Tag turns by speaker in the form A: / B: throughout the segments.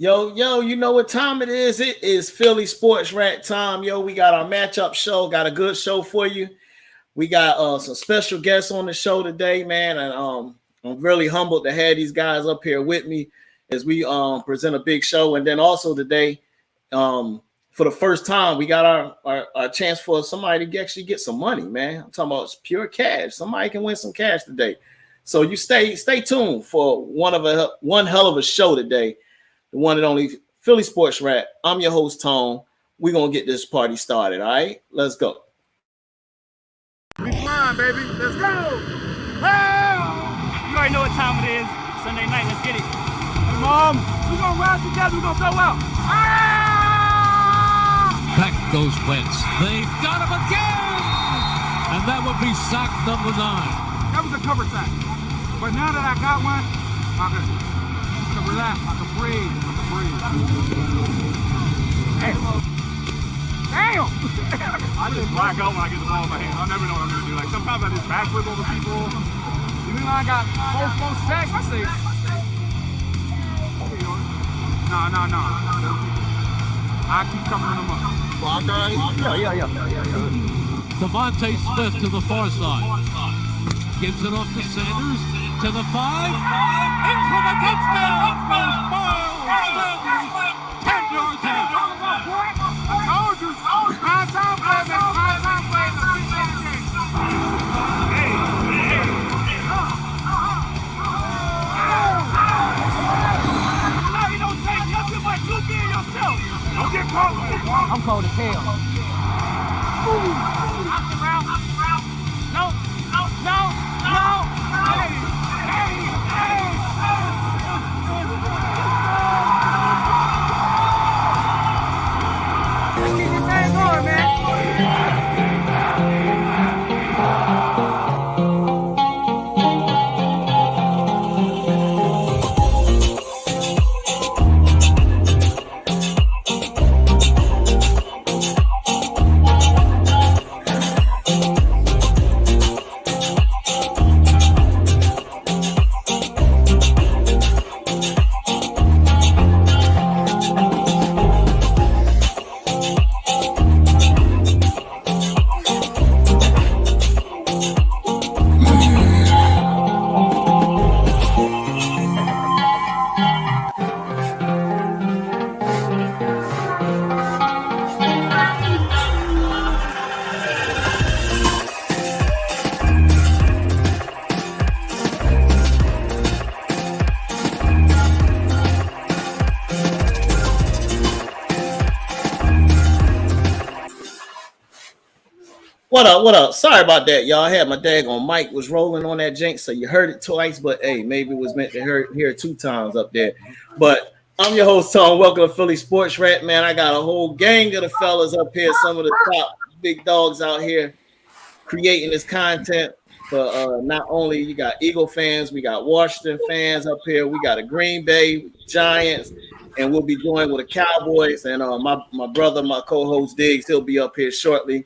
A: Yo, you know what time it is? It is Philly Sports Rat time. Yo, we got our matchup show. Got a good show for you. We got some special guests on the show today, man. And I'm really humbled to have these guys up here with me as we present a big show. And then also today, for the first time, we got our chance for somebody to actually get some money, man. I'm talking about pure cash. Somebody can win some cash today. So you stay tuned for one hell of a show today. The one and only Philly Sports Rat. I'm your host, Tone. We're going to get this party started, all right? Let's go.
B: We flying, baby. Let's go.
C: You already know what time it is. Sunday night, let's get it.
B: Hey, Mom, we're going to ride together. We're going to throw out.
D: Back goes Wentz. They've got him again. And that would be sack number 9.
B: That was a cover sack. But now that I got one, I can relax. I can breathe. Damn.
C: I just black out when I get the ball in my hand. I never know what I'm going to do. Like, sometimes I just backflip over people.
B: You know I got four sacks. I say, no. I keep covering them up.
C: Block, right? Yeah.
D: Devontae Smith to the far side. Gives it off to Sanders. To the 5. In for the touchdown. Goes Miles Sanders. 10 yards out.
B: I told you. Prime time players.
C: You don't take nothing but you being yourself. Don't get caught.
E: I'm cold as hell.
C: No.
B: Let's keep this thing going, man.
A: What up? Sorry about that, y'all. I had my daggone mic was rolling on that jinx, so you heard it twice, but hey, maybe it was meant to hear it 2 times up there. But I'm your host, Tom. Welcome to Philly Sports Rat, man. I got a whole gang of the fellas up here, some of the top big dogs out here creating this content. But not only you got Eagle fans, we got Washington fans up here, we got a Green Bay Giants, and we'll be joined with the Cowboys. And my brother, my co-host Diggs, he'll be up here shortly.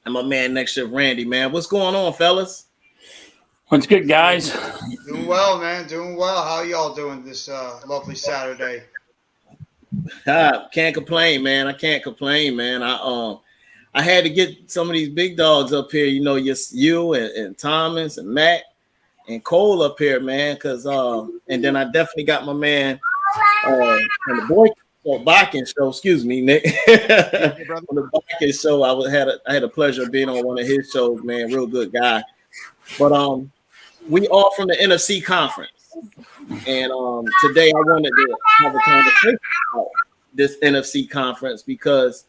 A: And my man next shift, Randy, man. What's going on, fellas?
F: What's good, guys?
G: Doing well, man. Doing well. How y'all doing this lovely Saturday?
A: Can't complain, man. I can't complain, man. I had to get some of these big dogs up here. You know, you and Thomas and Matt and Cole up here, man. Because and then I definitely got my man on the boy. Bakken show, excuse me, Nick. On the Bakken show, I had a pleasure of being on one of his shows, man. Real good guy. But we all from the NFC conference, and today I wanted to have a conversation about this NFC conference because,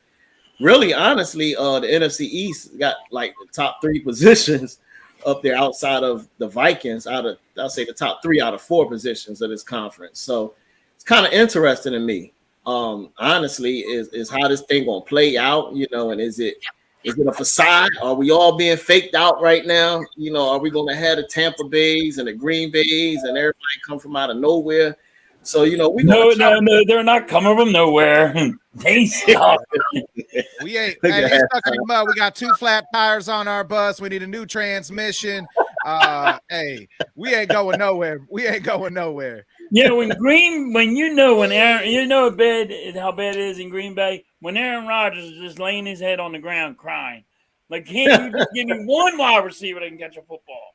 A: really, honestly, the NFC East got like the top 3 positions up there outside of the Vikings. I'll say the top 3 out of 4 positions of this conference. So it's kind of interesting to me. Honestly, is how this thing gonna play out, you know, and is it a facade? Are we all being faked out right now? You know, are we gonna have the Tampa Bays and the Green Bays and everybody come from out of nowhere? So, you know,
F: no, they're not coming from nowhere. They suck.
H: We ain't stuck in the mud. We got 2 flat tires on our bus. We need a new transmission.
B: Hey, we ain't going nowhere. We ain't going nowhere.
F: Yeah, when Aaron, how bad it is in Green Bay, when Aaron Rodgers is just laying his head on the ground crying. Like, can't you just give me one wide receiver that can catch a football?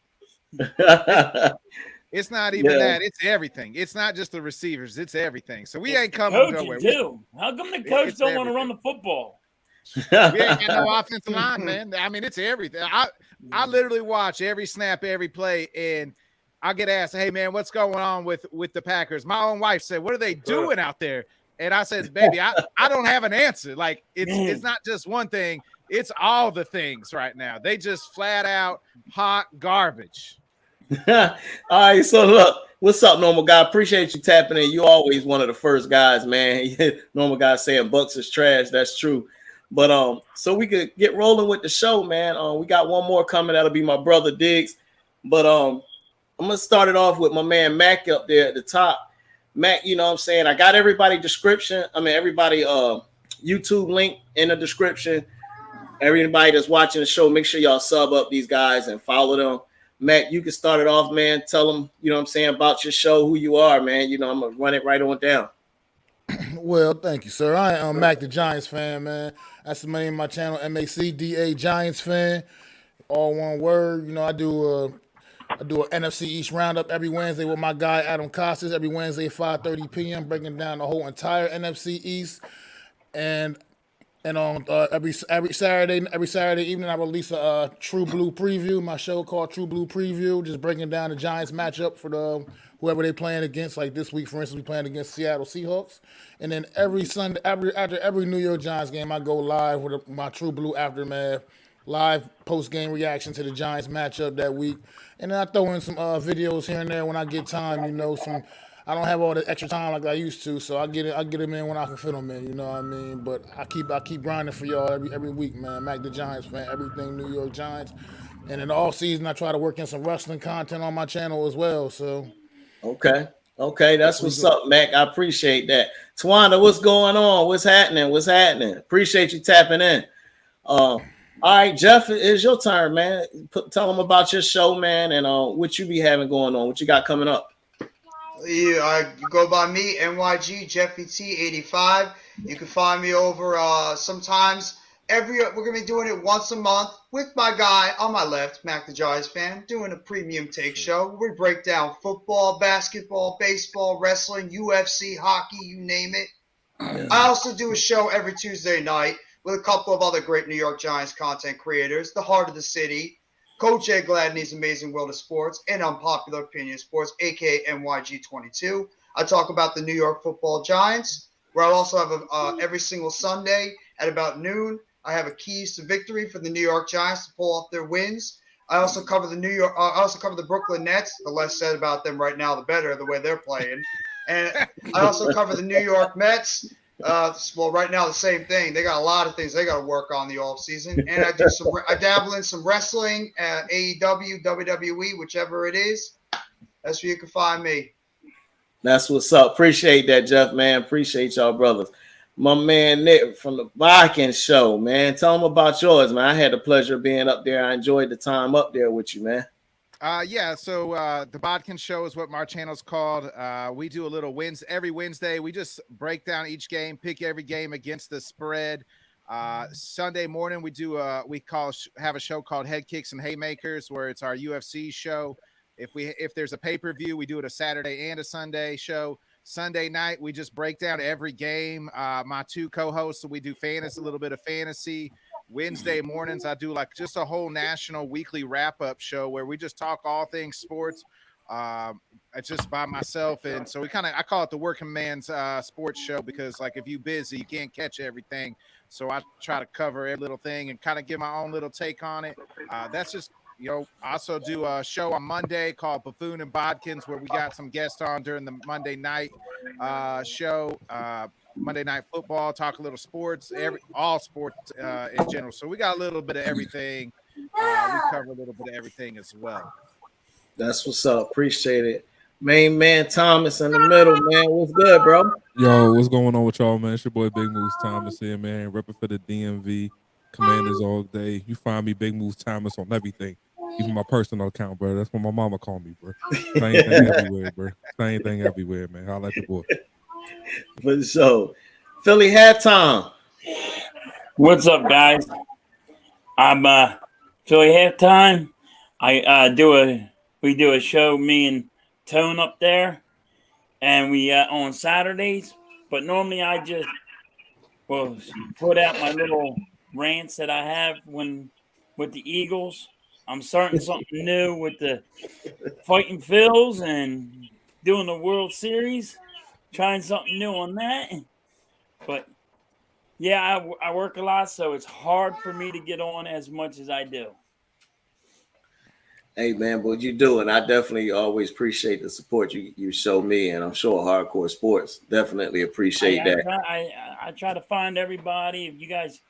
B: It's not even that. It's everything. It's not just the receivers. It's everything. So we ain't coming nowhere.
F: Too. How come the coach don't want to run the football?
B: We ain't got no offensive line, man. I mean, it's everything. I literally watch every snap, every play, and I get asked, "Hey, man, what's going on with the Packers?" My own wife said, "What are they doing out there?" And I said, "Baby, I don't have an answer. Like, it's not just one thing. It's all the things right now. They just flat out hot garbage."
A: All right, so look, what's up, Normal Guy? Appreciate you tapping in. You always one of the first guys, man. Normal Guy saying Bucks is trash. That's true. But so we could get rolling with the show, man. We got one more coming. That'll be my brother Diggs. But I'm gonna start it off with my man Mac up there at the top. Mac, you know what I'm saying? I got everybody YouTube link in the description. Everybody that's watching the show, make sure y'all sub up these guys and follow them. Mac, you can start it off, man. Tell them, you know what I'm saying, about your show, who you are, man. You know, I'm gonna run it right on down.
E: Well, thank you, sir. I am Mac the Giants fan, man. That's the name of my channel, MACDA Giants fan. All one word. You know, I do an NFC East roundup every Wednesday with my guy Adam Costas. Every Wednesday at 5:30 p.m. breaking down the whole entire NFC East. And on every Saturday evening, I release a True Blue preview. My show called True Blue Preview, just breaking down the Giants matchup for whoever they playing against. Like this week, for instance, we playing against Seattle Seahawks. And then every Sunday, after every New York Giants game, I go live with my True Blue Aftermath, live post-game reaction to the Giants matchup that week. And then I throw in some videos here and there when I get time. You know, I don't have all the extra time like I used to, so I get them in when I can fit them in. You know what I mean? But I keep grinding for y'all every week, man. Mac the Giants fan, everything New York Giants. And in the off season, I try to work in some wrestling content on my channel as well. So,
A: okay, that's what's up, Mac. I appreciate that. Tawanda, what's going on? What's happening? Appreciate you tapping in. All right, Jeff, it's your turn, man. Tell them about your show, man, and what you be having going on. What you got coming up?
G: You go by me, NYG Jeffy T85. You can find me over sometimes we're gonna be doing it once a month with my guy on my left, Mac the Giants fan, doing a premium take show. We break down football, basketball, baseball, wrestling, UFC, hockey, you name it. I also do a show every Tuesday night with a couple of other great New York Giants content creators, The Heart of the City, Coach Ed Gladney's Amazing World of Sports, and Unpopular Opinion Sports, aka NYG22. I talk about the New York Football Giants, where I also have every single Sunday at about noon. I have a keys to victory for the New York Giants to pull off their wins. I also cover the Brooklyn Nets. The less said about them right now, the better, the way they're playing. And I also cover the New York Mets. Well, right now the same thing. They got a lot of things they got to work on the off season, and I dabble in some wrestling, AEW, WWE, whichever it is. That's where you can find me.
A: That's what's up. Appreciate that, Jeff, man. Appreciate y'all, brothers. My man Nick from the Viking Show, man. Tell them about yours, man. I had the pleasure of being up there. I enjoyed the time up there with you, man.
B: So the Bodkin Show is what my channel's called. We do a little every Wednesday. We just break down each game, pick every game against the spread. Sunday morning we have a show called Head Kicks and Haymakers, where it's our UFC show. If there's a pay-per-view, we do it a Saturday and a Sunday show. Sunday night we just break down every game. My two co-hosts, we do a little bit of fantasy. Wednesday mornings, I do like just a whole national weekly wrap-up show where we just talk all things sports. It's just by myself, and so I call it the working man's sports show, because like if you're busy, you can't catch everything. So I try to cover every little thing and kind of give my own little take on it. That's just, I also do a show on Monday called Buffoon and Bodkins, where we got some guests on during the Monday night show. Monday Night Football, talk a little sports, all sports in general. So we got a little bit of everything. We cover a little bit of everything as well.
A: That's what's up. Appreciate it. Main man Thomas in the middle, man. What's good, bro?
H: Yo, what's going on with y'all, man? It's your boy Big Moves Thomas here, man. Repping for the DMV Commanders all day. You find me Big Moves Thomas on everything. Even my personal account, bro. That's what my mama called me, bro. Same thing everywhere, bro. Same thing everywhere, man. Holla at the boy.
A: For sure. Philly hat time.
F: What's up, guys? I'm Philly halftime. We do a show, me and Tone up there, and we on Saturdays. But normally I just put out my little rants that I have with the Eagles. I'm starting something new with the Fighting Phils and doing the World Series. Trying something new on that. But yeah, I work a lot, so it's hard for me to get on as much as I do.
A: Hey man, what you doing? I definitely always appreciate the support you show me, and I'm sure Hardcore Sports definitely appreciate that.
F: I try to find everybody. If you guys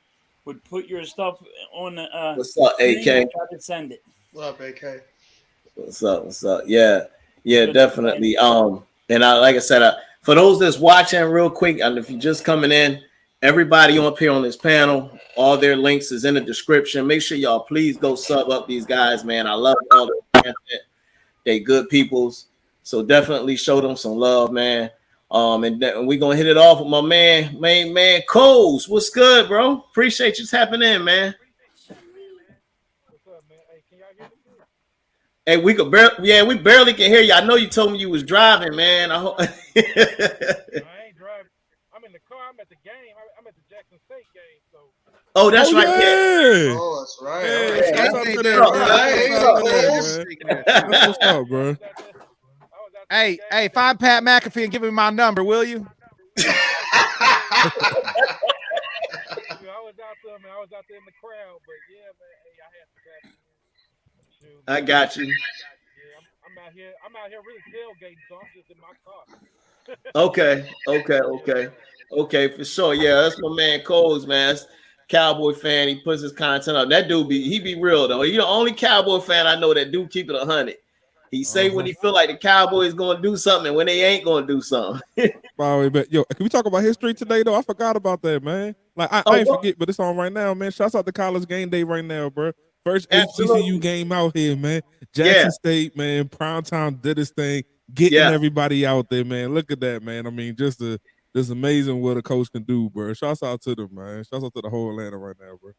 F: would put your stuff on the
A: What's up, AK?
F: I try to send it.
G: What up, AK?
A: What's up? Yeah, definitely. And like I said, for those that's watching, real quick, and if you're just coming in, everybody up here on this panel, all their links is in the description. Make sure y'all please go sub up these guys, man. I love all the content. They good peoples, so definitely show them some love, man. And we're gonna hit it off with my main man, Coles. What's good, bro? Appreciate you tapping in, man. Hey, we barely can hear you. I know you told me you was driving, man. I hope.
C: I ain't driving. I'm in the car. I'm at the game. I'm at the Jackson State game. So.
A: Oh, that's right.
H: Yeah.
G: Oh, that's right.
H: Hey,
G: Okay.
H: shout out to that, man. That's what's up, bro.
B: Hey, find Pat McAfee and give him my number, will you?
C: I was out there in the crowd, but yeah, man. Hey, I had to tap in. Shoot.
A: I got you.
C: Yeah, I'm out here really tailgating, so I'm just in my car.
A: Okay, for sure. Yeah, that's my man Coles, man. That's Cowboy fan. He puts his content up. That dude he be real though. He the only Cowboy fan I know that do keep it 100. He say when he feel like the Cowboys gonna do something and when they ain't gonna do something.
H: But yo, can we talk about history today though? I forgot about that, man. Like I ain't forget, but it's on right now, man. Shouts out to College Game Day right now, bro. First HBCU game out here, man. Jackson State, man. Primetime did his thing, getting everybody out there, man. Look at that, man. I mean, just amazing what a coach can do, bro. Shouts out to them, man. Shouts out to the whole Atlanta right now, bro.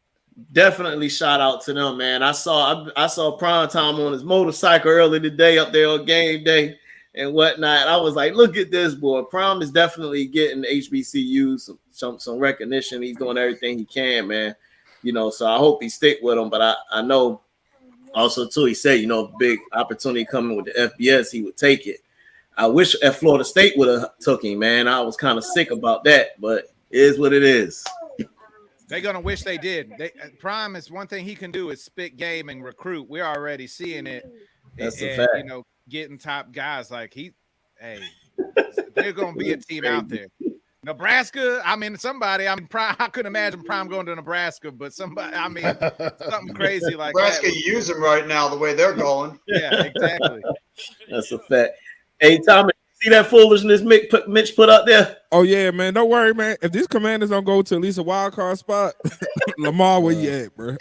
A: Definitely shout out to them, man. I saw Primetime on his motorcycle early today up there on game day and whatnot. I was like, look at this boy. Prime is definitely getting HBCUs some recognition. He's doing everything he can, man. You know, so I hope he stick with him. But I know also too, he said, you know, big opportunity coming with the FBS, he would take it. I wish at Florida State would have took him, man. I was kind of sick about that, but it is what it is.
B: They're gonna wish they did. Prime is one thing he can do is spit game and recruit. We're already seeing it.
A: That's a fact.
B: You know, getting top guys like they're gonna be a team out there. Nebraska, Prime, I couldn't imagine Prime going to Nebraska, but something crazy like
G: Nebraska
B: that.
G: use them right now the way they're going.
B: Yeah, exactly.
A: That's a fact. Hey, Tommy, see that foolishness Mitch put up there?
H: Oh, yeah, man. Don't worry, man. If these Commanders don't go to at least a wild card spot, Lamar, where you at, bro?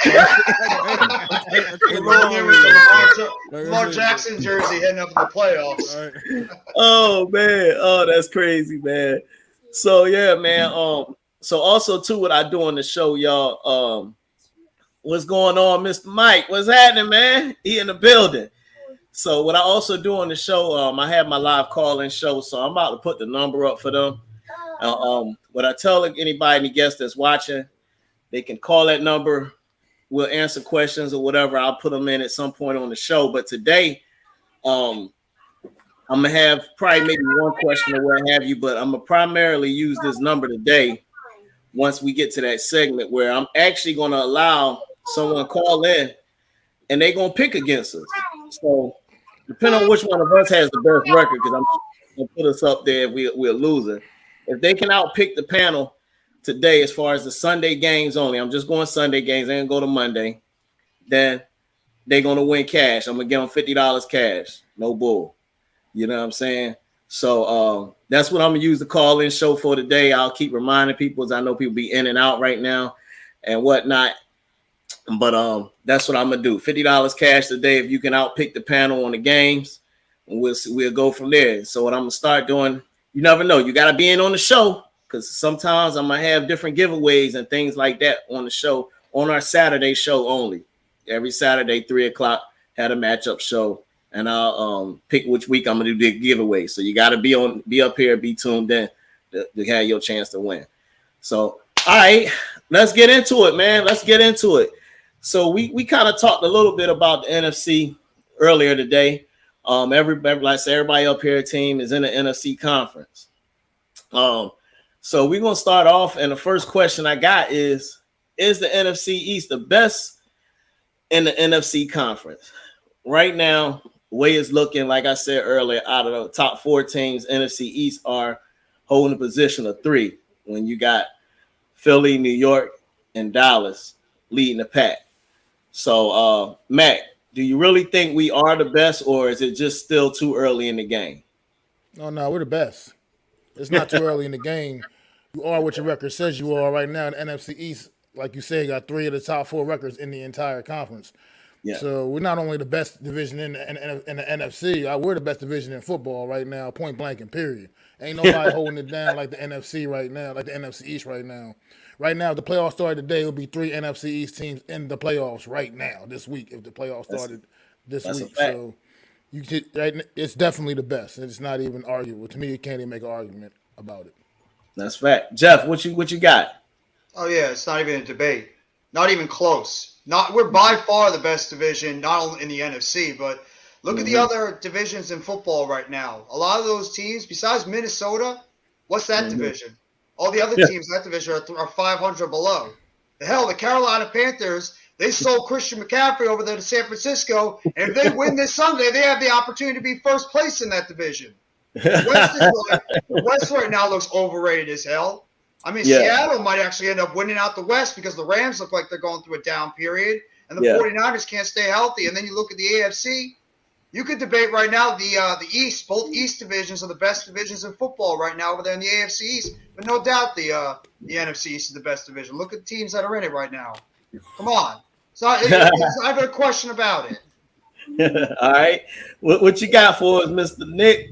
G: Lamar Jackson jersey heading up in the playoffs.
H: Right.
A: Oh, man. Oh, that's crazy, man. So, yeah, man. So also, too, what I do on the show, y'all, what's going on, Mr. Mike? What's happening, man? He in the building. So what I also do on the show, I have my live call-in show, so I'm about to put the number up for them. What I tell anybody, any guest that's watching, they can call that number. We'll answer questions or whatever. I'll put them in at some point on the show. But today, I'm gonna have probably maybe one question or what have you, but I'm gonna primarily use this number today. Once we get to that segment where I'm actually gonna allow someone call in, and they're gonna pick against us. So depending on which one of us has the best record, because I'm gonna put us up there if we're losing. If they can outpick the panel today as far as the Sunday games only, I'm just going Sunday games, I ain't gonna go to Monday, then they're gonna win cash. I'm gonna give them $50 cash, no bull. You know what I'm saying? So that's what I'm gonna use the call-in show for today. I'll keep reminding people, as I know people be in and out right now and whatnot. But that's what I'm gonna do. $50 cash today if you can outpick the panel on the games, and we'll go from there. So what I'm gonna start doing, you never know. You gotta be in on the show because sometimes I'm gonna have different giveaways and things like that on the show, on our Saturday show only. Every Saturday, 3:00, had a matchup show, and I'll pick which week I'm gonna do the giveaway. So you gotta be up here, be tuned in to have your chance to win. So all right, let's get into it, man. Let's get into it. So we kind of talked a little bit about the NFC earlier today. Everybody, like I said, everybody up here team is in the NFC conference. So we're gonna start off, and the first question I got is the NFC East the best in the NFC conference? Right now, the way it's looking, like I said earlier, out of the top 4 teams, NFC East are holding a position of 3 when you got Philly, New York, and Dallas leading the pack. So, Matt, do you really think we are the best, or is it just still too early in the game?
E: No, we're the best. It's not too early in the game. You are what your record says you are right now. In the NFC East, like you said, got 3 of the top 4 records in the entire conference.
A: Yeah.
E: So we're not only the best division in the NFC, we're the best division in football right now, point blank and period. Ain't nobody holding it down like the NFC right now, like the NFC East right now. Right now, if the playoffs started today, it would be 3 NFC East teams in the playoffs right now, this week, if the playoffs started this week. So it's definitely the best. It's not even arguable. To me, you can't even make an argument about it.
A: That's fact. Jeff, what you got?
G: Oh yeah, it's not even a debate. Not even close. We're by far the best division, not only in the NFC, but look at the other divisions in football right now. A lot of those teams, besides Minnesota, what's that division? All the other teams in that division are 500 below. The hell, the Carolina Panthers, they sold Christian McCaffrey over there to San Francisco, and if they win this Sunday, they have the opportunity to be first place in that division. The West right now looks overrated as hell. I mean, Seattle might actually end up winning out the West because the Rams look like they're going through a down period, and the 49ers can't stay healthy. And then you look at the AFC, you could debate right now the East. Both East divisions are the best divisions in football right now over there in the AFC East. But no doubt the NFC East is the best division. Look at the teams that are in it right now. Come on. It's not even a question about it.
A: All right. What you got for us, Mr. Nick?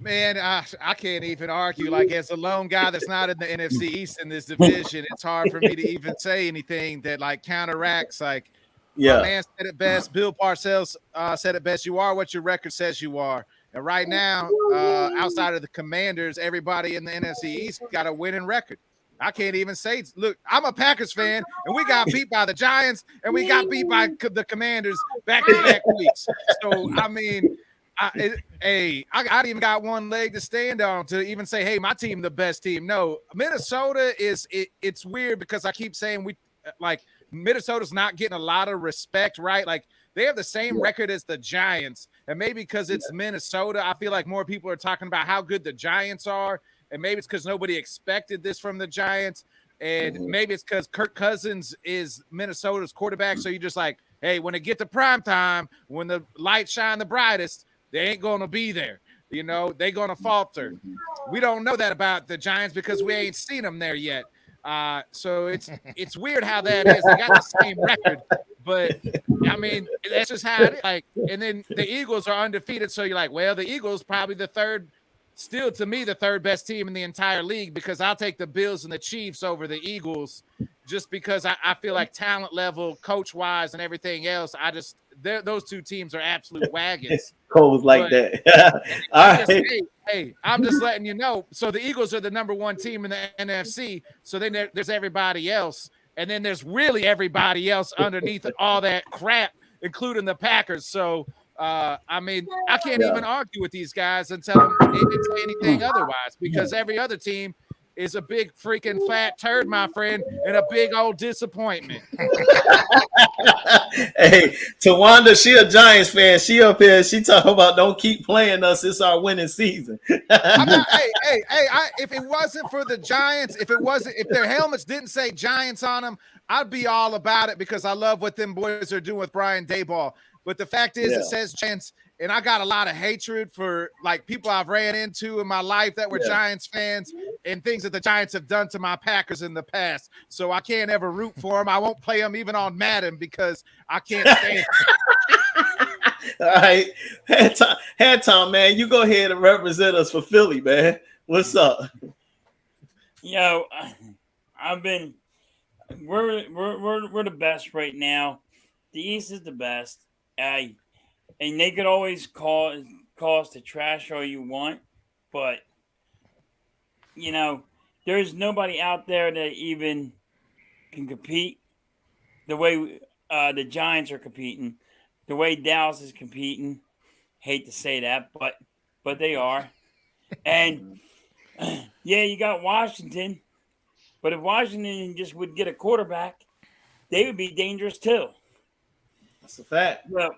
B: Man, I can't even argue. Like, as a lone guy that's not in the NFC East in this division, it's hard for me to even say anything that, like, counteracts, like, my man said it best. Bill Parcells said it best. You are what your record says you are. And right now, outside of the Commanders, everybody in the NFC East got a winning record. I can't even say. Look, I'm a Packers fan, and we got beat by the Giants, and we got beat by the Commanders back-to-back weeks. So, I mean, I even got one leg to stand on to even say, hey, my team the best team. No, Minnesota it's weird because I keep saying Minnesota's not getting a lot of respect, right? Like, they have the same record as the Giants, and maybe because it's Minnesota, I feel like more people are talking about how good the Giants are, and maybe it's because nobody expected this from the Giants, and maybe it's because Kirk Cousins is Minnesota's quarterback, so you're just like, hey, when it get to prime time, when the lights shine the brightest, they ain't going to be there. You know, they going to falter. We don't know that about the Giants because we ain't seen them there yet. So it's weird how that is. They got the same record, but I mean, that's just how it is. Like, and then the Eagles are undefeated. So you're like, well, the Eagles probably the third best team in the entire league because I'll take the Bills and the Chiefs over the Eagles just because I feel like talent level, coach wise, and everything else. Those two teams are absolute wagons.
A: Cole's like that. All right.
B: Hey, I'm just letting you know. So the Eagles are the number 1 team in the NFC. So then there's everybody else. And then there's really everybody else underneath all that crap, including the Packers. So, I mean, I can't even argue with these guys and tell them it's anything otherwise because every other team is a big freaking fat turd, my friend, and a big old disappointment.
A: Hey, Tawanda, she a Giants fan. She up here. She talking about don't keep playing us. It's our winning season.
B: If it wasn't for the Giants, if their helmets didn't say Giants on them, I'd be all about it because I love what them boys are doing with Brian Daboll. But the fact is,
A: Yeah.
B: it says Giants, and I got a lot of hatred for like people I've ran into in my life that were Giants fans and things that the Giants have done to my Packers in the past. So I can't ever root for them. I won't play them even on Madden because I can't stand
A: All right, Head Tom, man, you go ahead and represent us for Philly, man. What's up?
F: Yo, we're the best right now. The East is the best. And they could always call us the trash all you want, but you know, there's nobody out there that even can compete the way the Giants are competing, the way Dallas is competing. Hate to say that, but they are. And yeah, you got Washington, but if Washington just would get a quarterback, they would be dangerous too.
A: That's a fact.
F: Well,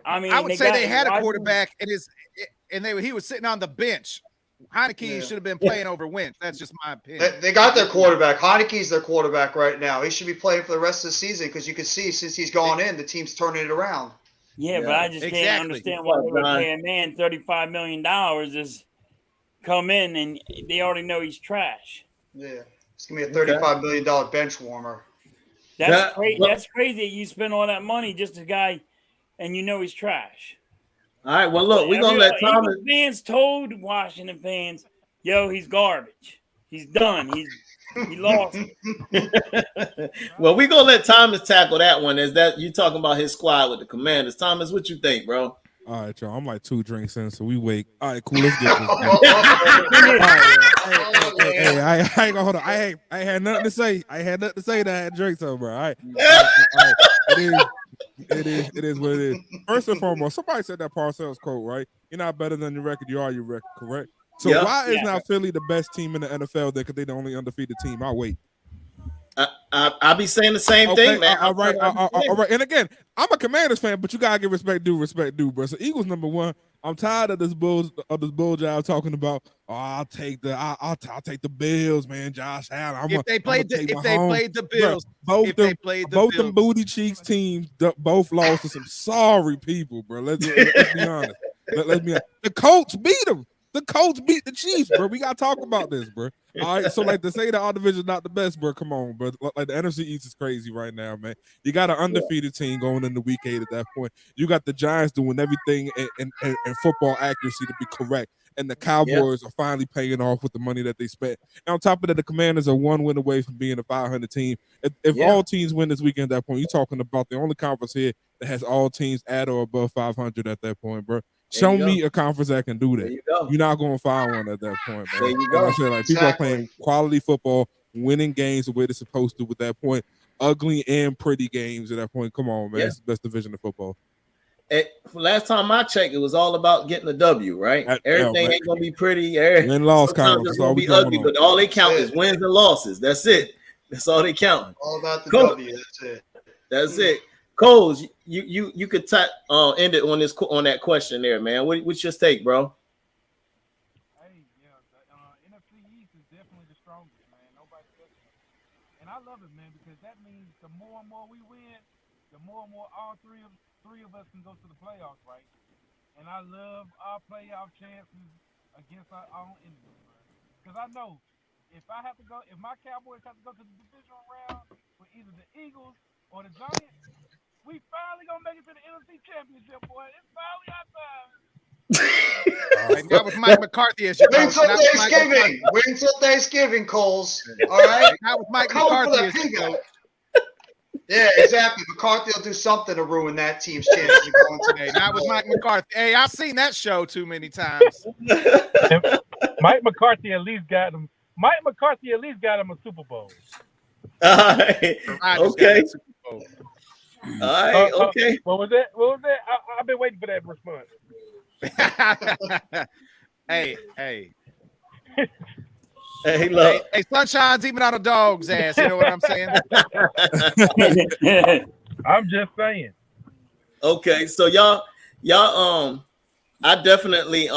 F: I mean,
B: I would say they had a
F: Washington.
B: quarterback he was sitting on the bench. Heineke should have been playing over Wentz. That's just my opinion.
G: They got their quarterback. Heineke's their quarterback right now. He should be playing for the rest of the season because you can see since he's gone in, the team's turning it around.
F: Yeah, but I just can't understand why they would pay a man $35 million is come in and they already know he's trash.
G: Yeah, it's gonna be a $35 million bench warmer.
F: That's crazy. That's crazy. You spend all that money just a guy, and you know he's trash.
A: All right, well, look, we're gonna let Thomas.
F: Fans told Washington fans, "Yo, he's garbage. He's done. He lost."
A: Well, we're gonna let Thomas tackle that one. Is that you talking about his squad with the Commanders? Thomas, what you think, bro?
H: All right, y'all. I'm like 2 drinks in, so we wait. All right, cool. Let's get this. Hey, I ain't gonna hold on. I ain't had nothing to say. I had nothing to say that I had drinks over. All right. It is what it is. First and foremost, somebody said that Parcells quote, right? You're not better than your record. You are your record, correct? So why is now Philly the best team in the NFL? Because they're the only undefeated team. I'll wait.
A: I'll be saying the same thing, man.
H: All right. And again, I'm a Commanders fan, but you gotta give respect due, bro. So Eagles number 1. I'm tired of this bull job talking about. Oh, I'll take the Bills, man. Josh Allen.
B: If they played the Bills,
H: bro, both them booty cheeks teams both lost to some sorry people, bro. Let's be honest. Let's be honest. The Colts beat them. The Colts beat the Chiefs, bro. We gotta talk about this, bro. All right, so like to say that our division is not the best, bro. Come on, bro. Like the NFC East is crazy right now, man. You got an undefeated team going into week 8 at that point. You got the Giants doing everything and football accuracy to be correct, and the Cowboys are finally paying off with the money that they spent. And on top of that, the Commanders are 1 win away from being a 500 team. If all teams win this weekend at that point, you're talking about the only conference here that has all teams at or above 500 at that point, bro. Show me a conference that can do that. You're not going to find one at that point, man.
A: There you go.
H: Like I said, like, people are playing quality football, winning games the way they're supposed to at that point. Ugly and pretty games at that point. Come on, man. It's the best division of football.
A: Last time I checked, it was all about getting the W, right? Everything ain't going to be pretty.
H: Win loss count.
A: It's going to be ugly, but all they count is wins and losses. That's it. That's all they count.
G: All about the W. That's it.
A: That's it. Coles, you could end it on that question there, man. What's your take, bro?
C: Hey, yeah, the NFC East is definitely the strongest, man. Nobody does it. And I love it, man, because that means the more and more we win, the more and more all three of us can go to the playoffs, right? And I love our playoff chances against our own enemies, because I know if my Cowboys have to go to the divisional round with either the Eagles or the Giants, we finally gonna make it to the NFC Championship, boy. It's finally our time.
B: That was Mike McCarthy as your
G: Wait
B: coach.
G: until Thanksgiving. Wait until Thanksgiving, Coles. All right.
B: That was Mike McCarthy as your coach.
G: Yeah, exactly. McCarthy will do something to ruin that team's chances of going to.
B: Hey, that was Mike McCarthy. Hey, I've seen that show too many times.
C: Mike McCarthy at least got him. Mike McCarthy at least got him a Super Bowl.
A: All right. Okay. All right. Okay.
C: What was that? I've been waiting for that response.
B: Hey,
A: look.
B: Hey, Sunshine's even on a dog's ass. You know what I'm saying?
C: I'm just saying.
A: Okay, so y'all, I definitely,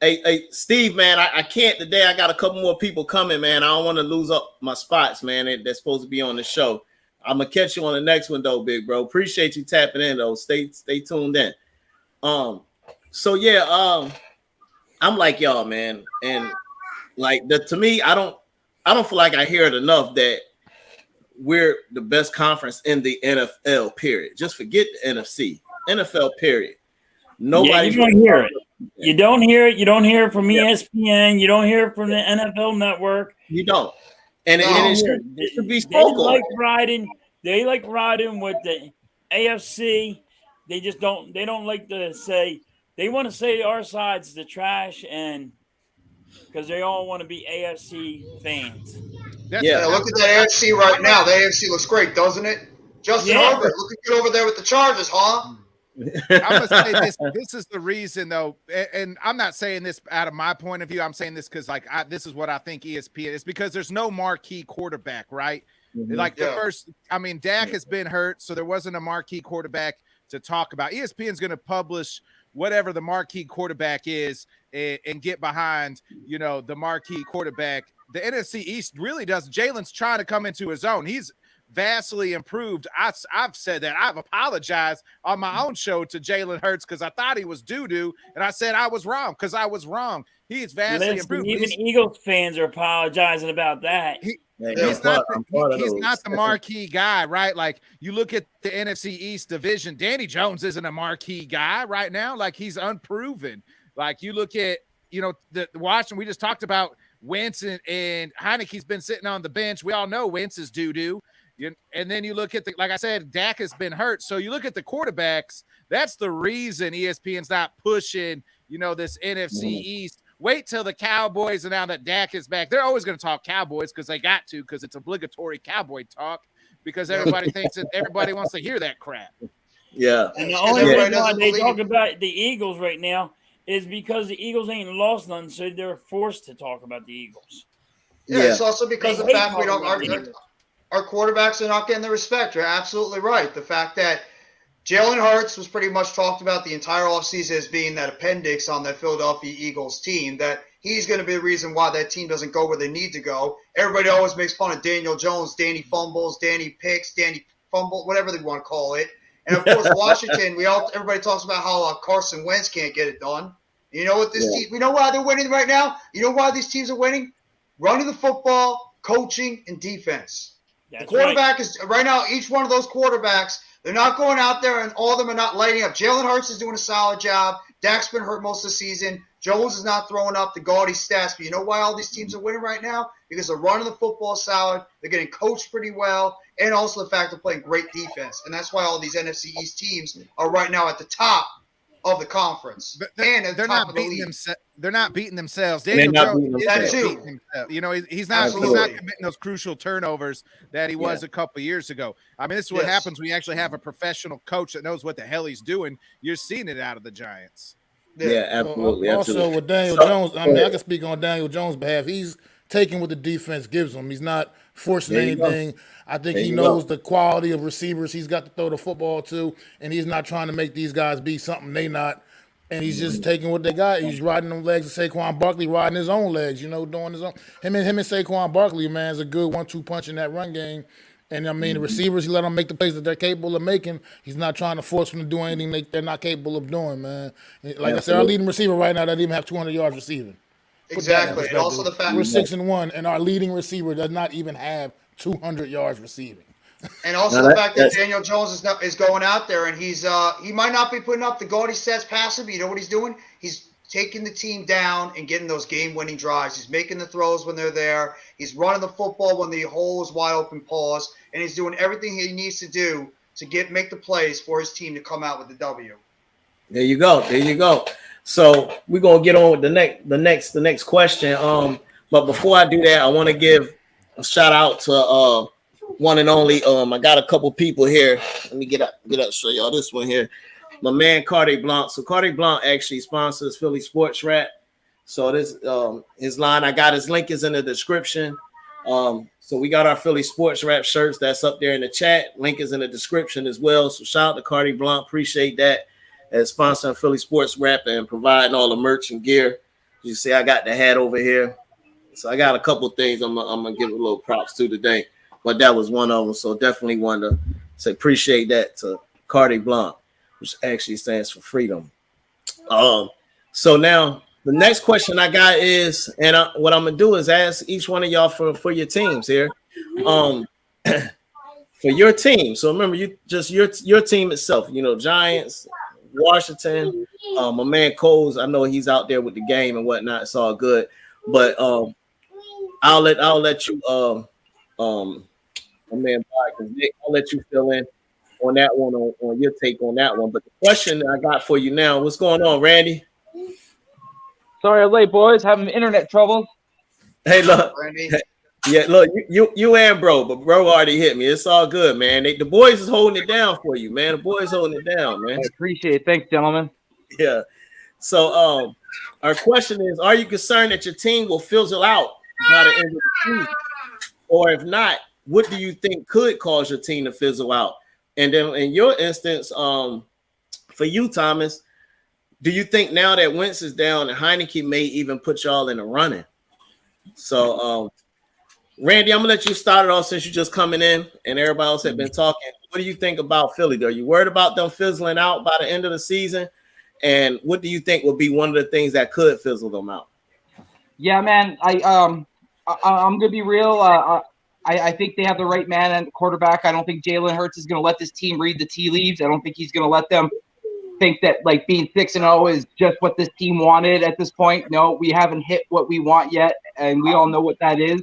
A: hey, Steve, man, I can't today. I got a couple more people coming, man. I don't want to lose up my spots, man. They're supposed to be on the show. I'm gonna catch you on the next one though, big bro. Appreciate you tapping in though. Stay tuned in. So yeah, I'm like y'all, man, and like to me, I don't feel like I hear it enough that we're the best conference in the NFL. Period. Just forget the NFC. NFL. Period. Nobody.
F: You don't hear it. You don't hear it. You don't hear it from ESPN. You don't hear it from the NFL Network.
A: You don't. And it should be spoken.
F: They like riding with the AFC. They just don't. They don't like to say. They want to say our side's the trash, and because they all want to be AFC fans.
G: Look at that AFC right now. The AFC looks great, doesn't it? Justin Herbert, looking good over there with the Chargers, huh?
B: I'm gonna say this is the reason though, and I'm not saying this out of my point of view. I'm saying this because this is what I think ESPN is, because there's no marquee quarterback, right? Mm-hmm. Like the first, I mean, Dak has been hurt, so there wasn't a marquee quarterback to talk about. ESPN's going to publish whatever the marquee quarterback is and get behind, the marquee quarterback. The NFC East really does. Jalen's trying to come into his own. He's vastly improved. I've said that. I've apologized on my own show to Jalen Hurts because I thought he was doo-doo, and I said I was wrong because I was wrong. He is vastly improved.
F: Even Eagles fans are apologizing about that.
B: He's not the marquee guy, right? Like, you look at the NFC East division, Danny Jones isn't a marquee guy right now. Like, he's unproven. Like, you look at, the Washington, we just talked about Wentz and Heineke's been sitting on the bench. We all know Wentz is doo-doo. And then you look at like I said, Dak has been hurt. So you look at the quarterbacks. That's the reason ESPN's not pushing, this NFC East. Wait till the Cowboys, and now that Dak is back, they're always going to talk Cowboys because they got to, because it's obligatory Cowboy talk, because everybody thinks that everybody wants to hear that crap.
A: Yeah.
F: And the only reason why they talk about the Eagles right now is because the Eagles ain't lost none, so they're forced to talk about the Eagles.
G: Yeah. It's also because of the fact our quarterbacks are not getting the respect. You're absolutely right. The fact that Jalen Hurts was pretty much talked about the entire offseason as being that appendix on that Philadelphia Eagles team, that he's going to be the reason why that team doesn't go where they need to go. Everybody always makes fun of Daniel Jones, Danny fumbles, Danny picks, Danny fumble, whatever they want to call it. And, of course, Washington, everybody talks about how Carson Wentz can't get it done. You know what team, we know why they're winning right now? You know why these teams are winning? Running the football, coaching, and defense.
F: That's
G: the quarterback is right now, each one of those quarterbacks, they're not going out there and all of them are not lighting up. Jalen Hurts is doing a solid job. Dak's been hurt most of the season. Jones is not throwing up the gaudy stats. But you know why all these teams are winning right now? Because they're running the football solid. They're getting coached pretty well. And also the fact they're playing great defense. And that's why all these NFC East teams are right now at the top of the conference.
B: They're not beating themselves. Daniel Jones is beating himself. He's not committing those crucial turnovers that he was a couple years ago. I mean, this is what happens when you actually have a professional coach that knows what the hell he's doing. You're seeing it out of the Giants.
A: Yeah, absolutely.
E: Also, with Daniel Jones, I can speak on Daniel Jones' behalf. He's taking what the defense gives him. He's not forcing anything. I think he knows the quality of receivers he's got to throw the football to, and he's not trying to make these guys be something they not. And he's just taking what they got. He's riding them legs of Saquon Barkley, riding his own legs, doing his own. Him and Saquon Barkley, man, is a good 1-2 punch in that run game. And, I mean, the receivers, he let them make the plays that they're capable of making. He's not trying to force them to do anything they're not capable of doing, man. Like I said, our leading receiver right now doesn't even have 200 yards receiving.
G: Exactly. And also the fact
E: we're 6-1, and our leading receiver does not even have 200 yards receiving.
G: And also the fact that Daniel Jones is going out there, and he might not be putting up the gaudy stats passing, but you know what he's doing? He's taking the team down and getting those game-winning drives. He's making the throws when they're there. He's running the football when the hole is wide open, pause, and he's doing everything he needs to do to make the plays for his team to come out with the W.
A: There you go. So we're gonna get on with the next question. But before I do that, I want to give a shout out to one and only. I got a couple people here. Let me get up, show y'all this one here. My man Cardi Blanc. So Cardi Blanc actually sponsors Philly Sports Rap. So this his line, I got his link is in the description. So we got our Philly Sports Rap shirts that's up there in the chat. Link is in the description as well. So shout out to Cardi Blanc. Appreciate that. As sponsoring Philly Sports Rap and providing all the merch and gear. You see, I got the hat over here. So I got a couple things I'm gonna give a little props to today. but that was one of them. So definitely wanted to say appreciate that to Cardi Blanc, which actually stands for freedom. So now the next question I got is, and what I'm gonna do is ask each one of y'all for your teams here. For your team. So remember, you just your team itself. You know, Giants, Washington. My man Coles, I know he's out there with the game and whatnot. It's all good, but I'll let you my man Nick, I'll let you fill in on that one on your take on that one. But the question I got for you now, what's going on, Randy?
I: Sorry I'm late, boys. Having internet trouble.
A: Hey, look.
G: Randy.
A: Yeah, look, you and bro, but bro already hit me. It's all good, man. The boys is holding it down for you, man. The boys holding it down, man.
I: I appreciate it. Thanks, gentlemen.
A: Yeah. So our question is, are you concerned that your team will fizzle out by the end of the season? Or if not, what do you think could cause your team to fizzle out? And then in your instance, for you, Thomas, do you think now that Wentz is down and Heineke may even put y'all in the running? So Randy, I'm gonna let you start it off since you're just coming in and everybody else have been talking. What do you think about Philly? Are you worried about them fizzling out by the end of the season? And what do you think will be one of the things that could fizzle them out?
I: Yeah, man. I'm gonna be real. I think they have the right man at the quarterback. I don't think Jalen Hurts is gonna let this team read the tea leaves. I don't think he's gonna let them think that like being 6-0 is just what this team wanted at this point. No, we haven't hit what we want yet, and we all know what that is.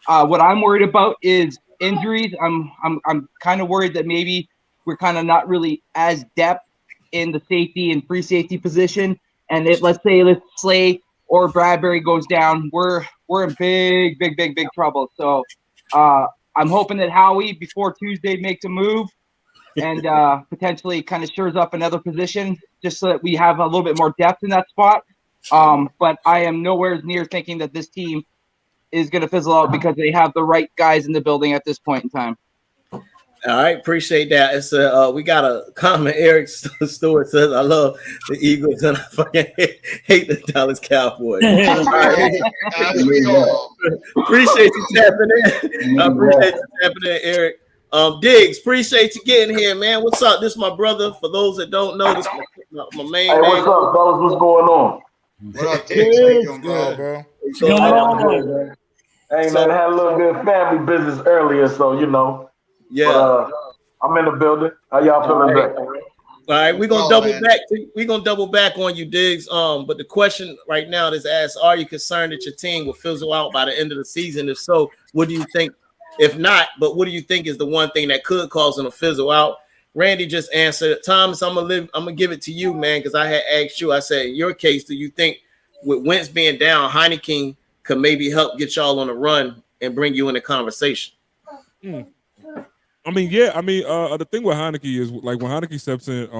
I: What I'm worried about is injuries. I'm kind of worried that maybe we're kind of not really as depth in the safety and free safety position. And let's say Slay or Bradbury goes down, we're in big trouble. So I'm hoping that Howie before Tuesday makes a move and potentially kind of shores up another position just so that we have a little bit more depth in that spot. But I am nowhere near thinking that this team is going to fizzle out because they have the right guys in the building at this point in time.
A: All right, appreciate that. It's we got a comment. Eric Stewart says, "I love the Eagles and I fucking hate the Dallas Cowboys." Right. Appreciate you tapping in. I appreciate you tapping in, Eric. Diggs, appreciate you getting here, man. What's up? This is my brother. For those that don't know, this is my main man.
J: What's up, fellas? What's going on?
G: What up, Diggs? How you doing,
E: Good,
G: bro?
E: bro.
J: Hey, man, I had a little good family business earlier, so you know.
A: Yeah.
J: But, I'm in the building. How y'all feeling today?
A: All right, we're gonna double back on you, Diggs. But the question right now is asked: are you concerned that your team will fizzle out by the end of the season? If so, what do you think? If not, but what do you think is the one thing that could cause them to fizzle out? Randy just answered. Thomas, I'm gonna give it to you, man, because I had asked you. I said, in your case, do you think with Wentz being down, Heineke could maybe help get y'all on the run and bring you in the conversation?
H: I mean, yeah. I mean, the thing with Heineke is like when Heineke steps in,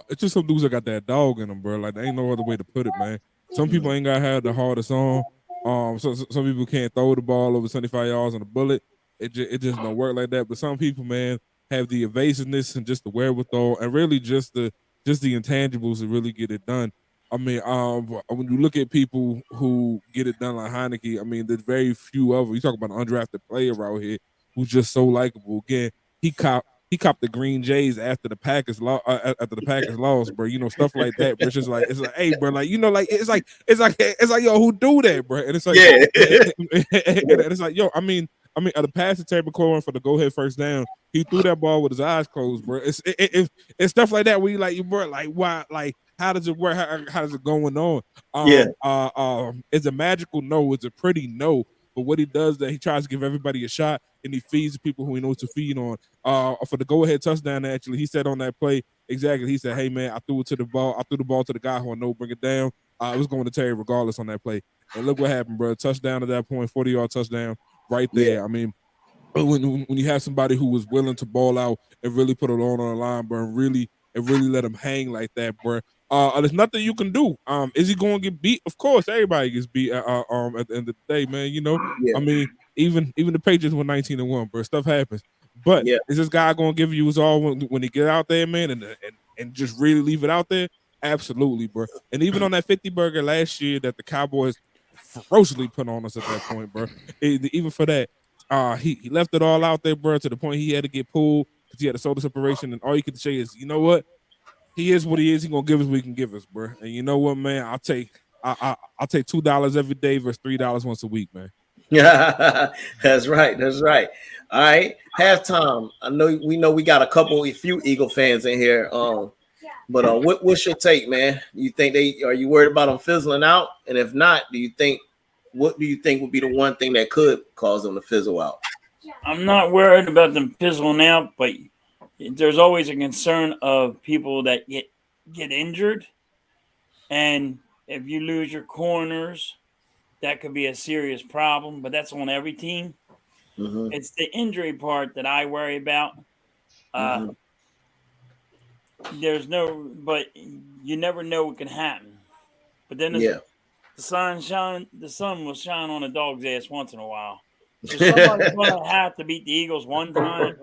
H: it's just some dudes that got that dog in them, bro. Like there ain't no other way to put it, man. Some people ain't gotta have the hardest on. So some people can't throw the ball over 75 yards on a bullet. It just don't work like that. But some people, man, have the evasiveness and just the wherewithal and really just the intangibles to really get it done. I mean, when you look at people who get it done like Heineke, I mean, there's very few of them. You talk about an undrafted player out here who's just so likable. Again, he copped the Green Jays after the Packers lost, bro. You know, stuff like that. But it's like, hey, bro, like, you know, like it's like, yo, who do that, bro? And it's like,
A: yeah,
H: and it's like, yo, I mean, the pass to Terry McLaurin for the go ahead first down, he threw that ball with his eyes closed, bro. It's stuff like that where you like, bro, like why, like how does it work? How does it going on? It's a magical no. It's a pretty no. But what he does that he tries to give everybody a shot and he feeds the people who he knows to feed on. For the go ahead touchdown, actually, he said on that play exactly. He said, "Hey man, I threw the ball to the guy who I know bring it down. It was going to Terry regardless on that play." And look what happened, bro. Touchdown at that point, 40-yard touchdown right there. Yeah. I mean, when you have somebody who was willing to ball out and really put it on the line, bro, and really let him hang like that, bro. There's nothing you can do. Is he going to get beat? Of course, everybody gets beat. At the end of the day, man. You know, yeah. I mean, even the Patriots were 19-1, bro. Stuff happens. But is this guy going to give you his all when he get out there, man, and just really leave it out there? Absolutely, bro. And even on that 50 burger last year that the Cowboys ferociously put on us at that point, bro. Even for that, He left it all out there, bro, to the point he had to get pulled because he had a shoulder separation. And all you can say is, you know what? He is what he is. He gonna give us what he can give us, bro. And you know what, man? I'll take $2 every day versus $3 once a week, man.
A: Yeah, that's right. That's right. All right, halftime. We know we got a few Eagle fans in here. But what's your take, man? You think are you worried about them fizzling out? And if not, what do you think would be the one thing that could cause them to fizzle out?
F: I'm not worried about them fizzling out, but there's always a concern of people that get injured, and if you lose your corners, that could be a serious problem. But that's on every team. Mm-hmm. It's the injury part that I worry about. But you never know what can happen. But then the sun will shine on a dog's ass once in a while. So somebody's going to have to beat the Eagles one time.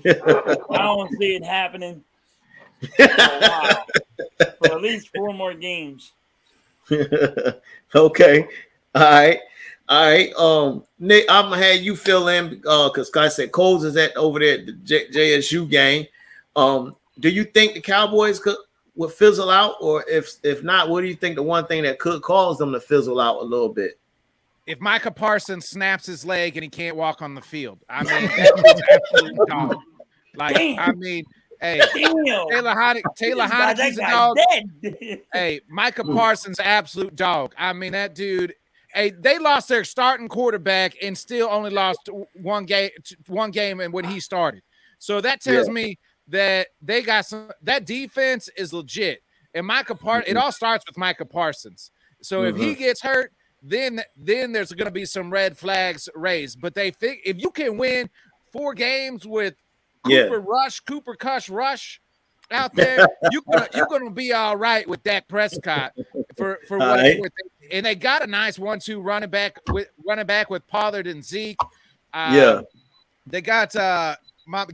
F: I don't see it happening for a while. For at least 4 more games.
A: Okay. All right. Nick, I'm gonna have you fill in because Scott said Coles is over there at the JSU game. Do you think the Cowboys would fizzle out, or if not, what do you think the one thing that could cause them to fizzle out a little bit?
B: If Micah Parsons snaps his leg and he can't walk on the field, I mean, that's absolute dog. Like, I mean, hey, Taylor Heinicke's a dog. Hey, Micah Parsons, absolute dog. I mean, that dude. Hey, they lost their starting quarterback and still only lost one game and when he started. So that tells me that they got that defense is legit. And Micah Parsons, it all starts with Micah Parsons. So if he gets hurt, then there's going to be some red flags raised. But they think if you can win 4 games with Cooper Kush Rush out there, you're gonna be all right with Dak Prescott for what it's worth. And they got a nice 1-2 running back with Pollard and Zeke. They got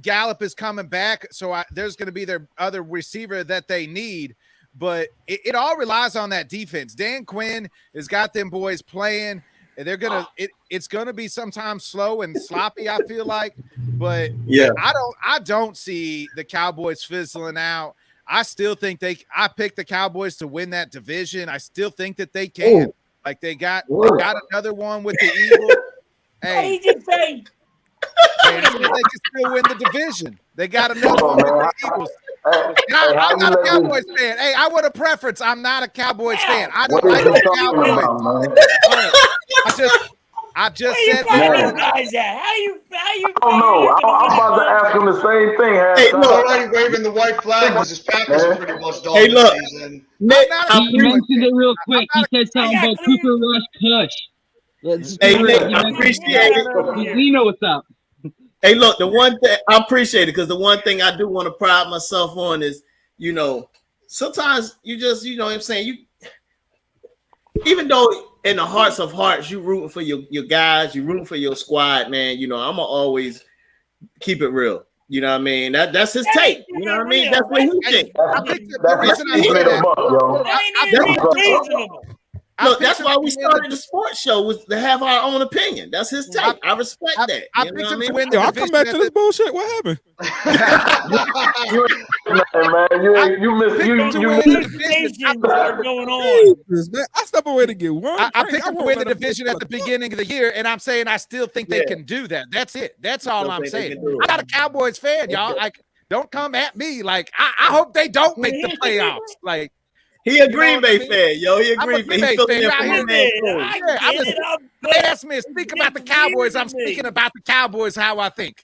B: Gallup is coming back, so there's going to be their other receiver that they need. But it all relies on that defense. Dan Quinn has got them boys playing. And they're gonna it's gonna be sometimes slow and sloppy, I feel like. But I don't see the Cowboys fizzling out. I still think I picked the Cowboys to win that division. I still think that they can. Like they got another one with the Eagles. Hey,
F: what did you say?
B: They can still win the division. They got another one with the Eagles. I'm not a Cowboys fan. Hey, I want a preference. I'm not a Cowboys fan. I don't like the Cowboys. I just said
F: that. Guys at? How you?
J: I don't know. I'm about to ask him the same thing.
G: Hey, look, already waving the white flag because his Packers are pretty much done.
A: Hey, look.
K: Nick, he mentioned it real quick. He said something about Cooper Rush Kush.
A: Hey, Nick, I appreciate it.
K: We know what's up.
A: Hey, look, the one thing I appreciate it because the one thing I do want to pride myself on is, sometimes you just, what I'm saying, even though in the hearts of hearts, you rooting for your guys, you rooting for your squad, man, I'm going to always keep it real. You know what I mean? That's his take. You know what I mean? That's what he thinks. Look, that's why we started the sports show, was to have our own opinion. That's his take. I respect that.
B: I picked him to win the
H: I'll come back to this bullshit. What happened? I step away to get one.
B: I picked him to win the division at the beginning of the year, and I'm saying I still think they can do that. That's it. That's all I'm saying. I'm not a Cowboys fan, y'all. Like, don't come at me. Like, I hope they don't make the playoffs. Like.
A: He a Green Bay fan, yo. He a Green Bay fan.
B: They asked me to speak about the Cowboys. I'm speaking about the Cowboys how I think.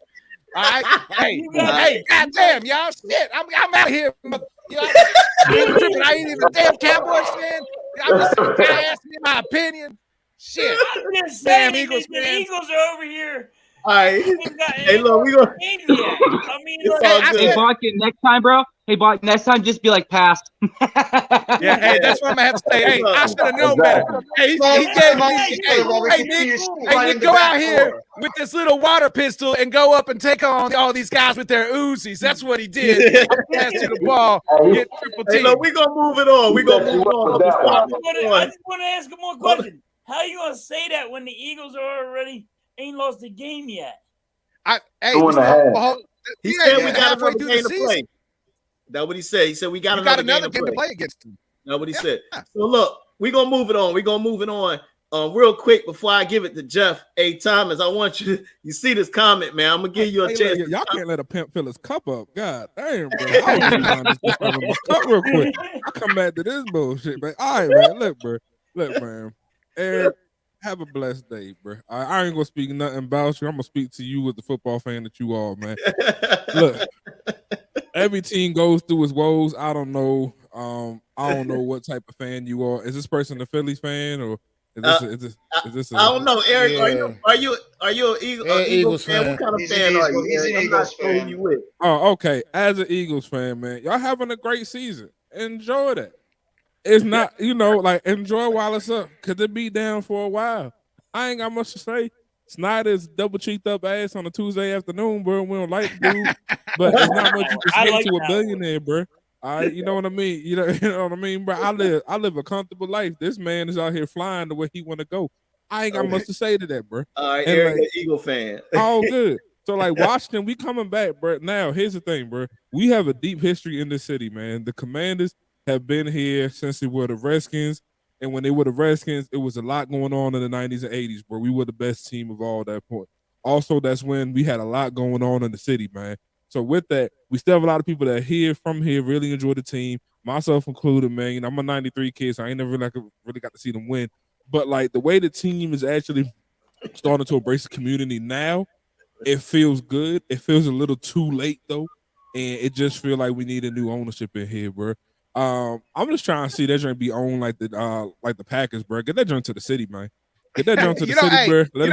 B: All right? Hey, goddamn, y'all. Shit, I'm out of here. I ain't even a damn Cowboys fan. I'm just some guy asking me my opinion. Shit.
F: I'm just saying, the Eagles are over here.
A: All right. Hey, look, we gonna.
K: Hey, Bodkin, next time, bro. Hey, Bodkin, next time, just be like, pass.
B: Yeah, hey, that's what I'm gonna have to say. Hey, I should have known better. Hey, he gave me. Hey, Nick, go out here with this little water pistol and go up and take on all these guys with their Uzis. That's what he did. Pass to the ball, get triple team.
A: Hey, look, we gonna move it on. We gonna move on.
F: I just want to ask one more question. How are you gonna say that when the Eagles are already ain't lost a game yet.
B: Hey,
J: 2.5.
A: He said we
B: yeah,
A: got
B: halfway
A: another
B: through
A: game
B: the
A: to
B: season.
A: play. That's what he said. He said we got
B: You got
A: another
B: another game to play against him.
A: That's what he said. So look, we're gonna move it on. We're gonna move it on. Real quick before I give it to Jeff A. Thomas, I want you see this comment, man. I'm gonna give you a chance.
H: Look, y'all can't let a pimp fill his cup up. God damn, bro. I was trying to just grab my cup real quick. I come back to this bullshit, man. All right, man. Look, bro. Look, man. Eric, have a blessed day, bro. I ain't gonna speak nothing about you. I'm gonna speak to you as the football fan that you are, man. Look, every team goes through its woes. I don't know. I don't know what type of fan you are. Is this person a Phillies fan or is this
A: I don't know, Eric.
E: Yeah.
A: Are you an Eagles fan? What kind of
G: He's
A: fan
G: an
A: are you?
G: He's an
A: Eric? I'm
G: Eagles
A: not sure who
G: fan.
A: you with.
H: Oh, okay. As an Eagles fan, man, y'all having a great season. Enjoy that. It's not, like enjoy while it's up, cause it be down for a while. I ain't got much to say. Snyder's double cheeked up ass on a Tuesday afternoon, bro. We don't like the dude, but it's not much you can
F: I
H: say
F: like
H: to a
F: that
H: billionaire, bro. All right, you know what I mean? You know what I mean, bro? I live a comfortable life. This man is out here flying the way he want to go. I ain't got much to say to that, bro.
A: All right,
H: And,
A: Eric,
H: like,
A: an Eagle fan.
H: all good. So like Washington, we coming back, bro. Now here's the thing, bro. We have a deep history in this city, man. The Commanders have been here since they were the Redskins, and when they were the Redskins, it was a lot going on in the 90s and 80s, bro. We were the best team of all that point. Also, that's when we had a lot going on in the city, man. So with that, we still have a lot of people that are here from here, really enjoy the team, myself included, man. You know, I'm a 93 kid, so I ain't never really got to see them win. But like the way the team is actually starting to embrace the community now, it feels good. It feels a little too late though, and it just feels like we need a new ownership in here, bro. I'm just trying to see that joint be owned like the Packers, bro. Get that joint to the city, man. Get that joint to the city, bro.
B: You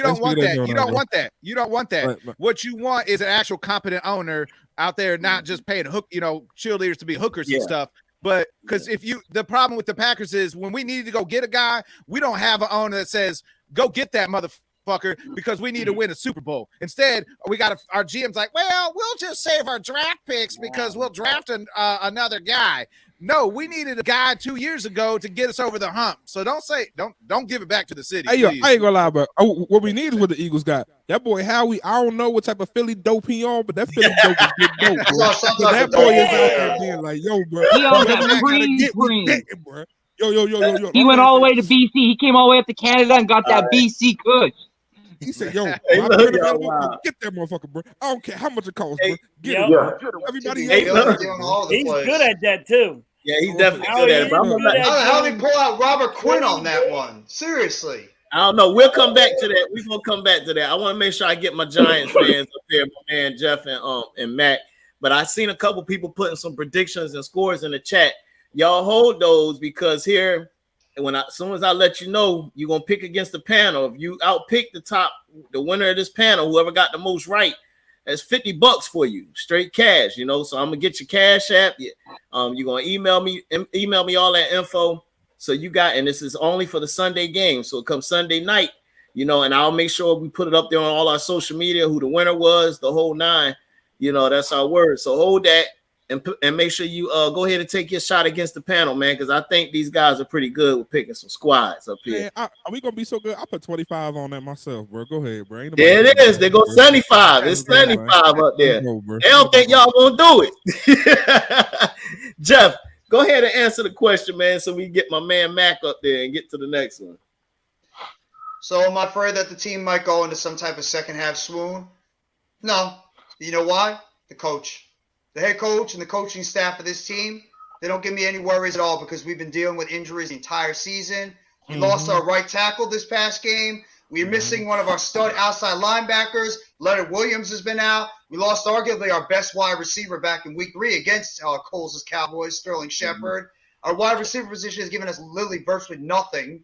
B: don't want that. You don't
H: bro.
B: want that. You don't want that.
H: Right.
B: What you want is an actual competent owner out there, not just paying cheerleaders to be hookers and stuff. But because the problem with the Packers is when we need to go get a guy, we don't have an owner that says, go get that motherfucker because we need to win a Super Bowl. Instead, we got our GM's like, well, we'll just save our draft picks because we'll draft another guy. No, we needed a guy 2 years ago to get us over the hump. So don't give it back to the city.
H: Hey, yo,
B: please.
H: I ain't gonna lie, bro. What we need is what the Eagles got. That boy Howie, I don't know what type of Philly dope he on, but that Philly dope is good dope, bro. So that boy is out there being like, yo, bro.
K: He on that
H: I gotta
K: green
H: get
K: screen.
H: getting, bro. Yo.
K: He went all the way to BC. He came all the way up to Canada and got that BC Kush.
H: He said, yo,
A: Hey,
H: my
A: look,
H: brother
A: y'all,
H: got
A: wow.
H: get that motherfucker, bro. I don't care how much it costs, bro. Get
F: Yep.
H: it, bro.
J: Yeah.
H: Everybody
A: Hey,
H: else.
A: look.
F: He's good at that too.
A: Yeah, he's definitely
F: How
A: good
F: he
A: at it.
F: is
A: But I'm gonna
F: good
A: let-
F: at
G: How did they pull out Robert Quinn on that one? Seriously.
A: I don't know. We'll come back to that. We're gonna come back to that. I want to make sure I get my Giants fans up here, my man Jeff and Matt. But I seen a couple people putting some predictions and scores in the chat. Y'all hold those because here, as soon as I let you know, you're gonna pick against the panel. If you outpick the winner of this panel, whoever got the most right, that's $50 for you, straight cash. So I'm gonna get your Cash App. You're gonna email me all that info. So and this is only for the Sunday game. So it comes Sunday night, and I'll make sure we put it up there on all our social media, who the winner was, the whole nine. That's our word. So hold that and make sure you go ahead and take your shot against the panel, man, because I think these guys are pretty good with picking some squads up here.
H: Man, are we gonna be so good? I put 25 on that myself, bro. Go ahead, bro. Ain't
A: There it is. They go 75. It's 75 up there. They don't think y'all gonna do it. Jeff, go ahead and answer the question, man, so we get my man Mac up there and get to the next one.
G: So am I afraid that the team might go into some type of second half swoon? No. You know why? The coach. The head coach and the coaching staff of this team, they don't give me any worries at all because we've been dealing with injuries the entire season. We lost our right tackle this past game. We're missing one of our stud outside linebackers. Leonard Williams has been out. We lost arguably our best wide receiver back in week 3 against Coles' Cowboys, Sterling Shepard. Our wide receiver position has given us literally virtually nothing.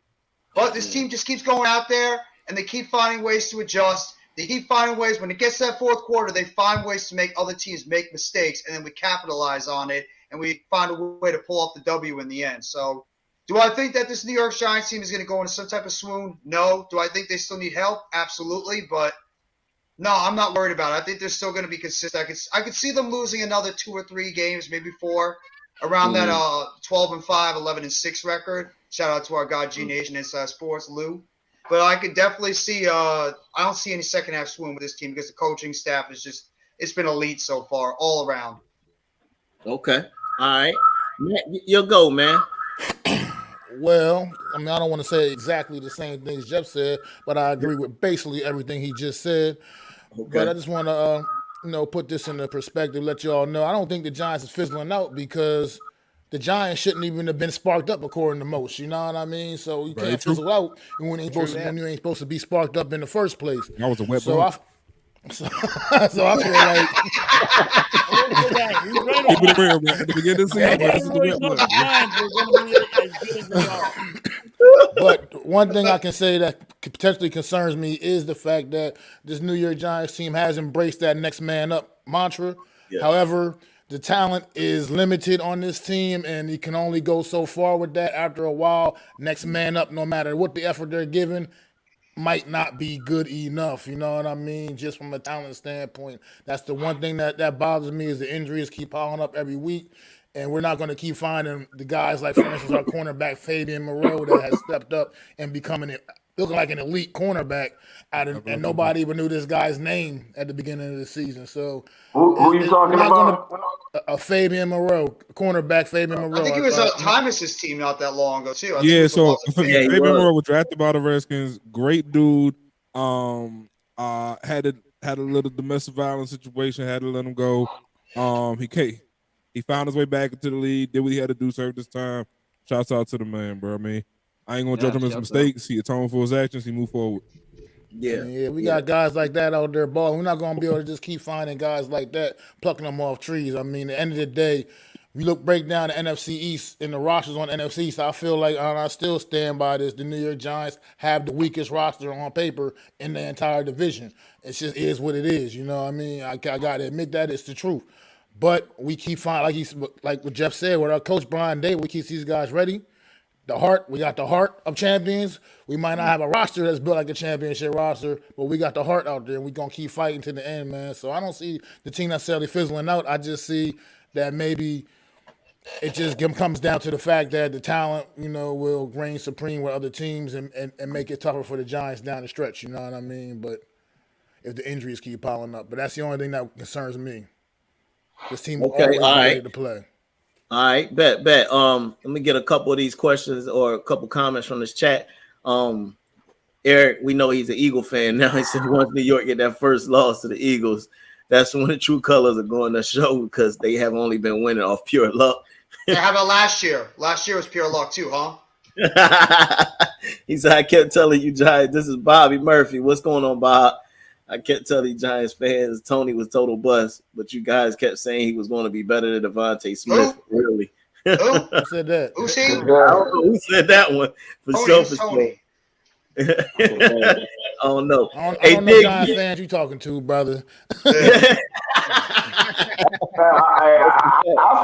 G: But this team just keeps going out there, and they keep finding ways to adjust. They keep finding ways. When it gets to that fourth quarter, they find ways to make other teams make mistakes, and then we capitalize on it, and we find a way to pull off the W in the end. So do I think that this New York Giants team is going to go into some type of swoon? No. Do I think they still need help? Absolutely. But no, I'm not worried about it. I think they're still going to be consistent. I could see them losing another 2 or 3 games, maybe 4, around that 12-5, 11-6 record. Shout out to our guy G Nation Inside Sports, Lou. but I could definitely see. I don't see any second half swoon with this team because the coaching staff is just. It's been elite so far, all around.
A: Okay. All right. Matt, you'll go, man.
E: Well, I mean, I don't want to say exactly the same things Jeff said, but I agree with basically everything he just said.
A: Okay.
E: But I just want to, put this into perspective, let you all know. I don't think the Giants is fizzling out because the Giants shouldn't even have been sparked up according to most. You know what I mean? So you can't fizzle out when you ain't supposed to be sparked up in the first place.
H: That was a wet
E: so
H: ball.
E: So I feel like
H: keep it real, man. At the beginning of the season, this is the wet ball.
E: But one thing I can say that potentially concerns me is the fact that this New York Giants team has embraced that next man up mantra. Yeah. However, the talent is limited on this team, and you can only go so far with that. After a while, next man up, no matter what the effort they're given, might not be good enough, you know what I mean? Just from a talent standpoint. That's the one thing that bothers me is the injuries keep piling up every week. And we're not going to keep finding the guys like, for instance, our cornerback Fabian Moreau that has stepped up and becoming looking like an elite cornerback. And nobody even knew this guy's name at the beginning of the season. So
J: who are you talking about?
E: Fabian Moreau, cornerback Fabian Moreau.
G: I think he was on Thomas's team not that long ago too.
H: So Fabian Moreau was drafted by the Redskins. Great dude. Had a little domestic violence situation. Had to let him go. He found his way back into the league. Did what he had to do. Served his time. Shouts out to the man, bro. I mean, I ain't gonna judge him his mistakes. He atoned for his actions. He moved forward.
E: Yeah, we got guys like that out there balling. We're not going to be able to just keep finding guys like that, plucking them off trees. I mean, at the end of the day, if you break down the NFC East and the rosters on the NFC East, I feel like, and I still stand by this, the New York Giants have the weakest roster on paper in the entire division. It just is what it is, you know what I mean? I got to admit that it's the truth. But we keep finding, like what Jeff said, with our coach Brian Day, we keep these guys ready. We got the heart of champions. We might not have a roster that's built like a championship roster, but we got the heart out there, and we're going to keep fighting to the end, man. So I don't see the team necessarily fizzling out. I just see that maybe it just comes down to the fact that the talent, will reign supreme with other teams and make it tougher for the Giants down the stretch, you know what I mean? But if the injuries keep piling up. But that's the only thing that concerns me. This team will always be ready to play.
A: All right, bet. Let me get a couple of these questions or a couple comments from this chat. Eric, we know he's an Eagle fan now. He said once New York get that first loss to the Eagles, that's when the true colors are going to show because they have only been winning off pure luck.
G: How about last year? Last year was pure luck too, huh?
A: He said, I kept telling you, Giants, this is Bobby Murphy. What's going on, Bob? I kept telling Giants fans Tony was total bust, but you guys kept saying he was going to be better than Devontae Smith.
G: Who?
A: Really?
G: Who?
E: Who said that?
G: Who's he?
A: I don't know who said that one.
G: Tony.
A: I don't know.
E: I don't know Giants fans you talking to, brother.
J: I've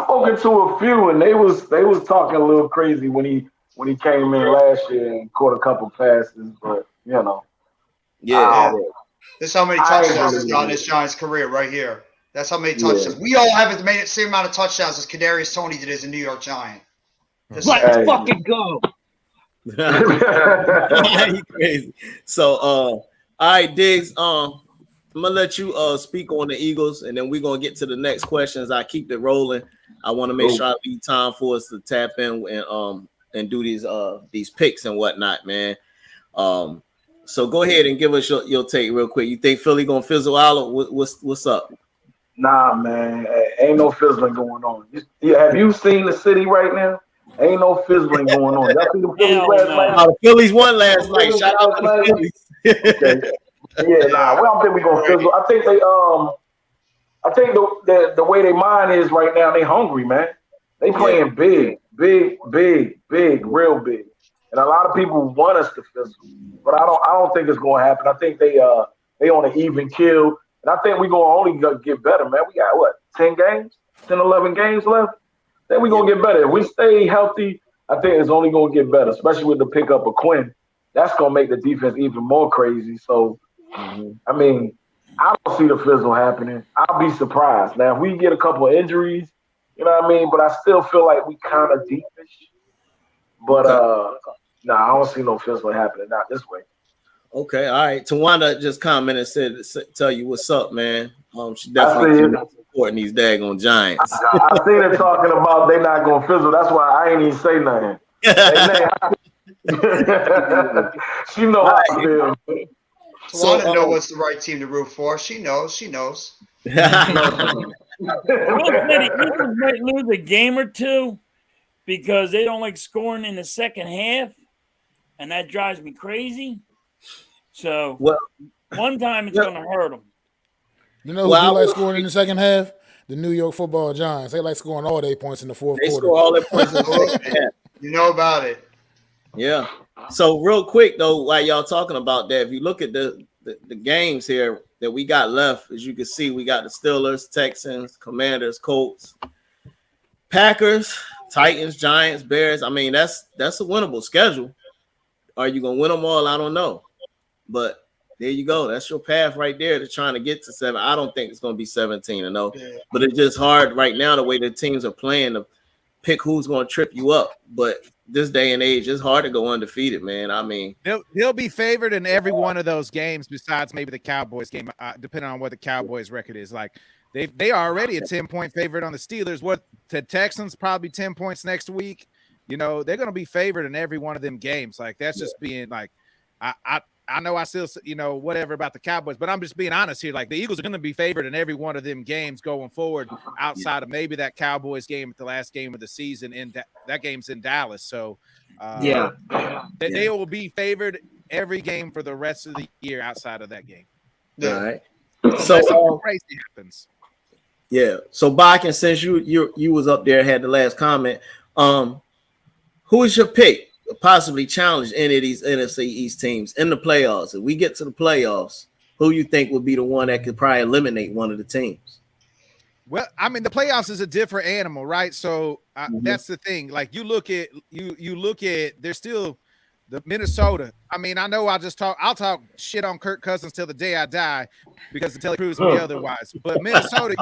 J: spoken to a few, and they was talking a little crazy when he came in last year and caught a couple passes, but
A: yeah.
G: This is how many touchdowns he's got in his Giants career right here. That's how many touchdowns. We all haven't made the same amount of touchdowns as Kadarius Toney did as a New York Giant.
K: Let's fucking go.
A: Crazy. So, all right, Diggs. I'm gonna let you speak on the Eagles, and then we're gonna get to the next questions. I keep it rolling. I want to make sure I leave time for us to tap in and do these picks and whatnot, man. So go ahead and give us your take real quick. You think Philly gonna fizzle out? Or what's up?
J: Nah, man, ain't no fizzling going on. Have you seen the city right now? Ain't no fizzling going on. Y'all see the Phillies last night?
A: The Phillies won last night. Shout out to the Phillies.
J: Okay. Yeah, nah, well, I don't think we're gonna fizzle. I think the way they mind is right now, they hungry, man. They playing big, real big. And a lot of people want us to fizzle, but I don't think it's going to happen. I think they on an even kill, and I think we're going to only get better, man. We got 10 games, 10, 11 games left. Then we're going to get better. If we stay healthy, I think it's only going to get better, especially with the pickup of Quinn. That's going to make the defense even more crazy. So, I mean, I don't see the fizzle happening. I'll be surprised. Now, if we get a couple of injuries, you know what I mean? But I still feel like we kind of deepish. But, I don't see no fizzle happening, not this way.
A: Okay, all right. Tawanda just commented, tell you what's up, man. She definitely supporting these daggone Giants.
J: I seen her talking about they not gonna fizzle. That's why I ain't even say nothing. She know how I feel.
G: Tawanda know what's the right team to root for. She knows. She knows.
F: The Eagles might lose a game or two because they don't like scoring in the second half, and that drives me crazy. So one time it's going to hurt them.
E: You know who like scoring in the second half? The New York Football Giants. They like scoring all their points in the fourth quarter.
A: They score all their points in the second half.
G: You know about it.
A: Yeah. So real quick though, while y'all talking about that, if you look at the games here that we got left, as you can see, we got the Steelers, Texans, Commanders, Colts, Packers, Titans, Giants, Bears. I mean, that's a winnable schedule. Are you gonna win them all? I don't know, but there you go. That's your path right there to trying to get to 7. I don't think it's gonna be 17-0, but it's just hard right now the way the teams are playing to pick who's gonna trip you up. But this day and age, it's hard to go undefeated, man. I mean,
B: they'll be favored in every one of those games, besides maybe the Cowboys game, depending on what the Cowboys record is. Like they are already a 10-point favorite on the Steelers. What the Texans probably 10 points next week. You know, they're going to be favored in every one of them games. Like that's just being like, I know I still, you know, whatever about the Cowboys, but I'm just being honest here. Like the Eagles are going to be favored in every one of them games going forward, outside of maybe that Cowboys game at the last game of the season. And that game's in Dallas. So they will be favored every game for the rest of the year outside of that game.
A: All right. So
B: crazy happens.
A: Yeah. So Bach, and since you was up there, had the last comment. Who is your pick? Possibly challenge any of these NFC East teams in the playoffs. If we get to the playoffs, who you think would be the one that could probably eliminate one of the teams?
B: Well, I mean, the playoffs is a different animal, right? So that's the thing. Like you look at there's still the Minnesota. I mean, I know I'll talk shit on Kirk Cousins till the day I die because until he proves me otherwise. But Minnesota,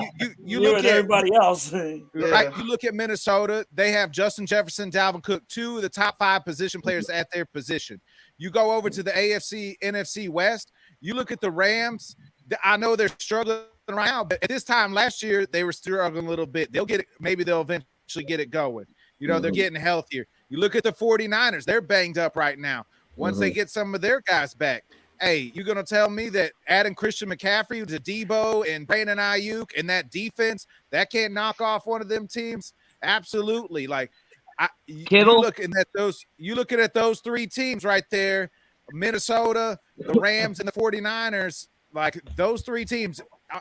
B: you look at
F: everybody else.
B: Right? You look at Minnesota, they have Justin Jefferson, Dalvin Cook, 2 of the top 5 position players at their position. You go over to the AFC, NFC West, you look at the Rams. I know they're struggling right now, but at this time last year, they were struggling a little bit. They'll get it, maybe they'll eventually get it going. You know, they're getting healthier. You look at the 49ers, they're banged up right now. Once they get some of their guys back, hey, you're going to tell me that adding Christian McCaffrey to Debo and Brandon Ayuk and that defense, that can't knock off one of them teams? Absolutely. Like, you're looking at those 3 teams right there, Minnesota, the Rams, and the 49ers, like those 3 teams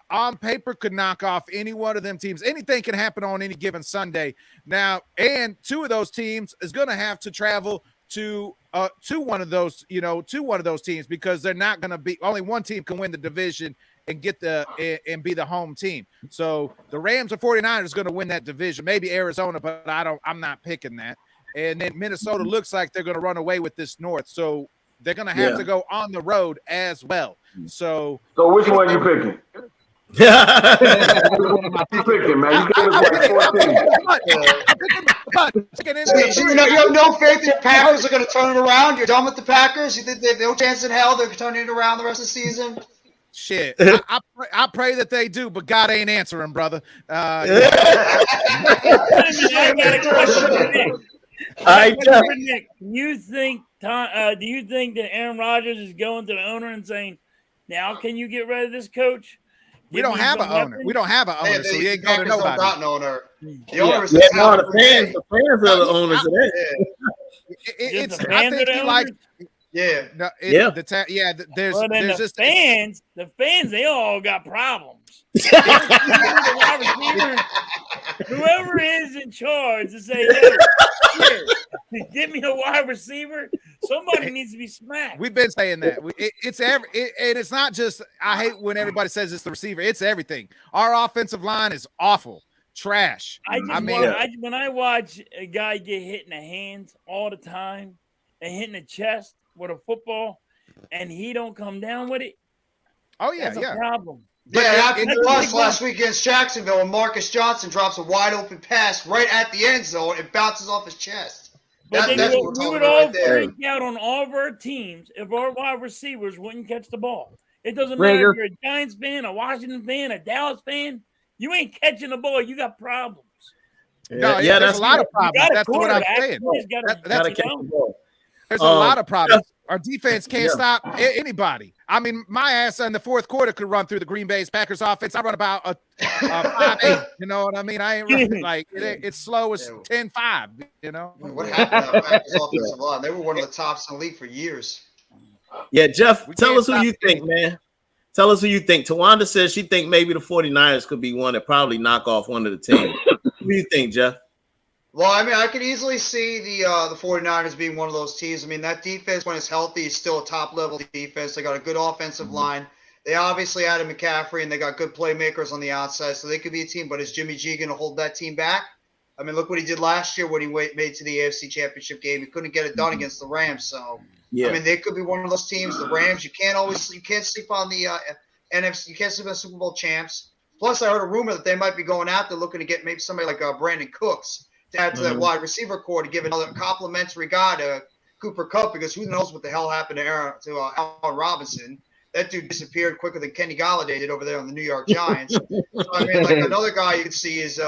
B: on paper could knock off any one of them teams. Anything can happen on any given Sunday. Now, and 2 of those teams is going to have to travel to one of those, to one of those teams, because they're not going to be, only one team can win the division and get and be the home team. So the Rams or 49ers going to win that division. Maybe Arizona, but I'm not picking that. And then Minnesota looks like they're going to run away with this North. So they're going to have to go on the road as well. So
J: which one you picking? You picking, man. You gave us like 14.
G: You have no faith that Packers are going to turn it around? You're done with the Packers? You think they have no chance in hell they're turning it around the rest of the season?
B: Shit. I pray that they do, but God ain't answering, brother.
F: I got a question for Nick. Do you think that Aaron Rodgers is going to the owner and saying, now can you get rid of this coach?
B: We don't have an owner. We don't have an owner, so we ain't going to nobody.
G: Got an owner. The owners
A: the fans are the owners of that.
B: It's I think he like there's just
F: fans. The fans, they all got problems. Whoever is in charge to say, give me a wide receiver. Somebody needs to be smacked.
B: We've been saying that. And it's not just, I hate when everybody says it's the receiver. It's everything. Our offensive line is awful. Trash.
F: When I watch a guy get hit in the hands all the time and hit in the chest with a football and he don't come down with it, that's a problem.
G: Yeah, it happened to us last week against Jacksonville when Marcus Johnson drops a wide open pass right at the end zone. It bounces off his chest.
F: But
G: That's
F: we
G: what we're
F: would
G: talking
F: all
G: about right there.
F: freak out on all of our teams if our wide receivers wouldn't catch the ball. It doesn't matter
I: Rager.
F: if you're a Giants fan, a Washington fan, a Dallas fan. You ain't catching the ball. You got problems.
B: No,
A: Yeah,
B: there's
A: that's
B: a lot of
F: You
B: problems.
F: got a
B: That's what I'm
F: quarterback.
B: saying.
F: You just gotta,
A: gotta
F: you
A: catch
F: know?
A: the ball.
B: There's a lot of problems.
A: Jeff-
B: Our defense can't stop anybody. I mean, my ass in the fourth quarter could run through the Green Bay's Packers offense. I run about a 5'8". You know what I mean? I ain't running like it's slow as 10-5. You know
G: What happened to the Packers offensive line? They were one of the tops in the league for years.
A: Yeah, Jeff,
B: We
A: tell
B: can't
A: us who
B: stop
A: you think, man. Tell us who you think. Tawanda says she think maybe the 49ers could be one that probably knock off one of the teams. Who do you think, Jeff?
G: Well, I mean, I could easily see the 49ers being one of those teams. I mean, that defense, when it's healthy, is still a top-level defense. They got a good offensive line. They obviously added McCaffrey, and they got good playmakers on the outside, so they could be a team. But is Jimmy G going to hold that team back? I mean, look what he did last year when he made to the AFC Championship game. He couldn't get it done against the Rams. So,
A: Yeah.
G: I mean, they could be one of those teams. The Rams, you can't sleep on the NFC. You can't sleep on Super Bowl champs. Plus, I heard a rumor that they might be going out there looking to get maybe somebody like Brandon Cooks to add to that wide receiver core to give another complimentary guy to Cooper Kupp, because who knows what the hell happened to Allen Robinson. That dude disappeared quicker than Kenny Galladay did over there on the New York Giants. So, I mean, like another guy you can see is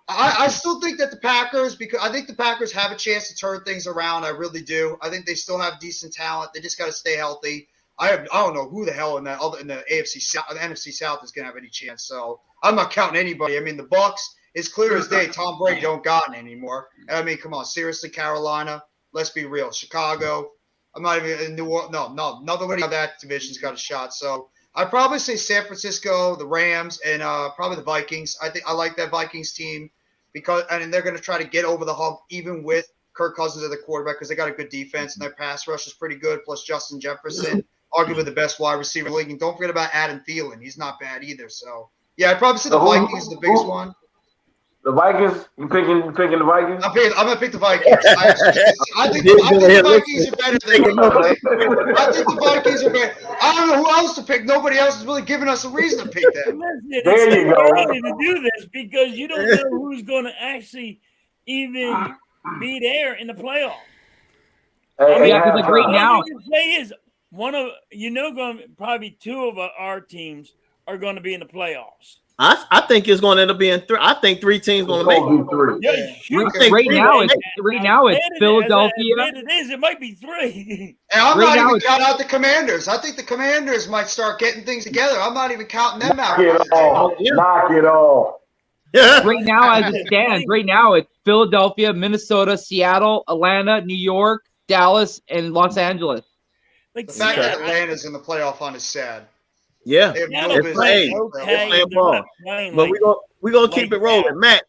G: I still think that the Packers, because I think the Packers have a chance to turn things around. I really do. I think they still have decent talent. They just got to stay healthy. I don't know who the hell in the AFC South, the NFC South is gonna have any chance. So I'm not counting anybody. I mean, the Bucks, it's clear as day. Tom Brady don't got it anymore. I mean, come on, seriously, Carolina. Let's be real. Chicago. I'm not even in New Orleans. No, nobody of that division's got a shot. So I'd probably say San Francisco, the Rams, and probably the Vikings. I think I like that Vikings team because they're going to try to get over the hump even with Kirk Cousins as the quarterback because they got a good defense and their pass rush is pretty good. Plus Justin Jefferson, arguably the best wide receiver in the league. And don't forget about Adam Thielen. He's not bad either. So yeah, I'd probably say the Vikings the biggest one.
J: The Vikings? You picking the Vikings?
G: I'm gonna pick the Vikings. I think the Vikings are better than I think the Vikings are better. I don't know who else to pick. Nobody else is really giving us a reason to pick them.
F: There you go. Early to do this because you don't know who's going to actually even be there in the playoff.
I: I mean, because like right now,
F: what you can say is going probably two of our teams are going to be in the playoffs.
A: I think it's going to end up being three. I think three teams going to make it.
F: Yeah,
I: right now it's Philadelphia.
F: It might be three.
G: And I'm not even counting out the Commanders. I think the Commanders might start getting things together. I'm not even counting them out.
J: Knock it off.
I: Right now, as it stands, right now it's Philadelphia, Minnesota, Seattle, Atlanta, New York, Dallas, and Los Angeles.
G: The fact that Atlanta's in the playoff hunt is sad.
A: Yeah,
G: it's
A: playing ball. But we're gonna keep it rolling. Matt,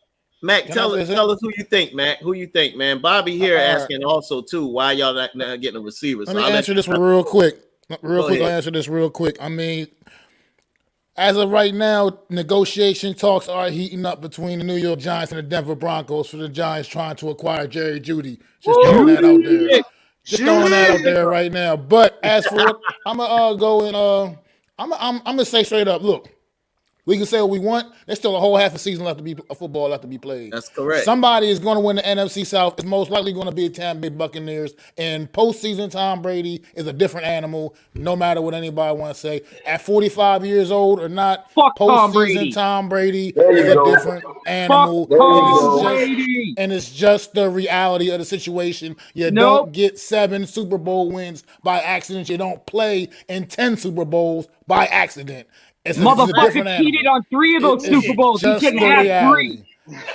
A: tell us who you think, Matt. Who you think, man? Bobby here asking also too why y'all not getting a receiver.
E: Let me answer this one real quick. I'll answer this real quick. I mean, as of right now, negotiation talks are heating up between the New York Giants and the Denver Broncos for the Giants trying to acquire Jerry Jeudy. Just throwing that out there. Just throwing that out there right now. But as for I'm gonna go and I'm gonna say straight up, look, we can say what we want. There's still a whole half a season left to be football left to be played.
A: That's correct.
E: Somebody is going to win the NFC South. It's most likely going to be the Tampa Bay Buccaneers. And postseason Tom Brady is a different animal, no matter what anybody wants to say. At 45 years old or not, postseason Tom Brady is a different animal. And it's just the reality of the situation. You don't get 7 Super Bowl wins by accident. You don't play in 10 Super Bowls by accident.
I: Motherfucker cheated on 3 of those Super Bowls. He didn't have 3.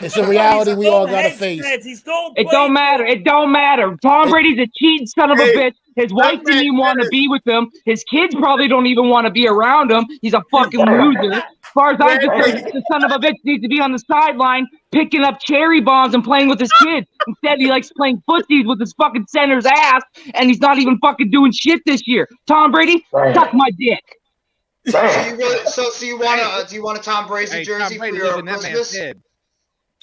E: It's a reality we all gotta face.
I: It don't matter. It don't matter. Tom Brady's a cheating son of a bitch. His wife didn't even want to be with him. His kids probably don't even want to be around him. He's a fucking loser. As far as I'm concerned, the son of a bitch needs to be on the sideline picking up cherry bombs and playing with his kids. Instead, he likes playing footsies with his fucking center's ass, and he's not even fucking doing shit this year. Tom Brady, suck my dick.
G: So you want a Tom Brady jersey for your Christmas?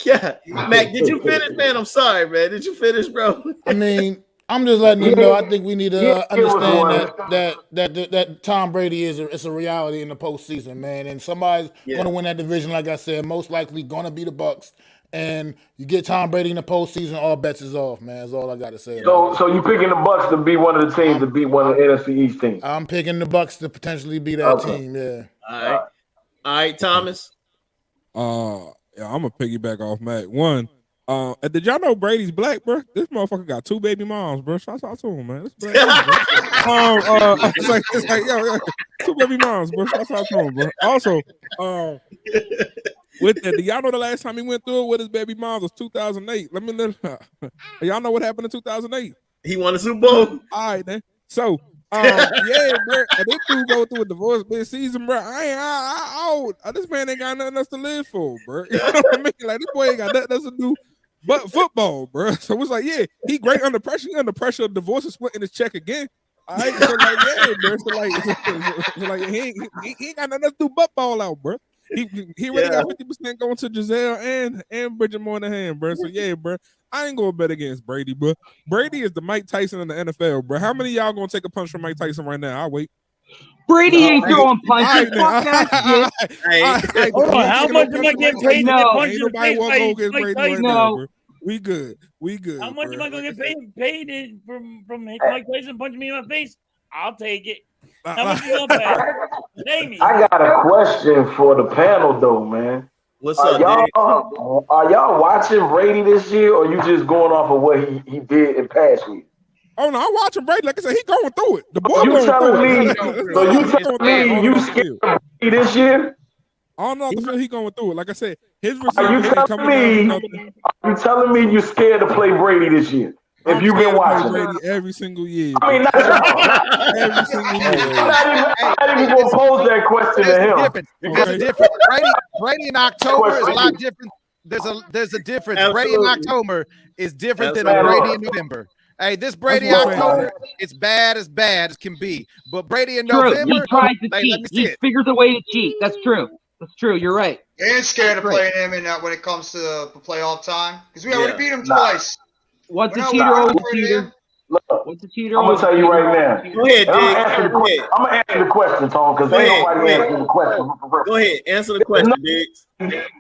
A: Yeah, Mac, did you finish, man? I'm sorry, man. Did you finish, bro?
E: I mean, I'm just letting you know. I think we need to understand that Tom Brady it's a reality in the postseason, man. And somebody's going to win that division, like I said. Most likely going to be the Bucks. and you get Tom Brady in the postseason, all bets is off, man. That's all I got to say.
J: So you picking the Bucks to be one of the teams to beat one of the NFC East teams?
E: I'm picking the Bucks to potentially be that team. Yeah.
A: All right, Thomas.
H: Yeah, I'm gonna piggyback off Matt. One, did y'all know Brady's black, bro? This motherfucker got 2 baby moms, bro. Shout out to him, man. This black, bro. It's like, yo, 2 baby moms, bro. Shout out to him, bro. Also, with that, do y'all know the last time he went through it with his baby moms was 2008? Y'all know what happened in 2008?
A: He won the Super Bowl.
H: All right, then. So, yeah, bro. This dude go through a divorce mid-season, bro. This man ain't got nothing else to live for, bro. You know what I mean? Like, this boy ain't got nothing else to do but football, bro. So it's like, yeah, he great under pressure. He under pressure of divorce and splitting his check again. All right, so like, yeah, bro. So like, he ain't got nothing else to do but ball out, bro. He already got 50% going to Giselle and Bridget Moynihan, bro. So yeah, bro. I ain't gonna bet against Brady, bro. Brady is the Mike Tyson in the NFL, bro. How many of y'all gonna take a punch from Mike Tyson right now? I'll wait.
I: Brady ain't throwing punches. Fuck that shit.
F: Hold on, how much am I getting paid to get punched in the face by Mike Tyson?
H: Bro. We good.
F: How much am I gonna get paid from Mike Tyson punching me in my face? I'll take it. How much you gonna pay?
J: I got a question for the panel, though, man.
A: What's up,
J: Are y'all watching Brady this year, or you just going off of what he did in past years?
H: Oh no, I'm watching Brady. Like I said, he going through it. The boy
J: you
H: going
J: telling
H: through
J: me?
H: it.
J: So you telling me you scared of Brady this year?
H: I don't know if I feel he going through it. Like I said, his
J: Are you
H: receivers ain't coming down.
J: Are you telling me you scared to play Brady this year? If you've been watching
H: Brady every single year.
J: I mean, not
H: every single year.
J: I'm not even gonna pose that question to him.
B: There's a difference. Brady in October is a lot different. There's a difference.
A: Absolutely.
B: Brady in October is different than a Brady in November. Hey, this Brady October, it's bad as can be. But Brady in November,
I: he tries to cheat. He figures a way to cheat. That's true. That's true. You're right.
G: And scared of playing him in when it comes to the playoff time because we already beat him twice.
I: What's a cheater? Always a cheater. What's a cheater?
J: I'm gonna tell you right now.
A: Go ahead,
J: I'm gonna answer the question, Tom, because ain't nobody answering the question.
A: Go ahead, answer the question, Diggs.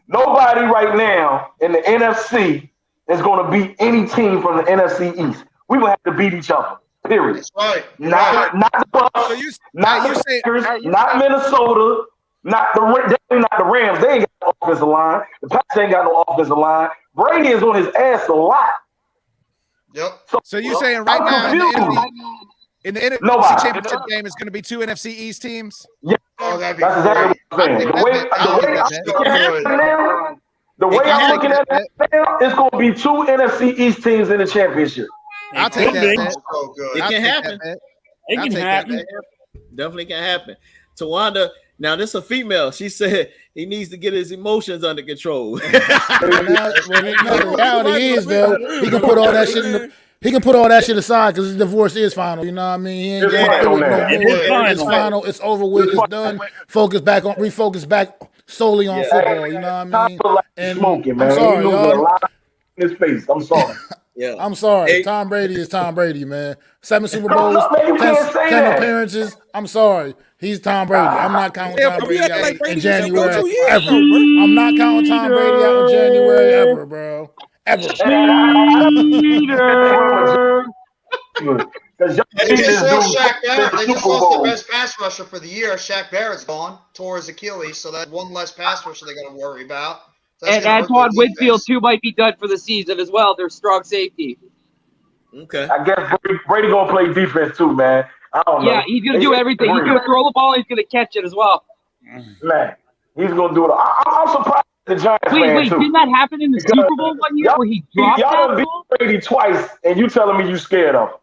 J: Nobody right now in the NFC is gonna beat any team from the NFC East. We will have to beat each other. Period.
G: That's right.
J: Not the Bucks, not the Packers, not Minnesota, definitely not the Rams. They ain't got no offensive line. The Pats ain't got no offensive line. Brady is on his ass a lot.
G: Yep.
B: So you're saying right now in the NFC Championship game is going to be 2 NFC East teams?
J: Yeah,
G: that'd be
J: that's exactly what I'm saying. The way I'm looking at it now, it's going to be 2 NFC East teams in the championship.
B: I'll take that.
A: It can happen.
F: It can happen.
A: Definitely can happen. Tawanda, now this is a female. She said he needs to get his emotions under control.
E: The reality is though, he can put all that shit in the. He can put all that shit aside because his divorce is final. You know what I mean? He ain't getting through it no more. It's final. It's over with. It's done. Refocus back solely on football. You know what I mean? And
J: smoking, man.
E: I'm sorry, y'all.
J: His face. I'm sorry.
A: Yeah.
E: I'm sorry. Hey. Tom Brady is Tom Brady, man. 7 Super Bowls, 10 appearances. I'm sorry. He's Tom Brady. I'm not counting Tom Brady out in January ever. I'm not counting Tom Brady out in January ever, bro. Ever.
G: They just lost the best pass rusher for the year. Shaq Barrett's gone, tore his Achilles, so that's one less pass rusher they got to worry about.
I: And Antoine Winfield too might be done for the season as well. They're strong safety.
A: Okay.
J: I guess Brady gonna play defense too, man. I don't know.
I: Yeah, he's gonna do everything. He's gonna throw the ball. He's gonna catch it as well.
J: Man, he's gonna do it. I'm surprised the Giants.
I: Wait, didn't that happen in the Super Bowl one year where he dropped
J: y'all
I: that
J: beat
I: ball?
J: Brady twice, and you telling me you scared of him?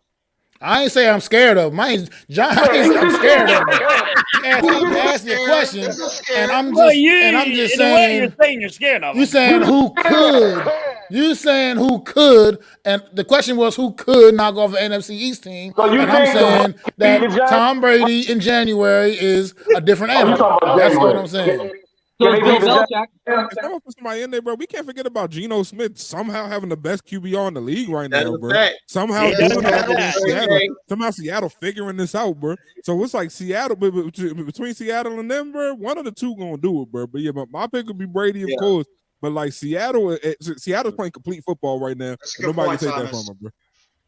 E: I ain't say I'm scared of him. I'm scared of him. You asked me a question, and I'm just saying.
F: You're scared of him.
E: You saying who could? You saying who could? And the question was who could knock off an NFC East team?
J: So
E: and I'm saying that Tom Brady in January is a different animal. That's what I'm saying.
I: So Bill Belichick.
H: If I put somebody in there, bro, we can't forget about Geno Smith somehow having the best QBR in the league right now, bro. Somehow doing it Seattle. Somehow Seattle figuring this out, bro. So it's like Seattle, between Seattle and them, bro, one of the two gonna do it, bro. But yeah, my pick would be Brady, of course. But like Seattle's playing complete football right now.
G: That's a good
H: Nobody
G: point,
H: can take that
G: Thomas.
H: from them, bro.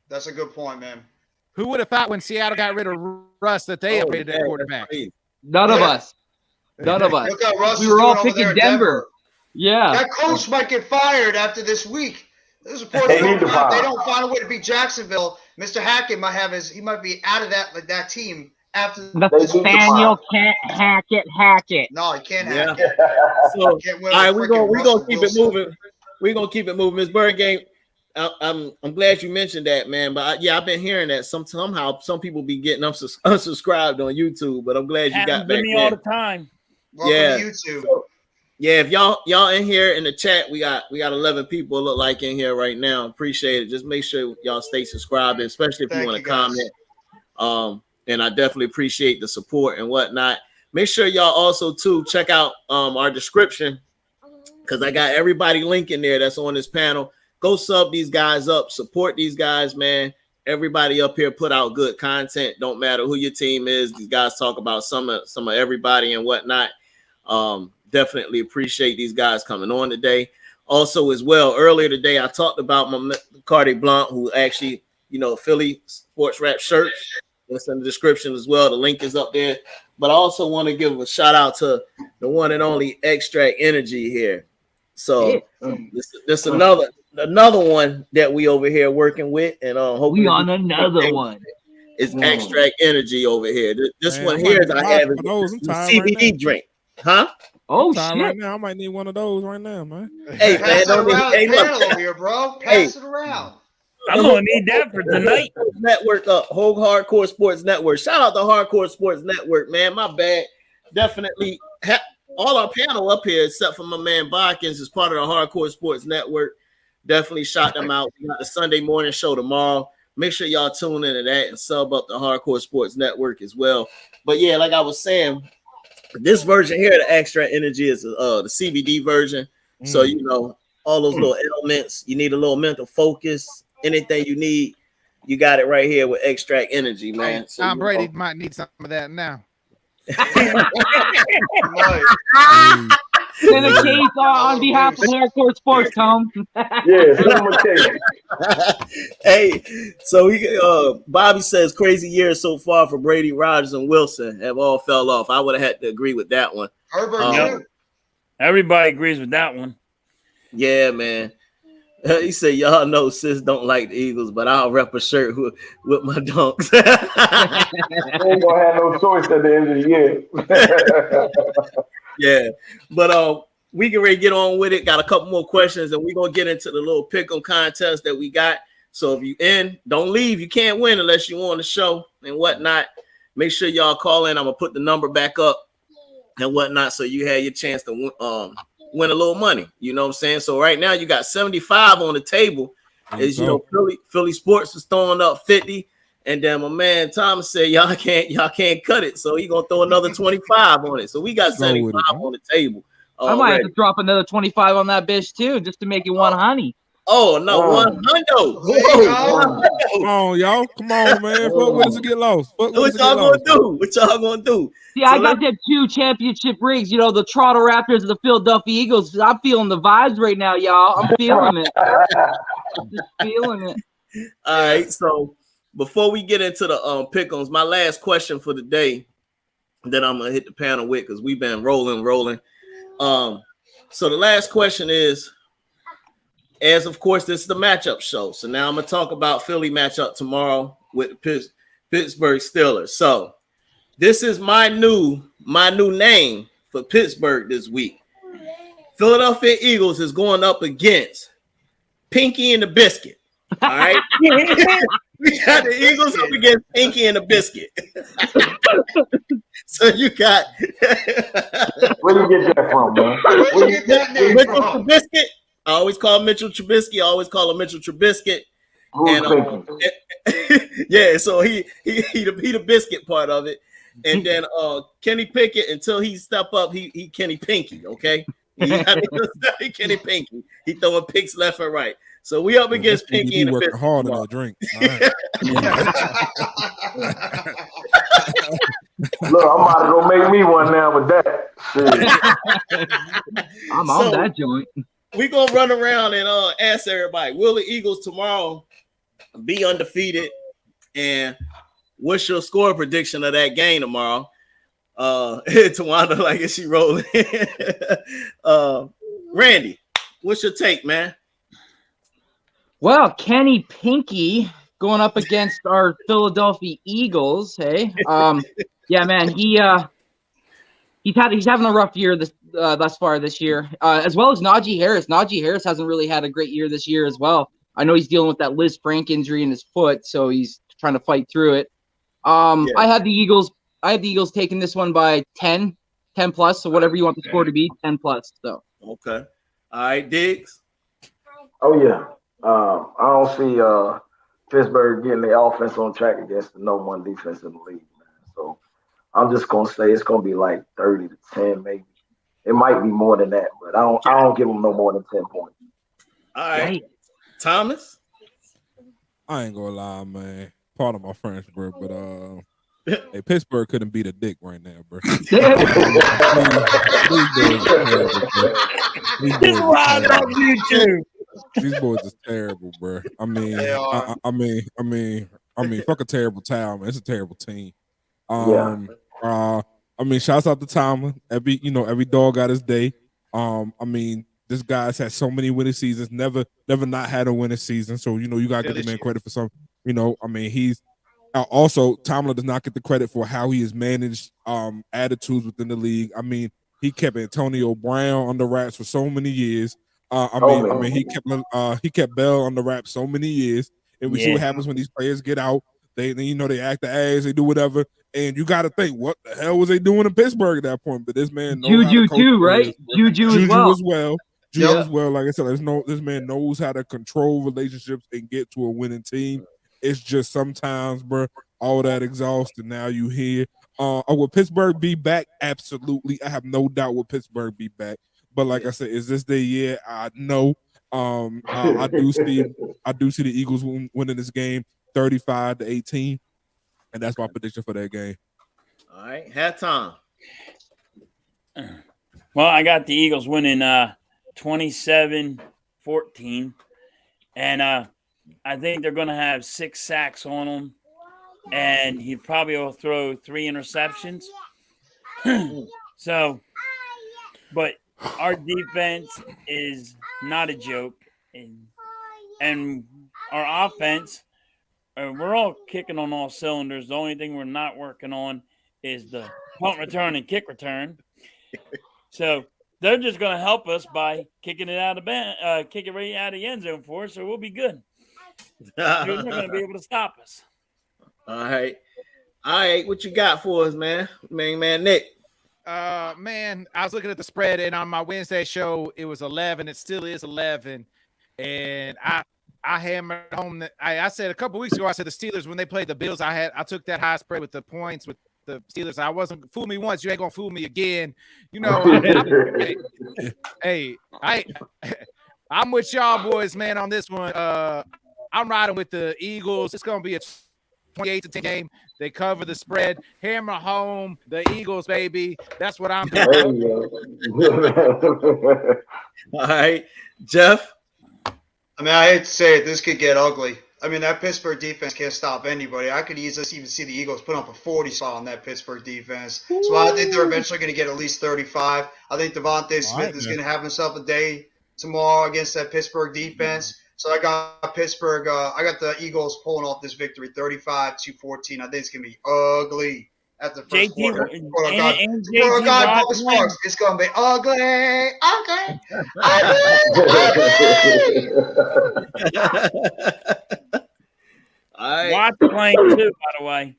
G: That's a good point, man.
B: Who would have thought when Seattle got rid of Russ that they upgraded at quarterback?
I: None of us. None of us.
G: Look how Russ
I: We
G: is
I: were all
G: doing over
I: picking
G: there in
I: Denver. Yeah.
G: That coach might get fired after this week. There's reports
J: They
G: they
J: need to fire.
G: they don't find a way to beat Jacksonville. Mr. Hackett might be out of that team after this week.
K: Nathaniel can't hack it.
G: No, he can't
A: Yeah.
G: hack it.
A: So, all
G: Can't win
A: right,
G: with
A: we're
G: freaking
A: gonna keep it
G: Russell
A: moving. We're gonna keep it moving. Ms. Bird, I'm glad you mentioned that, man. But I've been hearing that somehow some people be getting unsubscribed on YouTube. But I'm glad you got
F: Happens
A: back
F: to me
A: there.
F: all the time.
G: Welcome
A: Yeah.
G: to YouTube.
A: Yeah, if y'all in here in the chat, we got 11 people look like in here right now. Appreciate it. Just make sure y'all stay subscribed, especially if you
G: Thank
A: want to
G: you, guys.
A: comment. And I definitely appreciate the support and whatnot. Make sure y'all also too check out our description, because I got everybody link in there that's on this panel. Go sub these guys up, support these guys, man. Everybody up here put out good content. Don't matter who your team is. These guys talk about some of everybody and whatnot. Definitely appreciate these guys coming on today. Also, as well, earlier today I talked about my Cardi Blunt, who actually, Philly Sports Rap shirt. It's in the description as well. The link is up there. But I also want to give a shout out to the one and only Extract Energy here. So this another one that we over here working with, and hopefully
I: We on another one.
A: It's Extract Energy over here. This
H: Man,
A: one
H: I
A: here
H: might
A: is I
H: need
A: have
H: one of those. I'm
A: is
H: tired
A: CBD
H: right now.
A: drink, huh?
I: Oh,
H: I'm tired
I: shit.
H: right now. I might need one of those right now, man.
A: Hey man,
G: Pass it
A: don't
G: around
A: hey,
G: the
A: look.
G: panel over here, bro. Pass it around.
F: I'm gonna need that for tonight.
A: Network up, whole Hardcore Sports Network. Shout out to Hardcore Sports Network, man. My bad. Definitely all our panel up here, except for my man Bodkins, is part of the Hardcore Sports Network. Definitely shout them out. We got the Sunday morning show tomorrow. Make sure y'all tune into that and sub up the Hardcore Sports Network as well. But yeah, like I was saying, this version here, the Extract Energy, is the CBD version. So all those little elements. You need a little mental focus. Anything you need, you got it right here with Extract Energy, man. So,
B: Tom Brady might need some of that now.
I: In a case on behalf of Hardcore Sports, Tom.
J: Yeah, send him a case.
A: Hey, so Bobby says crazy years so far for Brady, Rodgers, and Wilson have all fell off. I would have had to agree with that one.
G: Herbert too.
F: Everybody agrees with that one.
A: Yeah, man. He said, y'all know sis don't like the Eagles, but I'll rep a shirt with my dunks.
J: They ain't gonna have no choice at the end of the year.
A: Yeah, but we can ready to get on with it. Got a couple more questions, and we're gonna get into the little pick'em contest that we got. So if you don't leave. You can't win unless you on the show and whatnot. Make sure y'all call in. I'm gonna put the number back up and whatnot, so you have your chance to win a little money. You know what I'm saying? So right now you got 75 on the table. As Philly Sports is throwing up 50. And then my man Thomas said, y'all can't cut it. So he gonna throw another 25 on it. So we got 75 on the table.
I: I might have to drop another 25 on that bitch too, just to make it one honey.
A: Oh no, one hundo.
H: Come on, y'all. Come on, man. Fuck with us to get lost.
A: What y'all gonna do? What y'all gonna do?
I: See, I got them 2 championship rings. The Toronto Raptors and the Philadelphia Eagles. I'm feeling the vibes right now, y'all. I'm feeling it. Just feeling it.
A: All right, so before we get into the pick'ems, my last question for the day that I'm gonna hit the panel with, because we've been rolling. So the last question is, as of course, this is the matchup show. So now I'm gonna talk about Philly matchup tomorrow with the Pittsburgh Steelers. So this is my new name for Pittsburgh this week. Philadelphia Eagles is going up against Pinky and the Biscuit. All right. We got the Eagles up against Pinky and the Biscuit. So you got
J: where do you get that from, man?
G: Where'd you get that name
A: Mitchell
G: from?
A: Trubisky. I always call him Mitchell Trubisky. I always call him Mitchell Trubisky. And yeah, so he the biscuit part of it. And then Kenny Pickett, until he step up, he Kenny Pinky, okay? He Kenny Pinky. He throwing picks left and right. So we up against Pinky and the
H: working
A: Biscuit.
H: hard on that drink.
J: Look, I'm about to go make me one now with that. Shit.
I: I'm on that joint.
A: we gonna run around and ask everybody, will the Eagles tomorrow be undefeated? And what's your score prediction of that game tomorrow? Tawanda, like, is she rolling? Randy, what's your take, man?
I: Well, Kenny Pinky going up against our Philadelphia Eagles. Hey, yeah, man, he's having a rough year thus far this year, as well as Najee Harris. Najee Harris hasn't really had a great year this year as well. I know he's dealing with that Liz Frank injury in his foot, so he's trying to fight through it. I had the Eagles taking this one by 10 plus, so whatever you want the score to be, 10 plus. So
A: okay, all right, Diggs.
J: Oh yeah, I don't see Pittsburgh getting the offense on track against the number one defense in the league, man. So I'm just gonna say it's gonna be like 30-10, maybe. It might be more than that, but I don't give them no more than 10 points.
A: All right, Thomas.
H: I ain't gonna lie, man. Part of my French, bro, but hey, Pittsburgh couldn't beat a dick right now, bro. These boys is terrible, bro. I mean, fuck a terrible town, man. It's a terrible team. I mean, shouts out to Tomlin. Every dog got his day. I mean, this guy's had so many winning seasons, never not had a winning season. So, you gotta give the man credit for some. I mean, he's also Tomlin does not get the credit for how he has managed attitudes within the league. I mean, he kept Antonio Brown on the wraps for so many years. I mean, he kept Bell on the wraps so many years, and we see what happens when these players get out. They act the ass, they do whatever, and you got to think, what the hell was they doing in Pittsburgh at that point? But this man knows
I: Juju too, right? Juju as well.
H: Juju as well. Like I said, this man knows how to control relationships and get to a winning team. It's just sometimes, bro, all that exhausted. Now you hear, will Pittsburgh be back? Absolutely. I have no doubt will Pittsburgh be back. But like I said, is this their year? No. I do see the Eagles winning this game 35-18, and that's my prediction for that game.
A: All right, hat time.
F: Well, I got the Eagles winning 27-14, and I think they're going to have 6 sacks on him, and he probably will throw 3 interceptions. So, but our defense is not a joke, and our offense, we're all kicking on all cylinders. The only thing we're not working on is the punt return and kick return. So they're just going to help us by kicking it right out of the end zone for us, so we'll be good. You're not going to be able to stop us.
A: All right. What you got for us, man? Main man Nick.
B: Man, I was looking at the spread, and on my Wednesday show, it was 11. It still is 11. And I hammered home that I said a couple weeks ago, I said the Steelers, when they played the Bills, I took that high spread with the points with the Steelers. I wasn't fool me once. You ain't going to fool me again. I'm with y'all boys, man, on this one. I'm riding with the Eagles. It's going to be a 28-10 game. They cover the spread. Hammer home the Eagles, baby. That's what I'm doing.
A: All right, Jeff.
G: I mean, I hate to say it, this could get ugly. I mean, that Pittsburgh defense can't stop anybody. I could easily even see the Eagles put up a 40 spot on that Pittsburgh defense. So I think they're eventually going to get at least 35. I think Devontae Smith is going to have himself a day tomorrow against that Pittsburgh defense. So I got Pittsburgh. I got the Eagles pulling off this victory, 35-14. I think it's going to be ugly at the first quarter. It's going to be ugly.
F: Watch playing too, by the way.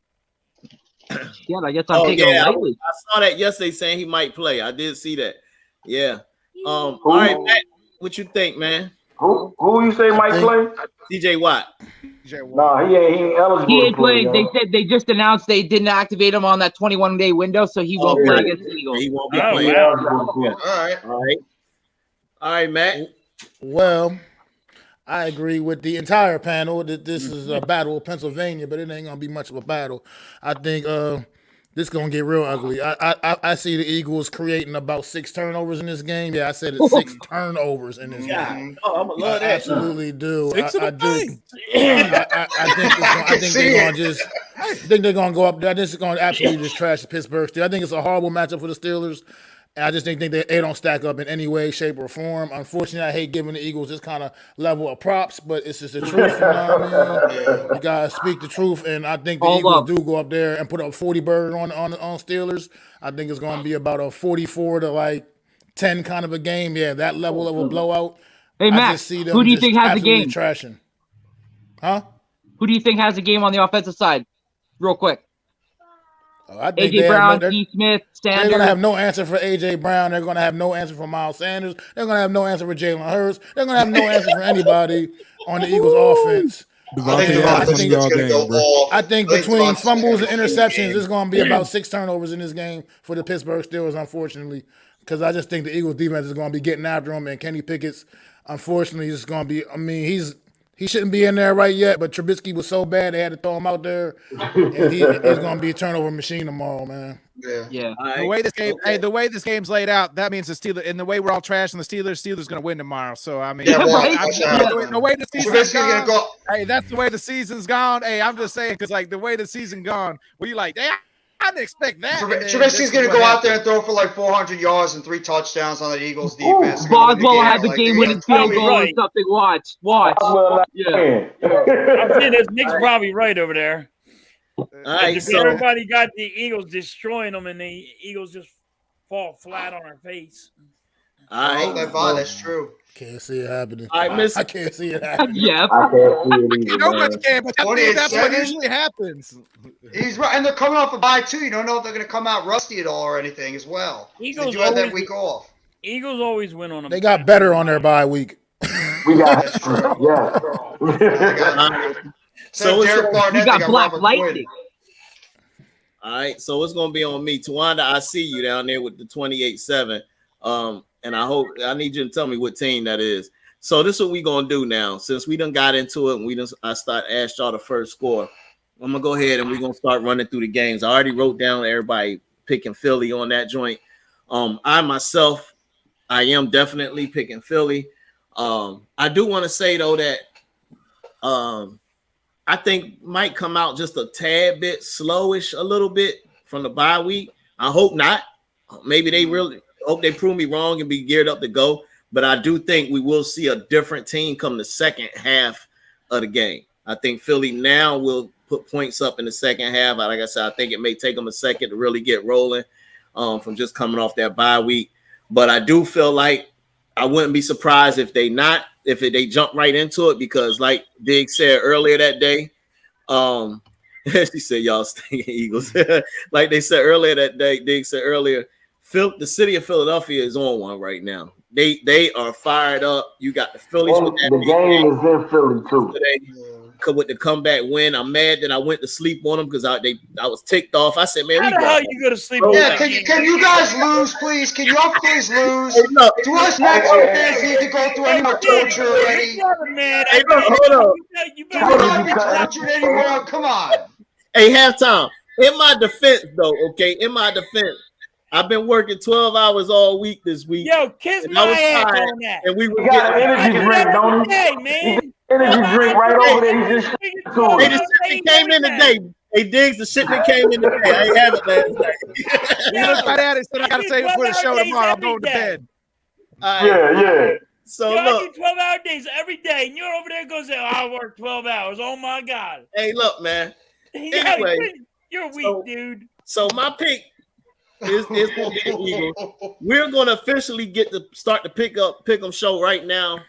I: Yeah, I guess I'm taking it lightly.
A: I saw that yesterday saying he might play. I did see that. Yeah. All right, Matt, what you think, man?
J: Who you say might play?
A: TJ Watt.
J: Nah, he ain't eligible.
I: He ain't playing. They said they just announced they didn't activate him on that 21-day window, so he won't play against the Eagles.
A: He won't be playing.
G: All right,
A: Matt.
E: Well, I agree with the entire panel that this is a battle of Pennsylvania, but it ain't gonna be much of a battle. I think This is gonna get real ugly. I see the Eagles creating about 6 turnovers in this game. Yeah, I said it's 6 turnovers in this game.
A: Oh, I'm gonna love
E: I
A: that.
E: absolutely do.
H: Six
E: I
H: in
E: do.
H: a night.
E: I think they're gonna go up there. This is gonna absolutely just trash the Pittsburgh Steelers. I think it's a horrible matchup for the Steelers. And I just think they don't stack up in any way, shape, or form. Unfortunately, I hate giving the Eagles this kind of level of props, but it's just the truth. You know what I mean? You gotta speak the truth, and I think the Eagles do go up there and put up 40 burger on Steelers. I think it's gonna be about a 44 to 10 kind of a game. Yeah, that level of a blowout.
I: Hey,
E: I
I: Matt,
E: just see them
I: who do you
E: just
I: think has the
E: absolutely
I: game?
E: Trashing. Huh?
I: Who do you think has the game on the offensive side? Real quick.
E: I think
I: AJ Brown, D. Smith, Sanders.
E: They're going to have no answer for AJ Brown. They're going to have no answer for Miles Sanders. They're going to have no answer for Jalen Hurts. They're going to have no answer for anybody on the Eagles offense. I think between fumbles and interceptions, there's going to be about 6 turnovers in this game for the Pittsburgh Steelers, unfortunately, because I just think the Eagles defense is going to be getting after them, and Kenny Pickett's, unfortunately, is going to be, he shouldn't be in there right yet, but Trubisky was so bad they had to throw him out there, and he's going to be a turnover machine tomorrow, man.
I: Yeah.
B: The way this game's laid out, that means the Steelers, and the way we're all trashing the Steelers going to win tomorrow. So I mean, the way the season's gone, hey, that's the way the season's gone. Hey, I'm just saying because the way the season gone, we I didn't expect that.
G: Trubisky's going to go out there and throw for 400 yards and 3 touchdowns on the Eagles defense.
I: Boswell had the game-winning field goal or something. Watch. Yeah.
F: I'm saying this Nick's probably right over there.
A: Right, so
F: everybody got the Eagles destroying them, and the Eagles just fall flat on their face.
A: all right,
G: that's true.
E: Can't see it happening.
A: I
E: can't see it happening.
I: Yeah.
J: I can't see it either,
B: Nobody
J: man.
B: can, but that's what usually happens.
G: He's right, and they're coming off a bye too. You don't know if they're going to come out rusty at all or anything as well.
F: Eagles
G: You had that
F: always-
G: week off.
F: Eagles always win on them.
E: They got better on their bye week.
J: We got
A: So
G: Derek Barnett,
I: You got
G: they
I: Black
G: Robert
I: Lightning.
G: Quinn.
A: all right, so it's gonna be on me. Tawanda, I see you down there with the 28-7. And I need you to tell me what team that is. So this is what we gonna do now. Since we done got into it and I asked y'all the first score. I'm gonna go ahead and we're gonna start running through the games. I already wrote down everybody picking Philly on that joint. I myself, I am definitely picking Philly. I do want to say though that I think might come out just a tad bit slowish a little bit from the bye week. I hope not. Maybe they really hope they prove me wrong and be geared up to go. But I do think we will see a different team come the second half of the game. I think Philly now will put points up in the second half. Like I said, I think it may take them a second to really get rolling from just coming off that bye week. But I do feel like I wouldn't be surprised if they jump right into it because, like Diggs said earlier that day, she said, y'all stinking Eagles. Like they said earlier that day, Diggs said earlier, the city of Philadelphia is on one right now. They are fired up. You got the Phillies with that.
J: The game is in Philly too.
A: With the comeback win, I'm mad that I went to sleep on them because I was ticked off. I said, man,
F: How the hell you go to sleep?
G: Yeah, can you guys lose, please? Can you all please lose? Do us Mexican fans need to go through any more torture already?
F: Man,
A: hey, look, hold on.
F: You
G: Do not be tortured anymore. Come on.
A: Hey, halftime. In my defense, though, okay, I've been working 12 hours all week this week.
F: Yo, kiss my ass on that.
A: And we were
J: got an energy drink, don't he?
F: Hey, man.
J: Energy drink right over there. He just
A: Hey, the shipment came in today. Hey, Diggs, the shipment came in today. I ain't have it last night.
B: You look right at it, said I gotta tell you before the show tomorrow. I'm going to bed.
J: Yeah.
A: So
F: Yo,
A: look,
F: I do 12-hour days every day, and you're over there going to say, I work 12 hours. Oh, my God.
A: hey, look, man.
F: Anyway, you're weak, dude.
A: So my pick is going to be the Eagles. We're going to officially start the pick 'em show right now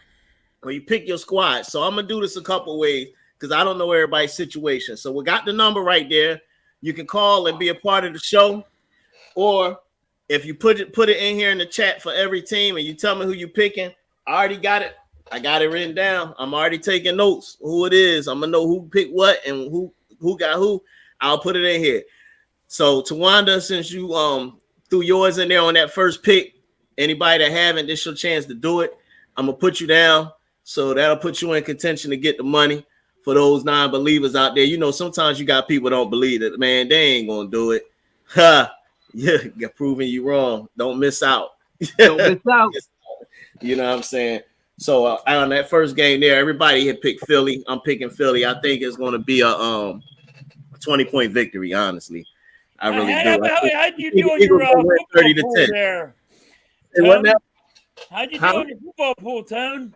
A: where you pick your squad. So I'm going to do this a couple ways because I don't know everybody's situation. So we got the number right there. You can call and be a part of the show. Or if you put it in here in the chat for every team and you tell me who you're picking, I already got it. I got it written down. I'm already taking notes who it is. I'm going to know who picked what and who got who. I'll put it in here. So Tawanda, since you threw yours in there on that first pick, anybody that haven't, this your chance to do it. I'm gonna put you down, so that'll put you in contention to get the money for those non-believers out there. You know, sometimes you got people don't believe it, man. They ain't gonna do it. Yeah, got proving you wrong. Don't miss out.
I: Don't miss out.
A: You know what I'm saying? So on that first game there, everybody had picked Philly. I'm picking Philly. I think it's going to be a 20-point victory. Honestly, I really do.
F: How'd you do on your football
A: 30 to
F: pool
A: 10
F: there?
A: Hey, what now?
F: How'd you do on your football pool, Tone?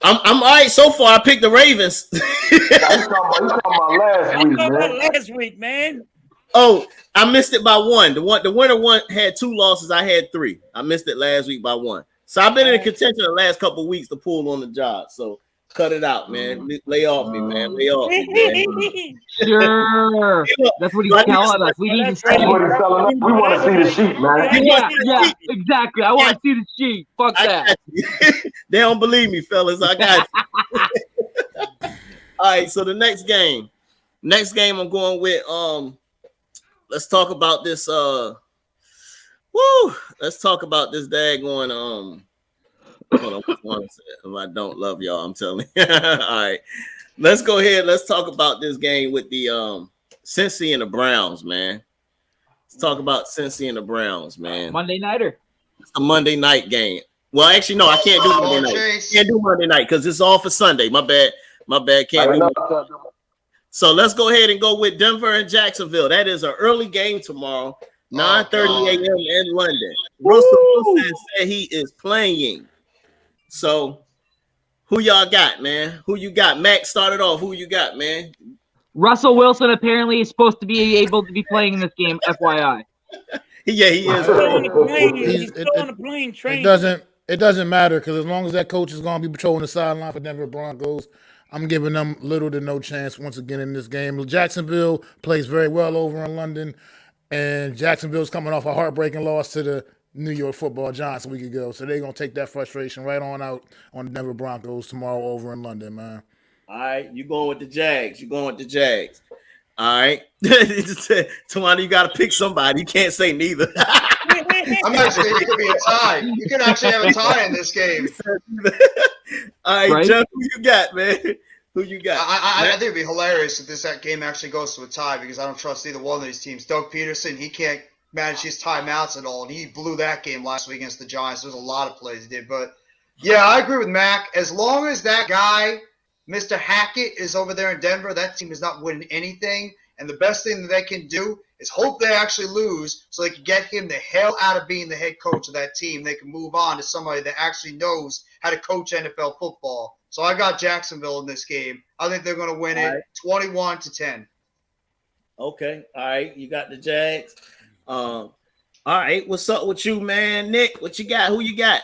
A: I'm all right so far. I picked the Ravens.
J: You talking about
F: last week, man.
A: Oh, I missed it by one. The winner had 2 losses. I had 3. I missed it last week by 1. So I've been in contention the last couple of weeks to pull on the job. So cut it out, man. Lay off me, man. Lay off me, man.
I: Sure. That's what he's telling us. We need to see.
J: We want to see the sheet, man.
I: Yeah, exactly. I want to see the sheet. Fuck that.
A: They don't believe me, fellas. I got you. All right, so the next game I'm going with let's talk about this let's talk about this daggone hold on, if I don't love y'all, I'm telling you. All right. Let's go ahead. Let's talk about this game with the Cincy and the Browns, man. Let's talk about Cincy and the Browns, man.
I: Monday nighter.
A: It's a Monday night game. Well, actually, no, I can't do Monday night. Can't do Monday night because it's all for Sunday. My bad. Can't do it. So let's go ahead and go with Denver and Jacksonville. That is an early game tomorrow, 9:30 a.m. in London. Russell Wilson said he is playing. So who y'all got, man? Who you got? Mac started off. Who you got, man?
I: Russell Wilson apparently is supposed to be able to be playing in this game, FYI.
A: Yeah, he is.
F: He's still on the plane training.
E: It doesn't matter because as long as that coach is going to be patrolling the sideline for Denver Broncos, I'm giving them little to no chance once again in this game. Jacksonville plays very well over in London, and Jacksonville's coming off a heartbreaking loss to the New York Football Giants a week ago. So they're going to take that frustration right on out on the Denver Broncos tomorrow over in London, man.
A: All right, you going with the Jags. All right. Tawana, you got to pick somebody. You can't say neither.
G: I'm actually, it could be a tie. You could actually have a tie in this game.
A: All right, Jeff, who you got, man? Who you got?
G: I think it'd be hilarious if this game actually goes to a tie because I don't trust either one of these teams. Doug Peterson, he can't manage his timeouts at all, and he blew that game last week against the Giants. There's a lot of plays he did. But, yeah, I agree with Mac. As long as that guy, Mr. Hackett, is over there in Denver, that team is not winning anything. And the best thing that they can do is hope they actually lose so they can get him the hell out of being the head coach of that team. They can move on to somebody that actually knows how to coach NFL football. So I got Jacksonville in this game. I think they're going to win it 21-10.
A: Okay. All right. You got the Jags. All right. What's up with you, man? Nick, what you got? Who you got?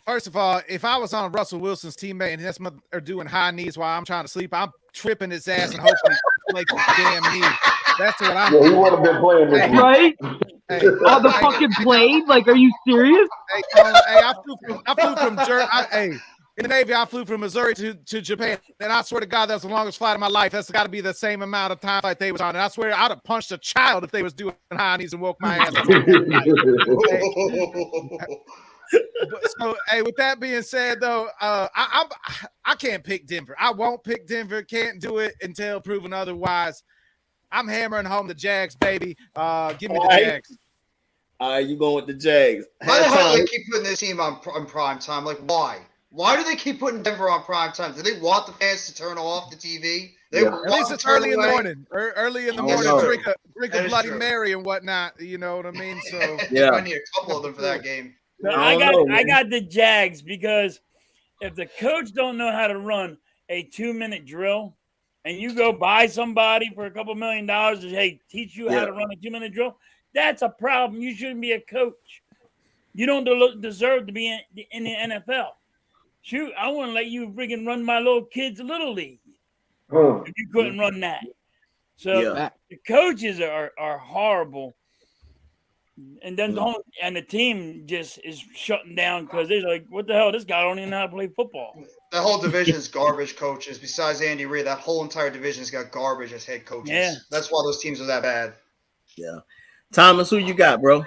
B: First of all, if I was on Russell Wilson's teammate and that's are doing high knees while I'm trying to sleep, I'm tripping his ass and hoping he makes his damn knee. That's what I'm doing.
J: He would have been playing this week.
I: Right? On the fucking plane? Like, are you serious?
B: I flew from Jersey. In the Navy, I flew from Missouri to Japan, and I swear to God, that was the longest flight of my life. That's got to be the same amount of time like they was on. And I swear, I'd have punched a child if they was doing high knees and woke my ass up. So, with that being said, though, I can't pick Denver. I won't pick Denver. Can't do it until proven otherwise. I'm hammering home the Jags, baby. Give me the Jags.
A: All right, you going with the Jags.
G: Why the hell do they keep putting this team on prime time? Like, why? Why do they keep putting Denver on prime time? Do they want the fans to turn off the TV?
B: At least it's early in the morning. Early in the morning, drink a Bloody Mary and whatnot. You know what I mean? So
G: I need a couple of them for that game.
F: I got the Jags because if the coach don't know how to run a 2-minute drill, and you go buy somebody for a couple $1 million to teach you how to run a 2-minute drill, that's a problem. You shouldn't be a coach. You don't deserve to be in the NFL. Shoot, I want to let you freaking run my little kids' little league. If you couldn't run that. So the coaches are horrible. And then the team just is shutting down because they're like, what the hell? This guy don't even know how to play football.
G: That whole division is garbage coaches. Besides Andy Reid, that whole entire division's got garbage as head coaches.
F: Yeah.
G: That's why those teams are that bad.
A: Yeah. Thomas, who you got, bro?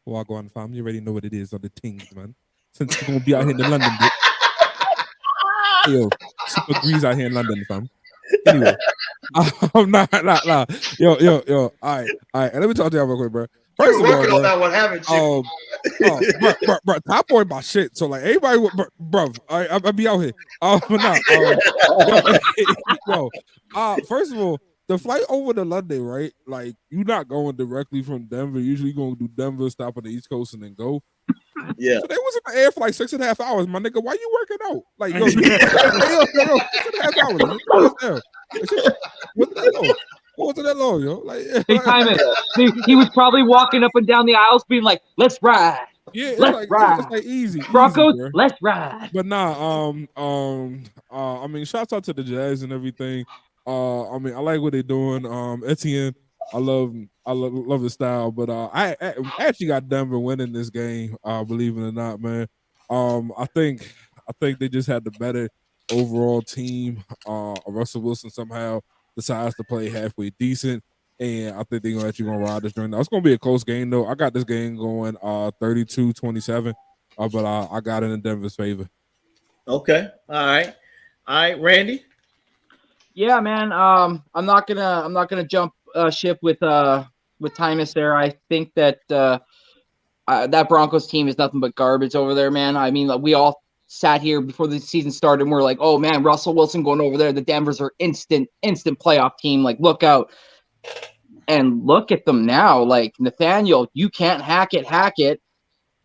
H: Wagwan fam, you already know what it is on the things, man. Since you're gonna be out here in the London bit. Yo, super breeze out here in London, fam. Anyway, I'm not. Yo. All right. And let me talk to y'all real quick, bro. First
G: You
H: of
G: were
H: all,
G: working on that one, haven't you?
H: bro, Top Boy my shit. So like everybody, bro, I'll be out here. But nah, first of all, the flight over to London, right? Like you're not going directly from Denver. Usually you're gonna do Denver, stop on the East Coast, and then go.
A: Yeah.
H: So they was in the air for like 6.5 hours, my nigga. Why you working out? Like, yo, 6.5 hours. What was that long, yo? Like,
I: Big time it. He was probably walking up and down the aisles being like, let's ride.
H: Yeah,
I: let's ride.
H: It's like easy.
I: Broncos,
H: bro.
I: let's ride.
H: But nah, I mean, shouts out to the Jazz and everything. I mean, I like what they're doing. Etienne, I love his style, but I actually got Denver winning this game, believe it or not, man. I think they just had the better overall team. Russell Wilson somehow decides to play halfway decent, and I think they're actually gonna ride this during. It's gonna be a close game though. I got this game going 32-27, but I got it in Denver's favor.
A: Okay, all right, Randy.
I: Yeah, man. I'm not gonna jump ship with Tymus there. I think that that Broncos team is nothing but garbage over there, man. I mean, we all sat here before the season started and we're like, oh man, Russell Wilson going over there. The Denver's are instant playoff team. Like, look out. And look at them now. Like, Nathaniel, you can't hack it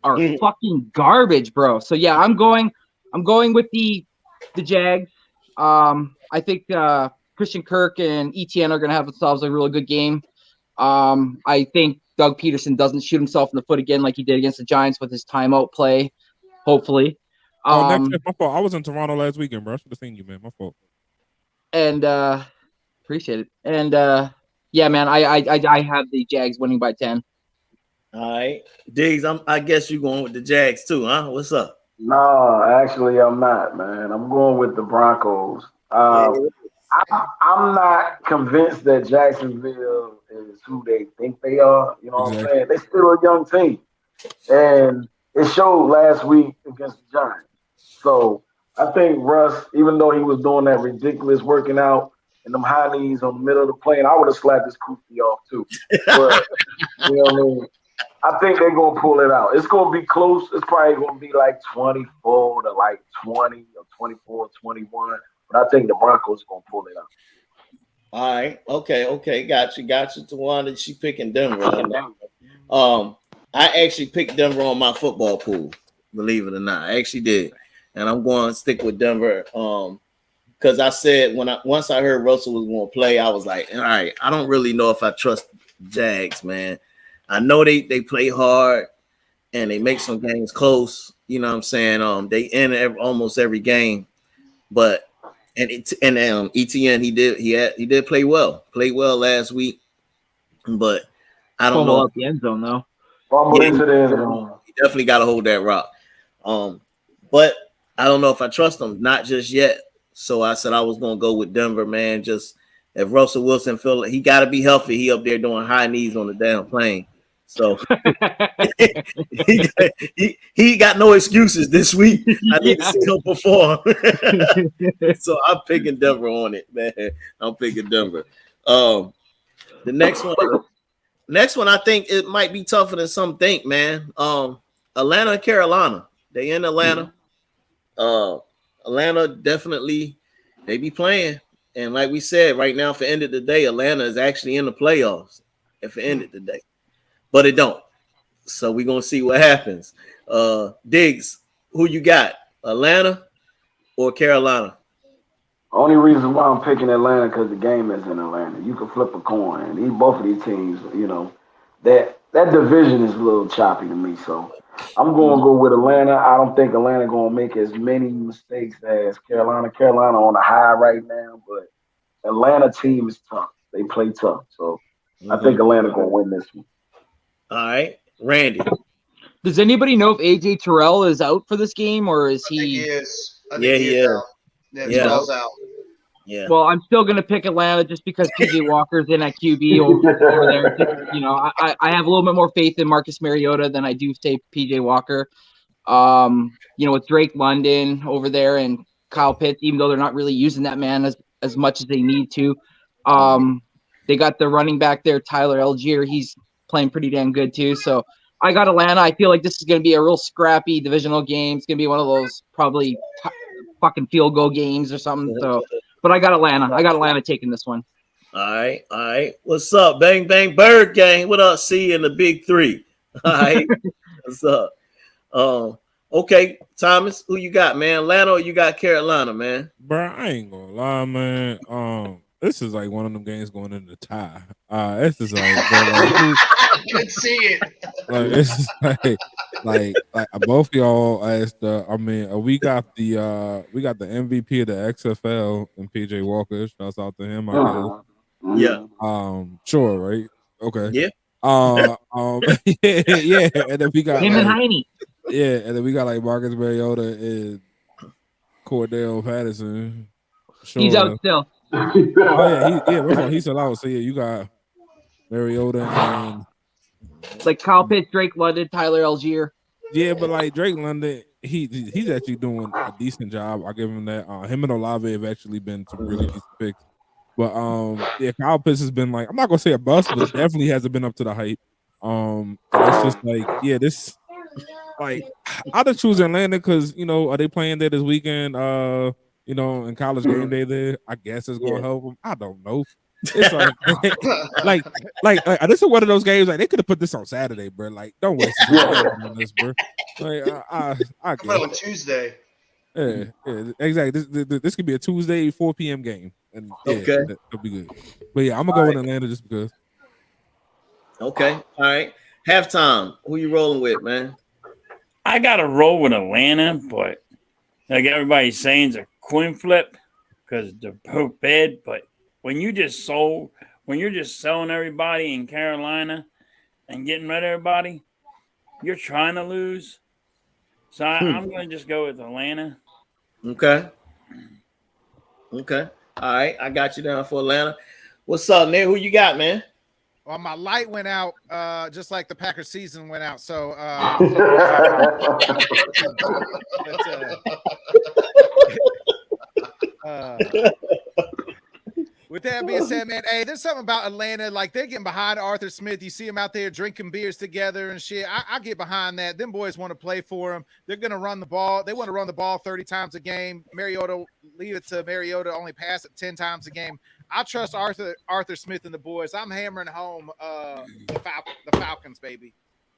I: are fucking garbage, bro. So yeah, I'm going with the Jags. I think Christian Kirk and Etienne are going to have themselves a really good game. I think Doug Peterson doesn't shoot himself in the foot again like he did against the Giants with his timeout play, hopefully.
H: My fault. I was in Toronto last weekend, bro. I should have seen you, man. My fault.
I: And appreciate it. And yeah, man, I have the Jags winning by 10.
A: All right, Diggs. I guess you're going with the Jags too, huh? What's up?
J: No, actually, I'm not, man. I'm going with the Broncos. I'm not convinced that Jacksonville is who they think they are. You know what I'm saying? They're still a young team. And it showed last week against the Giants. So I think Russ, even though he was doing that ridiculous working out and them high knees on the middle of the plane, I would have slapped his kufi off too. But, you know what I mean? I think they're going to pull it out. It's going to be close. It's probably going to be like 24 to like 20 or 24-21. But I think the Broncos are going to pull it out.
A: All right. Okay. Got you. Tawana, she picking Denver. I actually picked Denver on my football pool, believe it or not. I actually did. And I'm going to stick with Denver. Because I said once I heard Russell was going to play, I was like, all right, I don't really know if I trust Jags, man. I know they play hard and they make some games close. You know what I'm saying? They end almost every game, but Etienne he did play well. Played well last week, but I don't know
I: at the end zone though.
A: He definitely got to hold that rock. But I don't know if I trust him. Not just yet. So I said I was gonna go with Denver, man. Just if Russell Wilson feel like he got to be healthy, he up there doing high knees on the damn plane. So he got no excuses this week. I need to see him perform. So I'm picking Denver on it, man. I'm picking Denver. The next one, I think it might be tougher than some think, man. Atlanta and Carolina. They in Atlanta. Atlanta definitely they be playing. And like we said, right now, for the end of the day, Atlanta is actually in the playoffs. If it ended today. But it don't. So we're going to see what happens. Diggs, who you got? Atlanta or Carolina?
J: Only reason why I'm picking Atlanta because the game is in Atlanta. You can flip a coin. Both of these teams, you know, that division is a little choppy to me. So I'm going to go with Atlanta. I don't think Atlanta going to make as many mistakes as Carolina. Carolina on a high right now, but Atlanta team is tough. They play tough. So I think Atlanta going to win this one.
A: All right, Randy.
I: Does anybody know if AJ Terrell is out for this game or is he?
G: I think he is.
A: He is.
G: Terrell's out.
A: Yeah.
I: Well, I'm still going to pick Atlanta just because PJ Walker's in at QB over there. Just, you know, I have a little bit more faith in Marcus Mariota than I do say PJ Walker. You know, with Drake London over there and Kyle Pitts, even though they're not really using that man as much as they need to. They got the running back there, Tyler Algier. He's playing pretty damn good too. So I got Atlanta. I feel like this is going to be a real scrappy divisional game. It's going to be one of those probably fucking field goal games or something. So, but I got Atlanta. I got Atlanta taking this one.
A: All right. What's up, Bang Bang Bird Gang? What up, C in the Big Three? All right. What's up? Okay, Thomas, who you got, man? Atlanta or you got Carolina, man?
H: Bro, I ain't gonna lie, man. This is like one of them games going into tie. This is like,
G: I could see it.
H: like this is like both of y'all asked. We got the MVP of the XFL and PJ Walker. Shouts out to him. I guess.
A: Yeah.
H: Sure, right? Okay.
A: Yeah.
H: Yeah. And then we got
I: him and Heine.
H: Yeah, and then we got like Marcus Mariota and Cordell Patterson. Sure.
I: He's out still.
H: He's still out. So yeah, you got Mariota and
I: like Kyle Pitts, Drake London, Tyler Algier.
H: Yeah, but like Drake London, he's actually doing a decent job. I'll give him that. Him and Olave have actually been some really decent picks. But Kyle Pitts has been like, I'm not gonna say a bust, but definitely hasn't been up to the hype. And it's just like, this like I'd have choose Atlanta because are they playing there this weekend? In college game day there. I guess it's gonna help them. I don't know. It's like, this is one of those games like they could have put this on Saturday, bro. Like, don't waste on this, bro. Like, I guess
G: on Tuesday.
H: Yeah, exactly. This could be a Tuesday 4 p.m. game, and
A: okay,
H: that'll be good. But yeah, I'm gonna go with Atlanta just because.
A: Okay, all right. Halftime. Who you rolling with, man?
F: I got to roll with Atlanta, but like everybody's saying, it's a coin flip because they're both bad. But when you're just selling everybody in Carolina and getting rid of everybody, you're trying to lose. So I'm going to just go with Atlanta.
A: Okay. All right. I got you down for Atlanta. What's up, Nick? Who you got, man?
B: Well, my light went out just like the Packers season went out. So with that being said, man, hey, there's something about Atlanta. Like, they're getting behind Arthur Smith. You see them out there drinking beers together and shit. I get behind that. Them boys want to play for him. They're going to run the ball. They want to run the ball 30 times a game. Mariota, leave it to Mariota, only pass it 10 times a game. I trust Arthur Smith and the boys. I'm hammering home the Falcons, baby.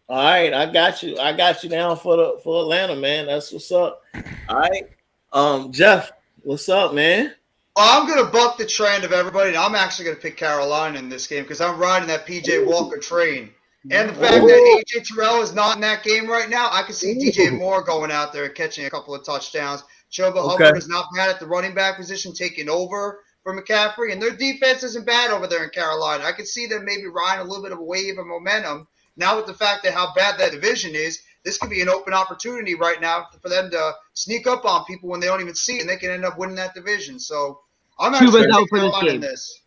A: All right, I got you. I got you down for Atlanta, man. That's what's up. All right, Jeff, what's up, man?
G: I'm going to buck the trend of everybody, and I'm actually going to pick Carolina in this game because I'm riding that PJ Walker train. And the fact that AJ Terrell is not in that game right now, I can see DJ Moore going out there and catching a couple of touchdowns. Chuba Hubbard is not bad at the running back position, taking over for McCaffrey, and their defense isn't bad over there in Carolina. I could see them maybe riding a little bit of a wave of momentum. Now with the fact that how bad that division is, this could be an open opportunity right now for them to sneak up on people when they don't even see it, and they can end up winning that division. So I'm actually
I: Chuba's out for this
G: Carolina
I: game.
G: in this.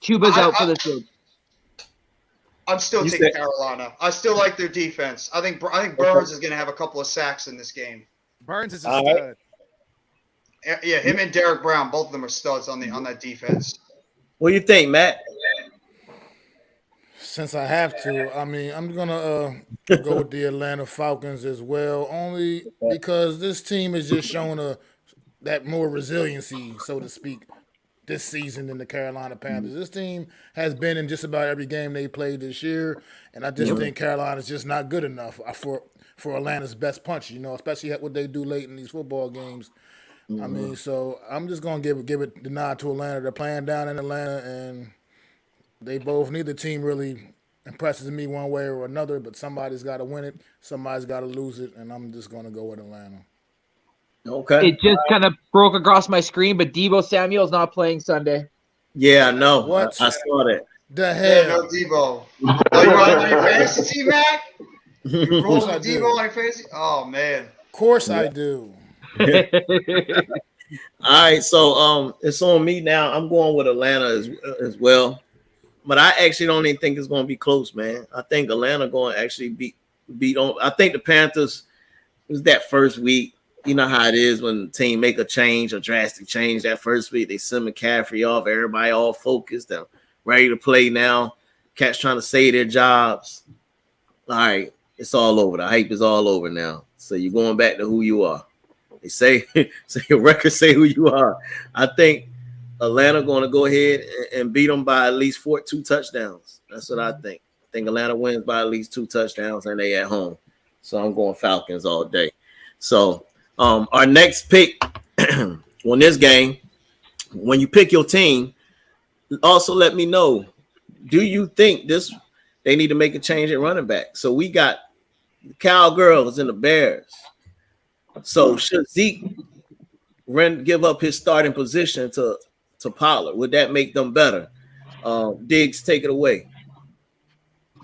I: Chuba's out for this game.
G: I'm still taking Carolina. I still like their defense. I think Burns is going to have a couple of sacks in this game.
B: Burns is a stud.
G: Yeah, him and Derek Brown, both of them are studs on that defense.
A: What do you think, Matt?
E: Since I have to, I mean, I'm gonna go with the Atlanta Falcons as well, only because this team has just shown that more resiliency, so to speak, this season than the Carolina Panthers. This team has been in just about every game they played this year, and I just think Carolina's just not good enough for Atlanta's best punch. Especially what they do late in these football games. I mean, so I'm just gonna give it the nod to Atlanta. They're playing down in Atlanta, and neither team really impresses me one way or another, but somebody's got to win it, somebody's got to lose it, and I'm just going to go with Atlanta.
A: Okay.
I: It just kind of broke across my screen, but Deebo Samuel's not playing Sunday.
A: Yeah, I know.
E: What?
A: I saw that.
E: The hell?
G: Yeah, no Deebo. Oh, you on your fantasy team, Mac? You rolling
E: I
G: with
E: do.
G: Deebo on your fantasy? Oh, man.
E: Of course I do.
A: All right, so it's on me now. I'm going with Atlanta as well, but I actually don't even think it's going to be close, man. I think Atlanta going to actually beat on. I think the Panthers was that first week you know how it is when the team make a change, a drastic change that first week. They send McCaffrey off, everybody all focused, they're ready to play now. Cats trying to save their jobs. All right, it's all over. The hype is all over now. So you're going back to who you are. They say your records say who you are. I think Atlanta going to go ahead and beat them by at least 2 touchdowns. That's what I think. I think Atlanta wins by at least 2 touchdowns, and they at home. So I'm going Falcons all day. So our next pick on this game, when you pick your team, also let me know, do you think they need to make a change at running back? So we got the Cowgirls and the Bears. So should Zeke give up his starting position to Pollard? Would that make them better? Diggs, take it away.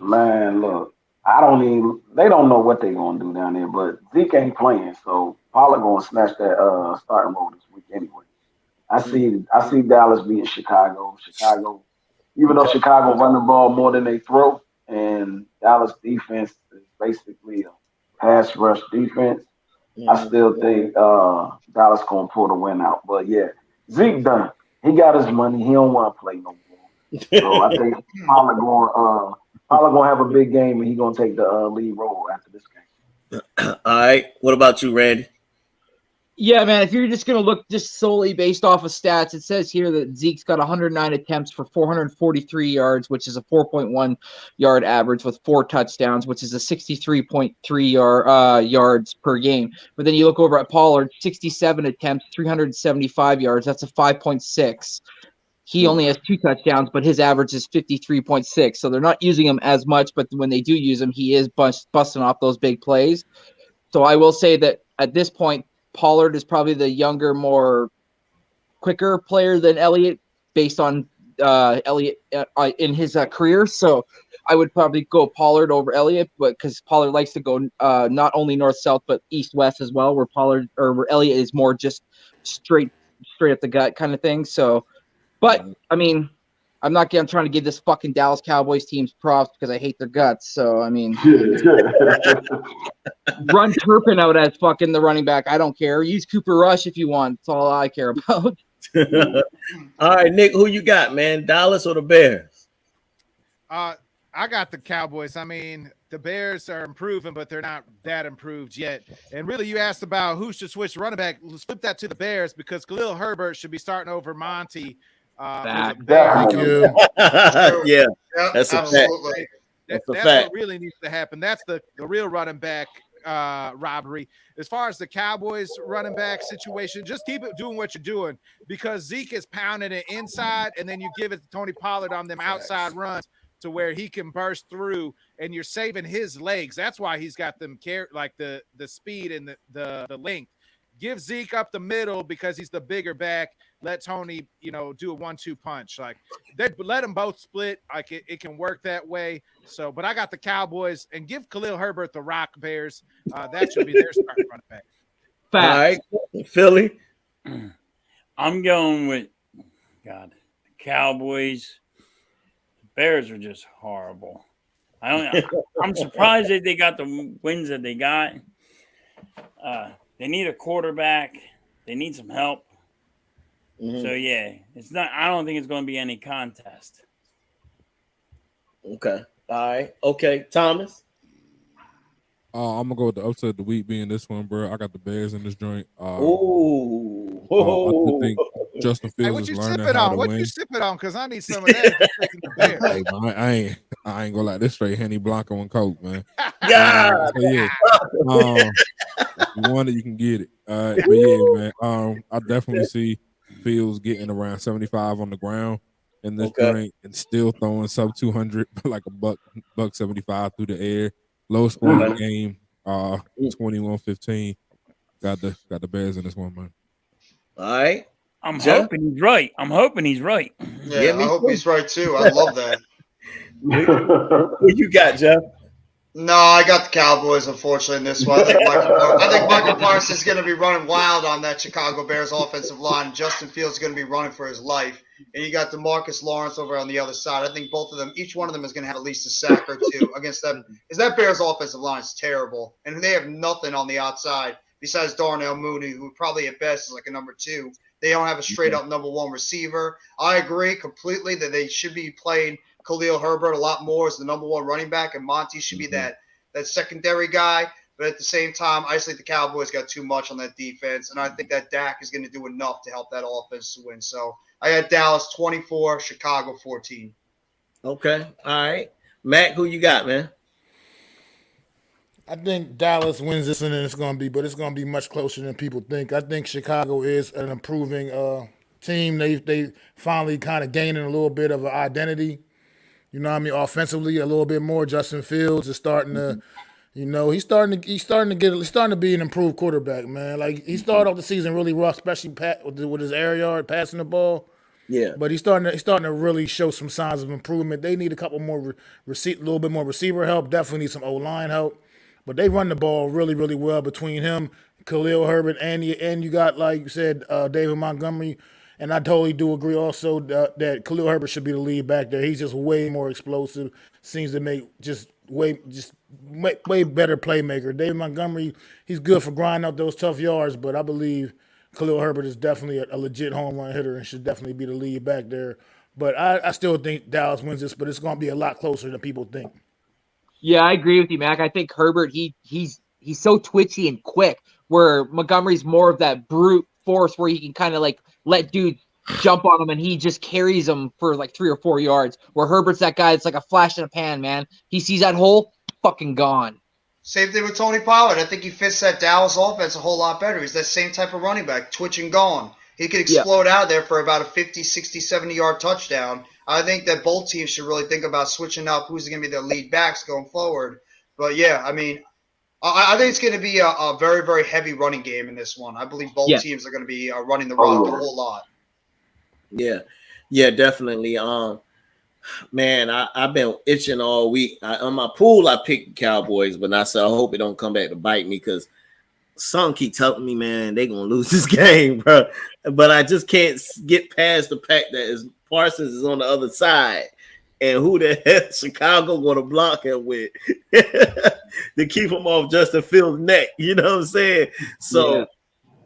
J: Man, look, they don't know what they're gonna do down there, but Zeke ain't playing, so Pollard gonna snatch that starting role this week anyway. I see Dallas beating Chicago. Even though Chicago run the ball more than they throw, and Dallas defense is basically a pass rush defense, I still think Dallas gonna pull the win out. But yeah, Zeke done. He got his money. He don't want to play no more. So I think Pollard gonna have a big game, and he gonna take the lead role after this game.
A: All right. What about you, Randy?
I: Yeah, man, if you're just going to look just solely based off of stats, it says here that Zeke's got 109 attempts for 443 yards, which is a 4.1 yard average with 4 touchdowns, which is a 63.3 yards per game. But then you look over at Pollard, 67 attempts, 375 yards. That's a 5.6. He only has 2 touchdowns, but his average is 53.6. So they're not using him as much, but when they do use him, he is busting off those big plays. So I will say that at this point, Pollard is probably the younger, more quicker player than Elliott based on Elliott in his career. So I would probably go Pollard over Elliott, but because Pollard likes to go not only north-south, but east-west as well, where Elliott is more just straight up the gut kind of thing. So, but I mean, I'm trying to give this fucking Dallas Cowboys teams props because I hate their guts. So, I mean, run Turpin out as fucking the running back. I don't care. Use Cooper Rush if you want. That's all I care about.
A: All right, Nick, who you got, man? Dallas or the Bears?
B: I got the Cowboys. I mean, the Bears are improving, but they're not that improved yet. And really, you asked about who should switch running back. Let's flip that to the Bears because Khalil Herbert should be starting over Monty.
A: Thank you. Yeah, that's a fact.
B: That's what really needs to happen. That's the real running back robbery. As far as the Cowboys running back situation, just keep it doing what you're doing because Zeke is pounding it inside, and then you give it to Tony Pollard on them outside runs to where he can burst through, and you're saving his legs. That's why he's got them like the speed and the length. Give Zeke up the middle because he's the bigger back. Let Tony, do a 1-2 punch. Like they let them both split. Like it can work that way. So, but I got the Cowboys and give Khalil Herbert the Rock Bears. That should be their starting running back.
A: All right, Philly.
F: I'm going with the Cowboys. Bears are just horrible. I'm surprised that they got the wins that they got. They need a quarterback. They need some help. Mm-hmm. So yeah, it's not. I don't think it's going to be any contest.
A: Okay. All right. Okay, Thomas.
H: I'm gonna go with the upset of the week being this one, bro. I got the Bears in this joint.
A: I
H: think Justin Fields is learning how to win.
B: What you sipping on? Because I need some of that.
H: Hey, man, I ain't gonna like this straight Henny Blanco and Coke, man.
A: Yeah.
H: If you want it, you can get it. But yeah, man. I definitely see Fields getting around 75 on the ground in this joint and still throwing sub 200, like a buck 75 through the air. Low scoring game, 21-15. Got the Bears in this one, man.
A: All right.
F: I'm hoping he's right.
G: Yeah, I hope he's right too. I love that.
A: Who you got, Jeff?
G: No, I got the Cowboys, unfortunately, in this one. I think Michael Parsons is going to be running wild on that Chicago Bears offensive line. Justin Fields is going to be running for his life. And you got DeMarcus Lawrence over on the other side. I think both of them, each one of them is going to have at least a sack or two against them. Because that Bears offensive line is terrible. And they have nothing on the outside besides Darnell Mooney, who probably at best is like a number 2. They don't have a straight up number 1 receiver. I agree completely that they should be playing Khalil Herbert a lot more as the number 1 running back, and Monty should be that secondary guy. But at the same time, I just think the Cowboys got too much on that defense, and I think that Dak is going to do enough to help that offense to win. So I got Dallas 24, Chicago 14.
A: Okay. All right. Matt, who you got, man?
E: I think Dallas wins this, and it's going to be much closer than people think. I think Chicago is an improving team. They finally kind of gaining a little bit of an identity. You know what I mean? Offensively, a little bit more. Justin Fields is starting to, he's starting to be an improved quarterback, man. Like he started off the season really rough, especially with his air yard passing the ball.
A: Yeah,
E: but he's starting to really show some signs of improvement. They need a couple more a little bit more receiver help. Definitely need some O-line help. But they run the ball really, really well between him, Khalil Herbert, and you got, like you said, David Montgomery. And I totally do agree also that Khalil Herbert should be the lead back there. He's just way more explosive, seems to make way better playmaker. David Montgomery, he's good for grinding out those tough yards, but I believe Khalil Herbert is definitely a legit home run hitter and should definitely be the lead back there. But I still think Dallas wins this, but it's going to be a lot closer than people think.
I: Yeah, I agree with you, Mac. I think Herbert, he's so twitchy and quick, where Montgomery's more of that brute force where he can kind of like let dudes jump on him and he just carries them for like 3 or 4 yards. Where Herbert's that guy, it's like a flash in a pan, man. He sees that hole, fucking gone.
G: Same thing with Tony Pollard. I think he fits that Dallas offense a whole lot better. He's that same type of running back, twitch and gone. He could explode out there for about a 50, 60, 70-yard touchdown. I think that both teams should really think about switching up who's going to be their lead backs going forward. But, yeah, I mean, I think it's going to be a very, very heavy running game in this one. I believe both teams are going to be running the rock a whole lot.
A: Yeah, definitely. Man, I've been itching all week. On my pool, I picked Cowboys, but I said I hope it don't come back to bite me because some keep telling me, man, they gonna lose this game, bro. But I just can't get past the fact that Parsons is on the other side, and who the hell Chicago gonna block him with to keep him off Justin Fields' neck? You know what I'm saying? So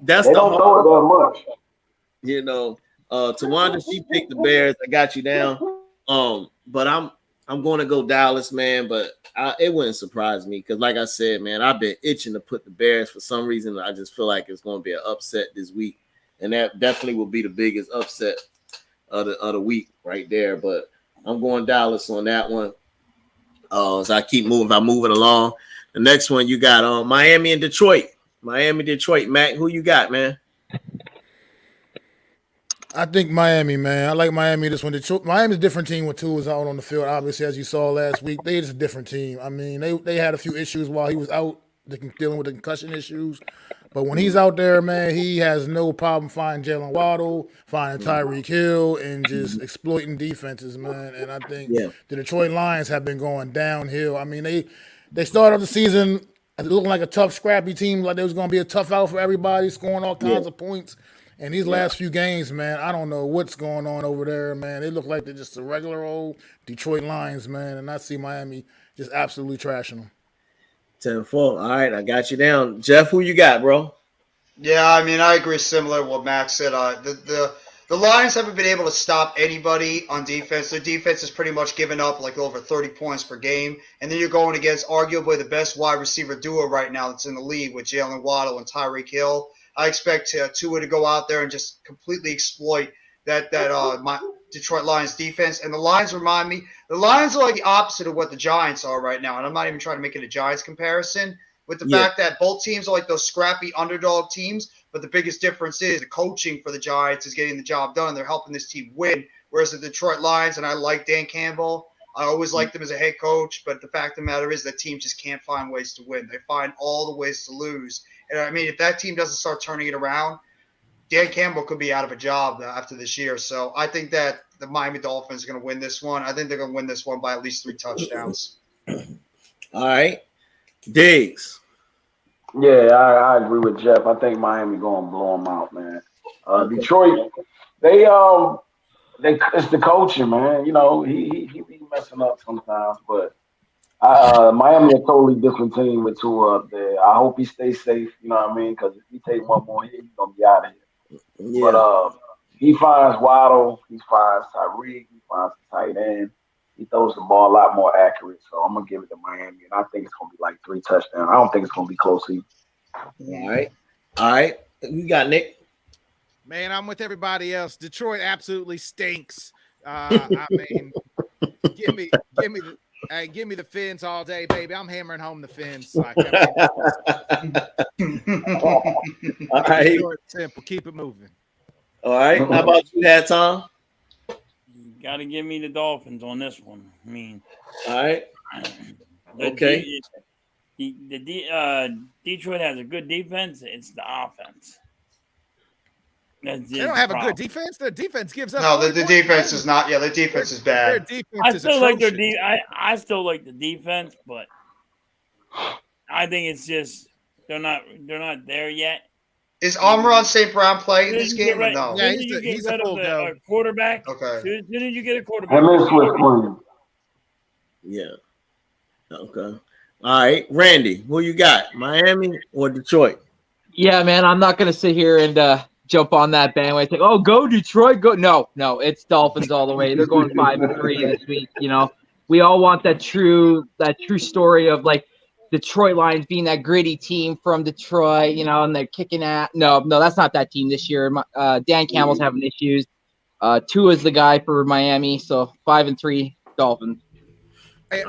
A: that's
J: they don't know it that much.
A: You know, Tawanda, she picked the Bears. I got you down. But I'm going to go Dallas, man. But it wouldn't surprise me because, like I said, man, I've been itching to put the Bears for some reason. I just feel like it's going to be an upset this week, and that definitely will be the biggest upset of the week right there. But I'm going Dallas on that one. As I keep moving, I'm moving along. The next one you got Miami and Detroit. Detroit. Mac, who you got, man?
E: I think Miami, man. I like Miami this one. Detroit, Miami's a different team when Tua was out on the field. Obviously, as you saw last week, they just a different team. I mean, they had a few issues while he was out, dealing with the concussion issues. But when he's out there, man, he has no problem finding Jalen Waddle, finding Tyreek Hill, and just exploiting defenses, man. And I think the Detroit Lions have been going downhill. I mean, they started off the season looking like a tough, scrappy team, like they was going to be a tough out for everybody, scoring all kinds of points. And these last few games, man, I don't know what's going on over there, man. They look like they're just a regular old Detroit Lions, man. And I see Miami just absolutely trashing them.
A: 10-4. All right, I got you down. Jeff, who you got, bro?
G: Yeah, I mean, I agree similar to what Max said. The Lions haven't been able to stop anybody on defense. Their defense has pretty much given up like over 30 points per game. And then you're going against arguably the best wide receiver duo right now that's in the league with Jalen Waddle and Tyreek Hill. I expect Tua to go out there and just completely exploit that my Detroit Lions defense. And the Lions remind me, the Lions are like the opposite of what the Giants are right now. And I'm not even trying to make it a Giants comparison with the fact that both teams are like those scrappy underdog teams. But the biggest difference is the coaching for the Giants is getting the job done. And they're helping this team win. Whereas the Detroit Lions, and I like Dan Campbell, I always liked him as a head coach. But the fact of the matter is that team just can't find ways to win. They find all the ways to lose. And I mean, if that team doesn't start turning it around, Dan Campbell could be out of a job after this year. So I think that the Miami Dolphins are going to win this one. I think they're going to win this one by at least 3 touchdowns.
A: All right. Diggs.
J: Yeah, I agree with Jeff. I think Miami going to blow them out, man. Detroit, it's the coaching, man. You know, he be messing up sometimes, but Miami a totally different team with Tua up there. I hope he stays safe. You know what I mean? Because if he take one more hit, he's gonna be out of here.
A: Yeah.
J: But he finds Waddle, he finds Tyreek, he finds the tight end. He throws the ball a lot more accurate. So I'm gonna give it to Miami, and I think it's gonna be like 3 touchdowns. I don't think it's gonna be close either.
A: All right. We got Nick.
B: Man, I'm with everybody else. Detroit absolutely stinks. I mean, give me the Fins all day, baby. I'm hammering home the Fins. Like,
A: All right.
B: Short, simple. Keep it moving.
A: All right. How about you, Hat Tom?
F: You got to give me the Dolphins on this one. I mean,
A: all right. Okay.
F: Detroit has a good defense. It's the offense.
B: They don't have a good defense. Their defense gives up.
G: No, the defense is not. Yeah, the defense is bad.
B: Their defense
F: I
B: is
F: still like their
B: atrocious.
F: I still like the defense, but I think it's just they're not there yet.
G: Is Amon St. Brown playing this game or no?
B: Yeah,
F: he's a full go. Quarterback.
G: Okay.
F: As soon as you get a quarterback.
A: Yeah. Okay. All right, Randy, who you got? Miami or Detroit?
I: Yeah, man, I'm not gonna sit here and jump on that bandwagon. Oh, go Detroit, go! No, it's Dolphins all the way. They're going 5-3 this week. You know, we all want that true story of like Detroit Lions being that gritty team from Detroit. You know, and they're kicking at. No, that's not that team this year. Dan Campbell's having issues. Tua's the guy for Miami, so 5-3 Dolphins.
B: Hey,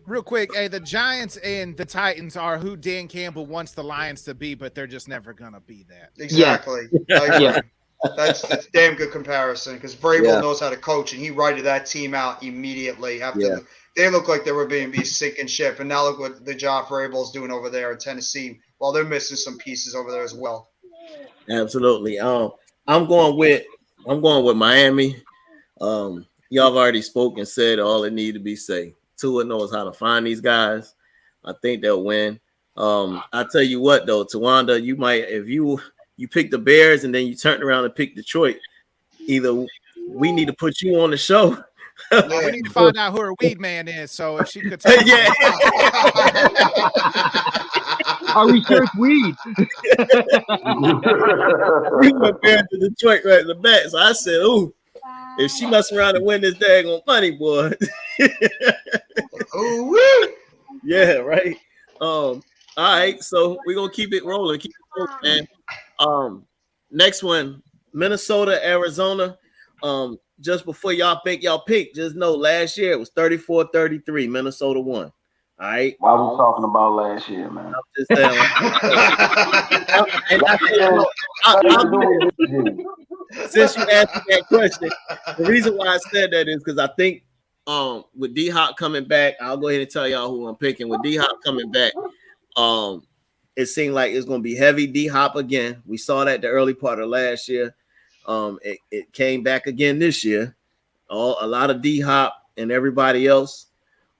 B: real quick, the Giants and the Titans are who Dan Campbell wants the Lions to be, but they're just never gonna be that.
G: Exactly.
I: Yeah.
G: That's a damn good comparison because Vrabel knows how to coach, and he righted that team out immediately after they looked like they were being sinking ship, and now look what the job Vrabel's doing over there in Tennessee. While they're missing some pieces over there as well.
A: Absolutely. I'm going with Miami. Y'all have already spoken and said all it need to be said. Tua knows how to find these guys. I think they'll win. I tell you what though, Tawanda, you might if you pick the Bears and then you turn around and pick Detroit. Either we need to put you on the show.
B: Well, we need to find out who her weed man is. So if she could,
I: Are we sure it's weed?
A: We went Bears to Detroit right in the back. So I said, "Ooh, if she mess around and win this daggone money, boy." Yeah, right. All right, so we're gonna keep it rolling, man. Next one, Minnesota, Arizona. Just before y'all make y'all pick, just know last year it was 34-33. Minnesota won. All right.
J: Why we talking about last year, man?
A: I'm just saying. Since you asked me that question, the reason why I said that is because I think with D-Hop coming back, I'll go ahead and tell y'all who I'm picking. With D-Hop coming back, it seemed like it's going to be heavy D-Hop again. We saw that the early part of last year. It came back again this year. A lot of D-Hop and everybody else.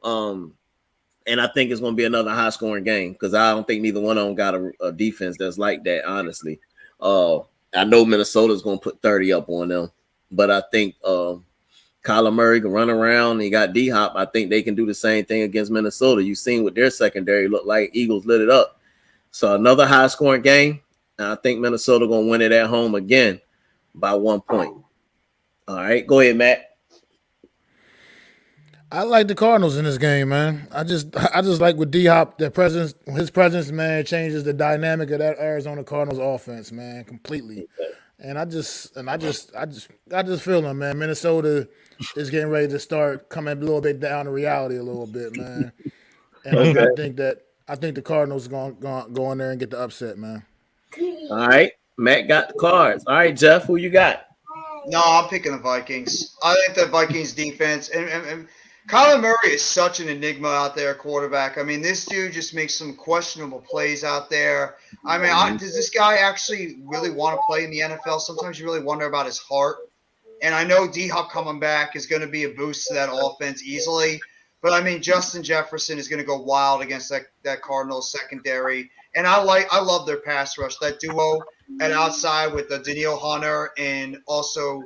A: And I think it's going to be another high-scoring game because I don't think neither one of them got a defense that's like that, honestly. I know Minnesota's going to put 30 up on them, but I think Kyler Murray can run around. He got D-Hop. I think they can do the same thing against Minnesota. You've seen what their secondary looked like. Eagles lit it up. So another high-scoring game, and I think Minnesota going to win it at home again by 1 point. All right, go ahead, Matt.
E: I like the Cardinals in this game, man. I just like with D-Hop, his presence, man, changes the dynamic of that Arizona Cardinals offense, man, completely. And I just feel him, man. Minnesota is getting ready to start coming a little bit down to reality a little bit, man. And I think the Cardinals going to go in there and get the upset, man.
A: All right, Matt got the cards. All right, Jeff, who you got?
G: No, I'm picking the Vikings. I think the Vikings defense and Kyler Murray is such an enigma out there, quarterback. I mean, this dude just makes some questionable plays out there. I mean, does this guy actually really want to play in the NFL? Sometimes you really wonder about his heart. And I know D-Hop coming back is going to be a boost to that offense easily. But, I mean, Justin Jefferson is going to go wild against that Cardinals secondary. And I love their pass rush, that duo at outside with Danielle Hunter and also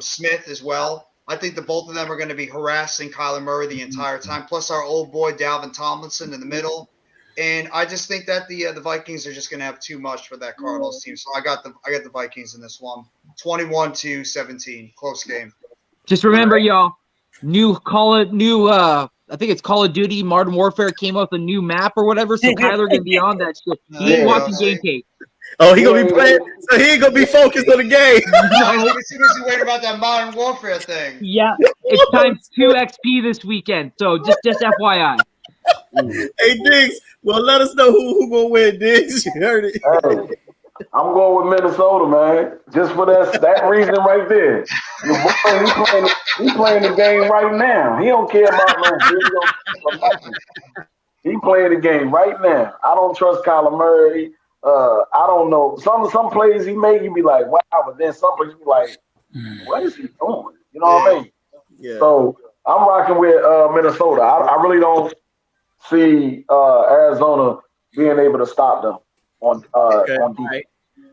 G: Smith as well. I think the both of them are going to be harassing Kyler Murray the entire time, plus our old boy Dalvin Tomlinson in the middle. And I just think that the Vikings are just going to have too much for that Cardinals team. So I got the Vikings in this one, 21-17, close game.
I: Just remember, y'all, I think it's Call of Duty Modern Warfare came up with a new map or whatever, so Kyler can be on that shit. He ain't watching game tape.
A: Oh, he gonna be playing, so he ain't gonna be focused on the game.
G: No, he's too busy worried about that Modern Warfare thing.
I: Yeah, it's times 2 XP this weekend, so just FYI.
A: Hey, Diggs, well, let us know who gonna win, Diggs. You heard it.
J: Hey, I'm going with Minnesota, man. Just for that reason right there. Your boy, he playing the game right now. He don't care about no video or nothing. He playing the game right now. I don't trust Kyler Murray. I don't know. Some plays he made, you be like, wow, but then some plays you be like, what is he doing? You know what I mean?
A: Yeah.
J: So I'm rocking with Minnesota. I really don't see Arizona being able to stop them on defense.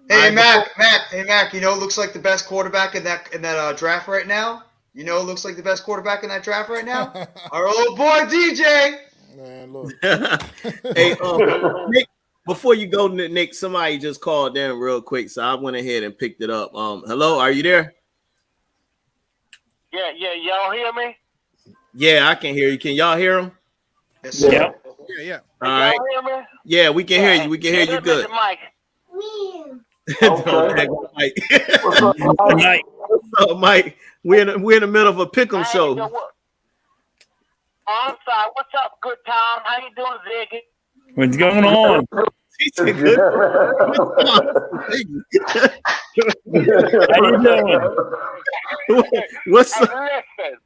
G: Hey Mac, you know it looks like the best quarterback in that draft right now? You know it looks like the best quarterback in that draft right now? Our old boy DJ.
E: Man, look.
A: Hey, Nick, before you go, Nick, somebody just called in real quick, so I went ahead and picked it up. Hello, are you there?
L: Yeah, y'all hear me?
A: Yeah, I can hear you. Can y'all hear him?
G: Yes,
B: Yeah.
A: All right.
L: Y'all hear me?
A: Yeah, we can hear you. We can hear you good.
L: Mike.
J: Okay.
A: Mike.
J: What's up, Mike?
A: What's up, Mike? We're in the middle of a pick'em show.
L: I'm sorry. What's up, good Tom? How you doing, Ziggy?
F: What's going on? How you doing?
A: What's up?
L: Listen.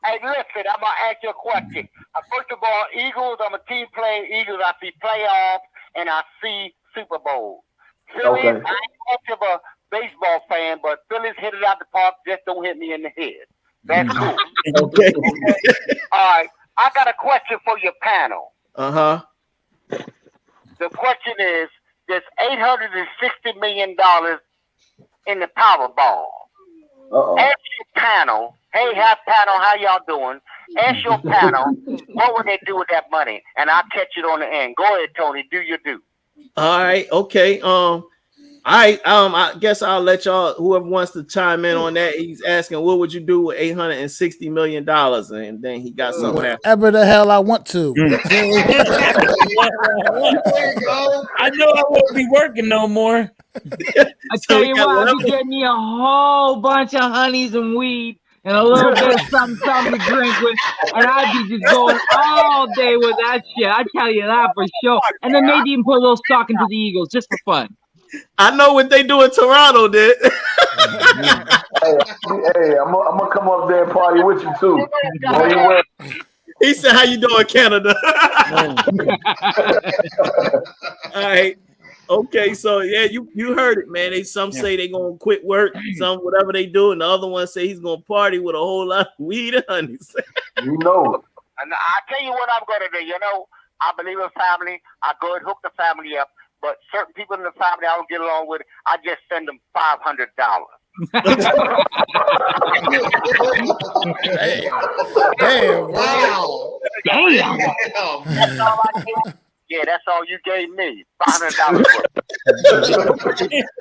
L: Hey, listen, I'm going to ask you a question. First of all, Eagles, I'm a team playing Eagles. I see playoffs and I see Super Bowl. Phillies, I ain't much of a baseball fan, but Phillies hit it out the park, just don't hit me in the head. That's cool.
A: Okay.
L: All right. I got a question for your panel.
A: Uh-huh.
L: The question is, there's $860 million in the Powerball. Ask your panel, hey, panel, how y'all doing? Ask your panel, what would they do with that money? And I'll catch it on the end. Go ahead, Tony. Do your do.
A: All right. Okay. I guess I'll let y'all, whoever wants to chime in on that. He's asking, what would you do with $860 million? And then he got something.
E: Whatever the hell I want to.
F: I know I won't be working no more.
I: I tell you what, I'll be getting me a whole bunch of honeys and weed and a little bit of something to drink with, and I'd be just going all day with that shit. I tell you that for sure. And then maybe even put a little stock into the Eagles just for fun.
A: I know what they do in Toronto, did.
J: Hey, I'm gonna come up there and party with you too.
A: He said, "How you doing, Canada?" All right. Okay, so yeah, you heard it, man. Some say they gonna quit work, some whatever they do, and the other one say he's gonna party with a whole lot of weed and honey.
J: You know.
L: And I tell you what I'm gonna do. You know, I believe in family. I go and hook the family up. But certain people in the family I don't get along with, I just send them $500.
E: Damn.
G: Wow.
I: Damn.
L: That's all I gave. Yeah, that's all you gave me. $500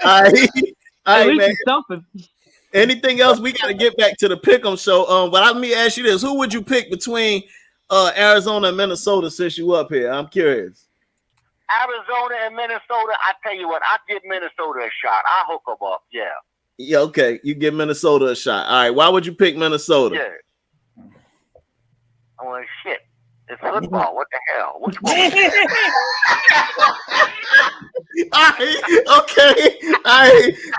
A: All right, man.
I: Something.
A: Anything else? We got to get back to the pick'em show. But let me ask you this: who would you pick between Arizona and Minnesota? Since you up here, I'm curious.
L: Arizona and Minnesota, I tell you what, I give Minnesota a shot. I hook them up, yeah.
A: Yeah, okay. You give Minnesota a shot. All right. Why would you pick Minnesota?
L: Yeah. Oh, shit. It's football. What the hell? Which one?
A: All right. Okay. All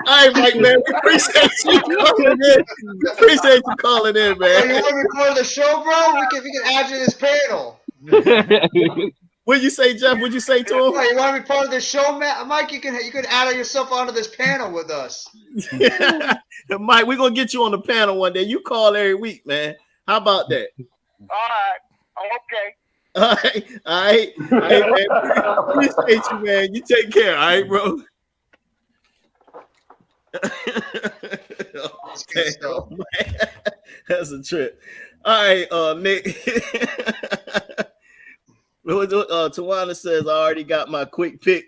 A: right, Mike, man. We appreciate you calling in. We appreciate you calling in, man.
G: You want to record the show, bro? We can add you to this panel.
A: What'd you say, Jeff? What'd you say to him?
G: You want to be part of the show, Mike? You can add yourself onto this panel with us.
A: Mike, we're gonna get you on the panel one day. You call every week, man. How about that?
L: All right. Okay.
A: All right. Hey, man, appreciate you, man. You take care, all right, bro. Oh, man. That's a trip. All right, Nick. Tawana says, I already got my quick pick.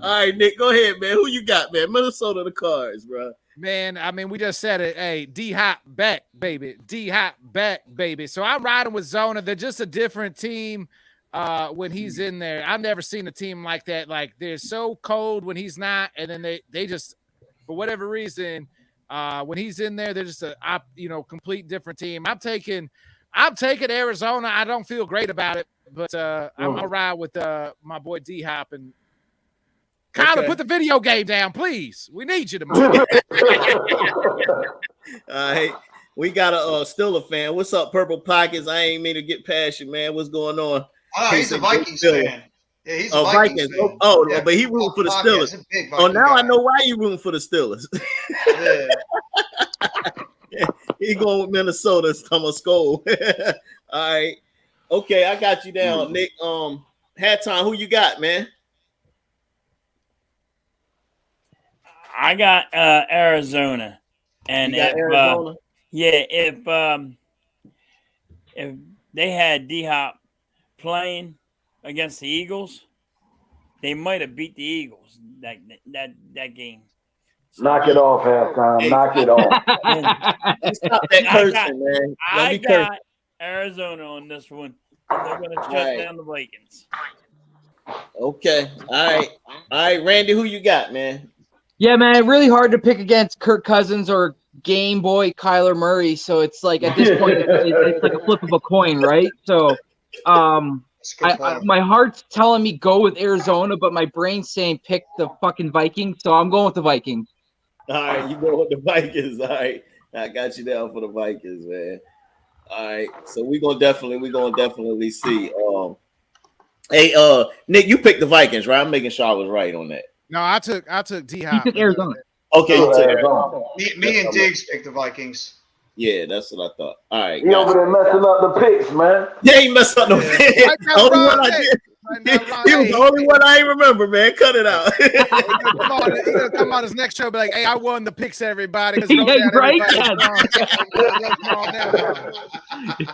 A: All right, Nick, go ahead, man. Who you got, man? Minnesota, the Cards, bro.
B: Man, I mean, we just said it. Hey, D-Hop back, baby. D-Hop back, baby. So I'm riding with Zona. They're just a different team when he's in there. I've never seen a team like that. Like, they're so cold when he's not, and then they just, for whatever reason, when he's in there, they're just a complete different team. I'm taking Arizona. I don't feel great about it, but I'm gonna ride with my boy D-Hop. And Kyler, put the video game down, please. We need you to move.
A: All right. We got a Steeler fan. What's up, Purple Pockets? I ain't mean to get past you, man. What's going on?
G: Oh, he's a Vikings fan. Yeah, he's a Vikings fan.
A: Oh,
G: Yeah,
A: but he rooting for the Steelers.
G: He's a big
A: Oh,
G: Viking
A: now
G: guy.
A: I know why you rooting for the Steelers.
G: Yeah.
A: He going with Minnesota. It's Thomas Skull. All right. Okay, I got you down, Nick. Halftime, who you got, man?
F: I got Arizona, and
A: You got Arizona?
F: If they had D-Hop playing against the Eagles, they might have beat the Eagles that game.
J: Knock it off, halftime. Knock it off.
A: Stop that cursing, man.
F: I got Arizona on this one, and they're going to shut down the Vikings.
A: Okay. All right, Randy, who you got, man?
I: Yeah, man, really hard to pick against Kirk Cousins or Game Boy Kyler Murray. So it's like at this point, it's like a flip of a coin, right? So, my heart's telling me go with Arizona, but my brain's saying pick the fucking Vikings. So I'm going with the Vikings.
A: All right, you go with the Vikings. All right, I got you down for the Vikings, man. All right, so we're gonna definitely see. Hey, Nick, you picked the Vikings, right? I'm making sure I was right on that.
B: No, I took D-Hop.
I: He took Arizona.
A: Okay, you took Arizona.
G: Me and Diggs picked the Vikings.
A: Yeah, that's what I thought. All right,
J: He over there messing up the picks, man.
A: Yeah, he messed up the picks. Only one I did. He was the only one I ain't remember, man. Cut it out.
B: He's gonna come on his next show, be like, "Hey, I won the picks, everybody."
I: Yeah, right.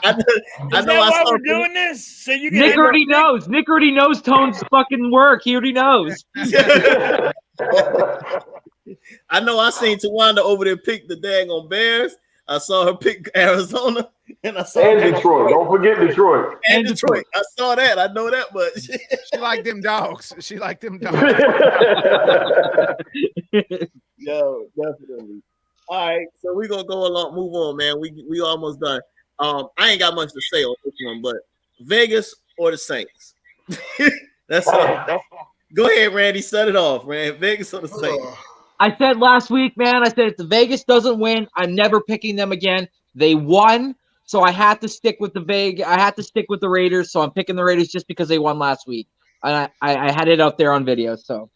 A: I know.
F: Why we're doing this? So you can
I: Nick already knows. Nick already knows Tone's fucking work. He already knows.
A: I know. I seen Tawanda over there pick the daggone Bears. I saw her pick Arizona, and I saw
J: Detroit. Don't forget Detroit.
A: And Detroit. I saw that. I know that much.
B: She liked them dogs.
A: Yo, definitely. All right, so we're gonna go along, move on, man. We almost done. I ain't got much to say on this one, but Vegas or the Saints. That's all. Go ahead, Randy. Set it off, man. Vegas or the Saints.
I: I said last week, man, I said if the Vegas doesn't win, I'm never picking them again. They won, so I had to stick with I had to stick with the Raiders, so I'm picking the Raiders just because they won last week. And I had it out there on video, so.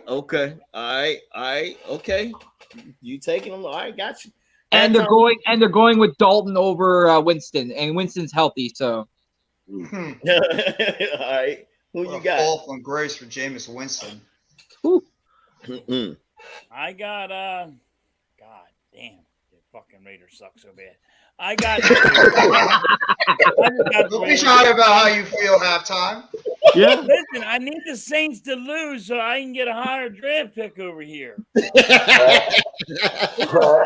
A: Okay. All right. Okay. You taking them? All right, got you.
I: And they're going with Dalton over Winston, and Winston's healthy, so.
A: All right. Who you got?
G: Fall from grace for Jameis Winston.
F: I got God damn, the fucking Raiders suck so bad. I got
G: Don't be shy about how you feel halftime.
I: Yeah.
F: Listen, I need the Saints to lose so I can get a higher draft pick over here.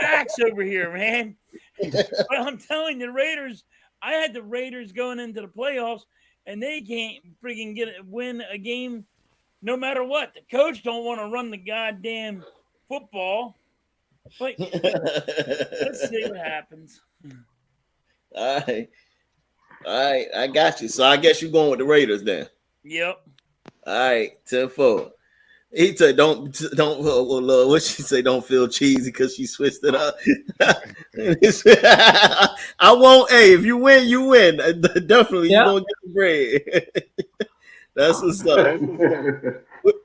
F: Facts over here, man. But I'm telling you, the Raiders, I had the Raiders going into the playoffs, and they can't freaking win a game no matter what. The coach don't want to run the goddamn football. But let's see what happens.
A: All right. I got you. So I guess you're going with the Raiders then.
F: Yep.
A: All right, 10-4. He said, "Don't." What she say? Don't feel cheesy because she switched it up. I won't. Hey, if you win, you win. Definitely, you gonna get the bread. That's what's up.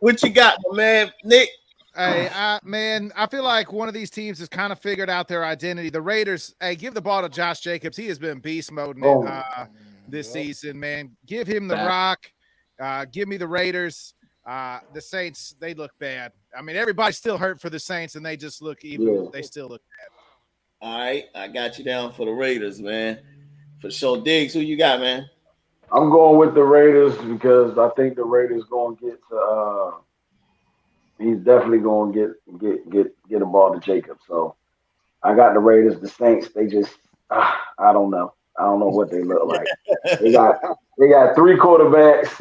A: What you got, my man, Nick?
B: Hey, man, I feel like one of these teams has kind of figured out their identity. The Raiders, hey, give the ball to Josh Jacobs. He has been beast mode this season, man. Give him the rock. Give me the Raiders. The Saints, they look bad. I mean, everybody's still hurt for the Saints, and they just look even.
J: Yeah.
B: They still look bad.
A: All right, I got you down for the Raiders, man. For sure. Diggs, who you got, man?
J: I'm going with the Raiders because I think the Raiders going to get to. He's definitely going to get a ball to Jacob. So I got the Raiders. The Saints, they just I don't know. I don't know what they look like. They got 3 quarterbacks.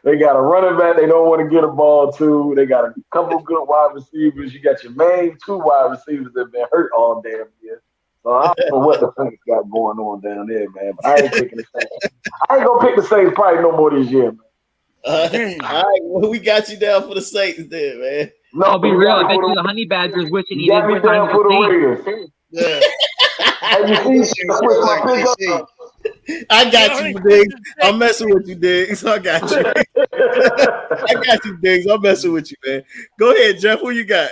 J: They got a running back they don't want to get a ball to. They got a couple good wide receivers. You got your main 2 wide receivers that have been hurt all damn year. So I don't know what the Saints got going on down there, man. But I ain't picking the Saints. I ain't gonna pick the Saints probably no more this year, man.
A: All right, well, we got you down for the Saints there, man.
J: No,
K: I'll be real. I bet you the Honey Badgers wishing he
J: got
K: didn't
J: me
K: put
J: down
K: time
J: for the
K: to
J: Raiders.
G: Yeah.
J: Hey, you see,
A: I got you, Diggs. I'm messing with you, Diggs. I got you. I got you, Diggs. I'm messing with you, man. Go ahead, Jeff. Who you got?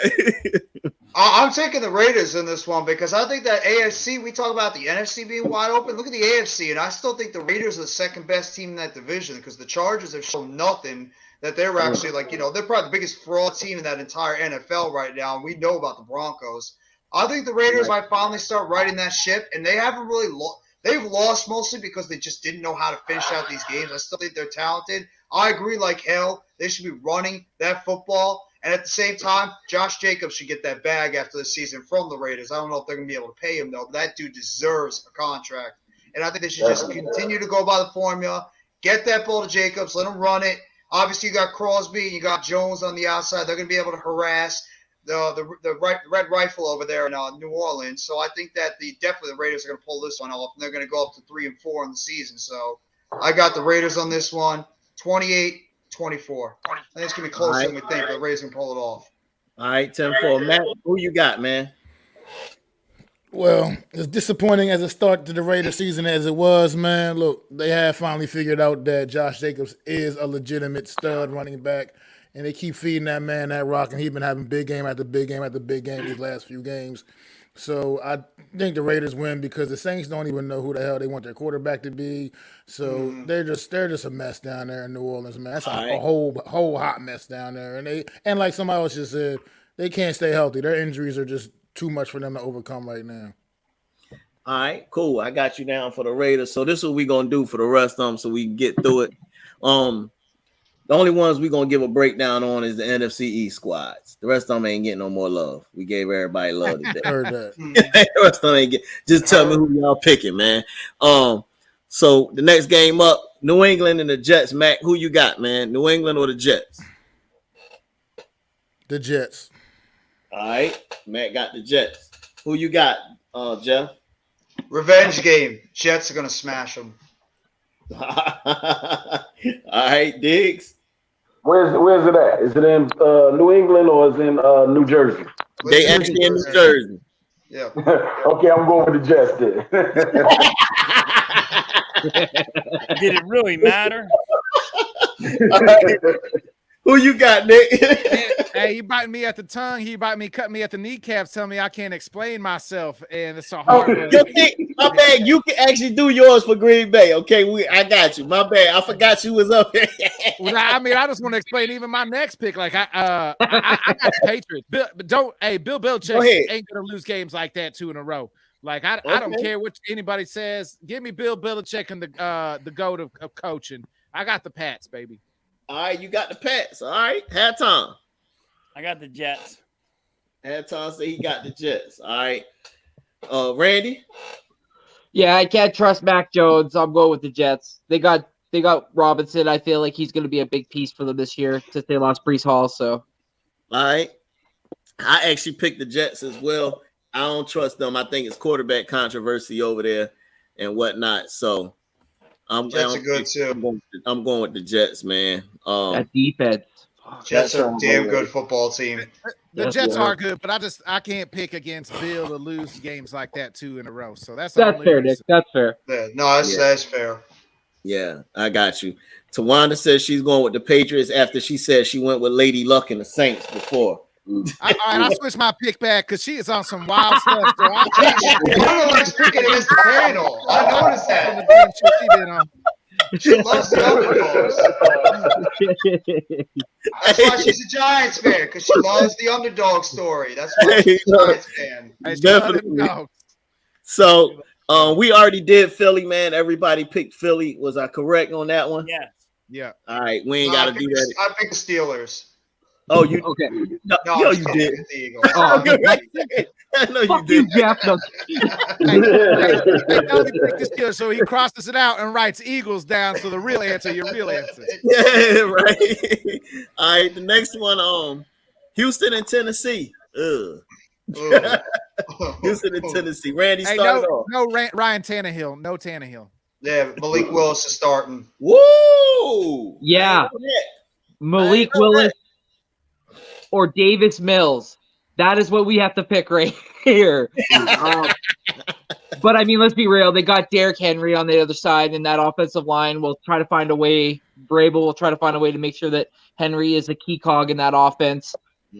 G: I'm taking the Raiders in this one because I think that AFC, we talk about the NFC being wide open. Look at the AFC, and I still think the Raiders are the second best team in that division because the Chargers have shown nothing that they're actually they're probably the biggest fraud team in that entire NFL right now, and we know about the Broncos. I think the Raiders might finally start riding that ship, and they haven't really they've lost mostly because they just didn't know how to finish out these games. I still think they're talented. I agree like hell. They should be running that football. And at the same time, Josh Jacobs should get that bag after the season from the Raiders. I don't know if they're going to be able to pay him, though. But that dude deserves a contract. And I think they should just continue to go by the formula. Get that ball to Jacobs. Let him run it. Obviously, you got Crosby and you got Jones on the outside. They're going to be able to harass the Red Rifle over there in New Orleans. So I think that definitely the Raiders are going to pull this one off. And they're going to go up to 3-4 in the season. So I got the Raiders on this one, 28-24. I think it's going to be closer than we think, but the Raiders can pull it off.
A: All right, 10-4. Matt, who you got, man?
E: Well, as disappointing as a start to the Raiders season as it was, man, look, they have finally figured out that Josh Jacobs is a legitimate stud running back, and they keep feeding that man that rock, and he's been having big game after big game after big game these last few games. So I think the Raiders win because the Saints don't even know who the hell they want their quarterback to be. So they're just a mess down there in New Orleans, man. That's a whole hot mess down there. And like somebody else just said, they can't stay healthy. Their injuries are just too much for them to overcome right now.
A: All right, cool. I got you down for the Raiders. So this is what we're gonna do for the rest of them so we can get through it. The only ones we're going to give a breakdown on is the NFC East squads. The rest of them ain't getting no more love. We gave everybody love today.
E: Heard that.
A: The rest of them ain't just tell me who y'all picking, man. So the next game up, New England and the Jets. Mac, who you got, man? New England or the Jets?
E: The Jets.
A: All right. Matt got the Jets. Who you got, Jeff?
G: Revenge game. Jets are going to smash them.
A: All right, Diggs.
J: Where's it at? Is it in New England or is it in New Jersey?
A: They actually in New Jersey.
G: Yeah.
J: Okay, I'm going with the Jets then.
F: Did it really matter?
A: Who you got, Nick?
B: Hey, you biting me at the tongue. He bite me, cut me at the kneecaps, telling me I can't explain myself, and it's so hard.
A: My bad. You can actually do yours for Green Bay. Okay, I got you. My bad. I forgot you was up here.
B: Well, I mean, I just want to explain even my next pick. Like I got the Patriots. Bill Belichick ain't gonna lose games like that 2 in a row. Like I don't care what anybody says. Give me Bill Belichick and the goat of coaching. I got the Pats, baby.
A: All right, you got the Pats. All right, have time.
F: I got the Jets.
A: Have time say he got the Jets. All right, Randy.
I: Yeah, I can't trust Mac Jones. I'm going with the Jets. They got Robinson. I feel like he's going to be a big piece for them this year since they lost Breece Hall. So,
A: all right, I actually picked the Jets as well. I don't trust them. I think it's quarterback controversy over there and whatnot. So.
G: Jets are good too.
A: I'm going with the Jets, man.
I: That defense.
G: Jets are a damn good football team.
B: The Jets are good, but I can't pick against Bill to lose games like that 2 in a row. So that's
I: fair, Nick. That's fair.
G: Yeah, no, that's fair.
A: Yeah, I got you. Tawanda says she's going with the Patriots after she said she went with Lady Luck and the Saints before.
B: I switched my pick back because she is on some wild stuff. So
G: I noticed that. She loves the underdogs. That's why she's a Giants fan, because she loves the underdog story. That's why she's a Giants fan.
A: Definitely. So we already did Philly, man. Everybody picked Philly. Was I correct on that one?
F: Yes.
B: Yeah.
A: All right, we ain't got to do that.
G: I picked the Steelers.
A: Oh, you
I: okay?
A: No, you did.
G: The Eagles.
I: Oh,
A: I know you
I: fuck
A: did.
I: you, Jeff. No.
B: Hey, Tony picked the Steelers, so he crosses it out and writes Eagles down. So the real answer, your real answer.
A: Yeah, right. All right, the next one, Houston and Tennessee. Ugh. Houston and Tennessee. Randy started off.
B: Ryan Tannehill. No Tannehill.
G: Yeah, Malik Willis is starting.
A: Woo!
I: Yeah. Malik Willis or Davis Mills. That is what we have to pick right here. But I mean, let's be real. They got Derrick Henry on the other side, and that offensive line will try to find a way. Vrabel will try to find a way to make sure that Henry is a key cog in that offense.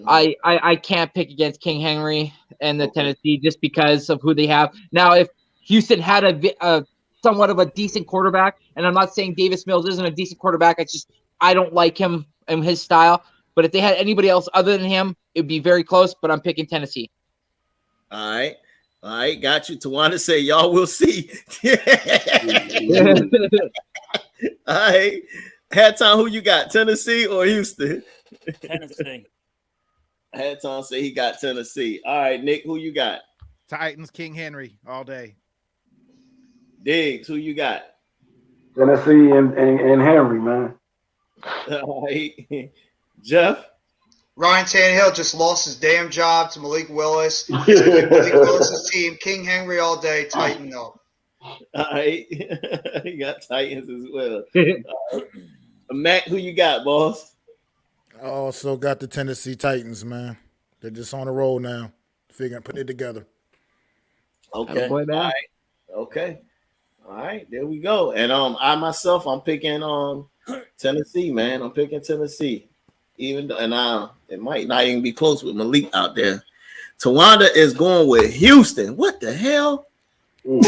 I: I can't pick against King Henry and the Tennessee just because of who they have. Now, if Houston had a somewhat of a decent quarterback, and I'm not saying Davis Mills isn't a decent quarterback. It's just I don't like him and his style. But if they had anybody else other than him, it'd be very close. But I'm picking Tennessee.
A: All right, got you. Tawana say y'all will see. All right, Hatton, who you got? Tennessee or Houston?
F: Tennessee.
A: Hatton say he got Tennessee. All right, Nick, who you got?
B: Titans, King Henry, all day.
A: Diggs, who you got?
J: Tennessee and Henry, man.
A: All right. Jeff?
G: Ryan Tannehill just lost his damn job to Malik Willis. So Malik Willis' team, King Henry all day, tighten up.
A: All right. You got Titans as well. Matt, who you got, boss?
E: I also got the Tennessee Titans, man. They're just on the roll now. Figuring putting it together.
A: Okay. All right. Okay. All right. There we go. And I myself, I'm picking Tennessee, man. I'm picking Tennessee. Even though, and it might not even be close with Malik out there. Tawanda is going with Houston. What the hell?
G: It'd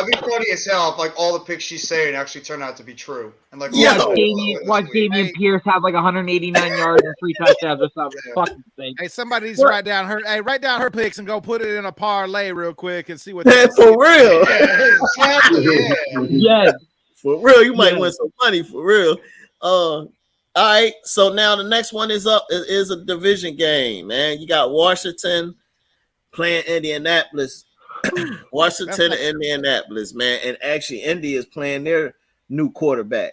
G: be funny as hell if like all the picks she's saying actually turn out to be true. And like
I: watch Damian Pierce have like 189 yards and 3 touchdowns or something. Fucking thing.
B: Hey, somebody needs to write down her picks and go put it in a parlay real quick and see what
A: for real.
I: Yes.
A: For real, you might win some money for real. All right, so now the next one is up. It is a division game, man. You got Washington playing Indianapolis. Washington and Indianapolis, man. And actually, Indy is playing their new quarterback.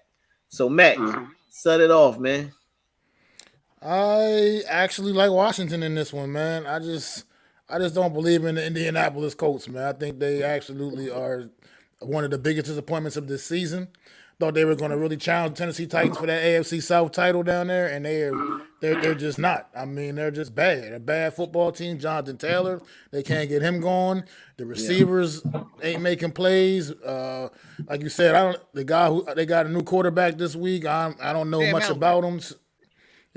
A: So, Matt, set it off, man.
E: I actually like Washington in this one, man. I just don't believe in the Indianapolis Colts, man. I think they absolutely are one of the biggest disappointments of this season. Thought they were going to really challenge Tennessee Titans for that AFC South title down there, and they're just not. I mean, they're just bad. A bad football team. Jonathan Taylor, they can't get him going. The receivers ain't making plays. Like you said, they got a new quarterback this week. I don't know much about him.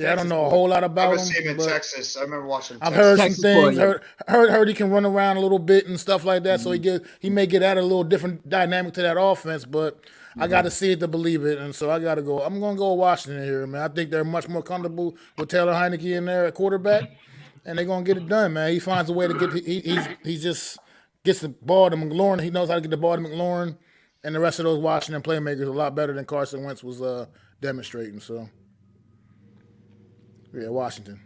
E: I don't know a whole lot about him.
G: I seen him in Texas. I remember watching.
E: I've heard some things. Heard he can run around a little bit and stuff like that. So he may get added a little different dynamic to that offense, but. I got to see it to believe it, and so I got to go. I'm going to go with Washington here, man. I think they're much more comfortable with Taylor Heineke in there at quarterback, and they're going to get it done, man. He finds a way to get – he just gets the ball to McLaurin. He knows how to get the ball to McLaurin, and the rest of those Washington playmakers a lot better than Carson Wentz was demonstrating. So, yeah, Washington.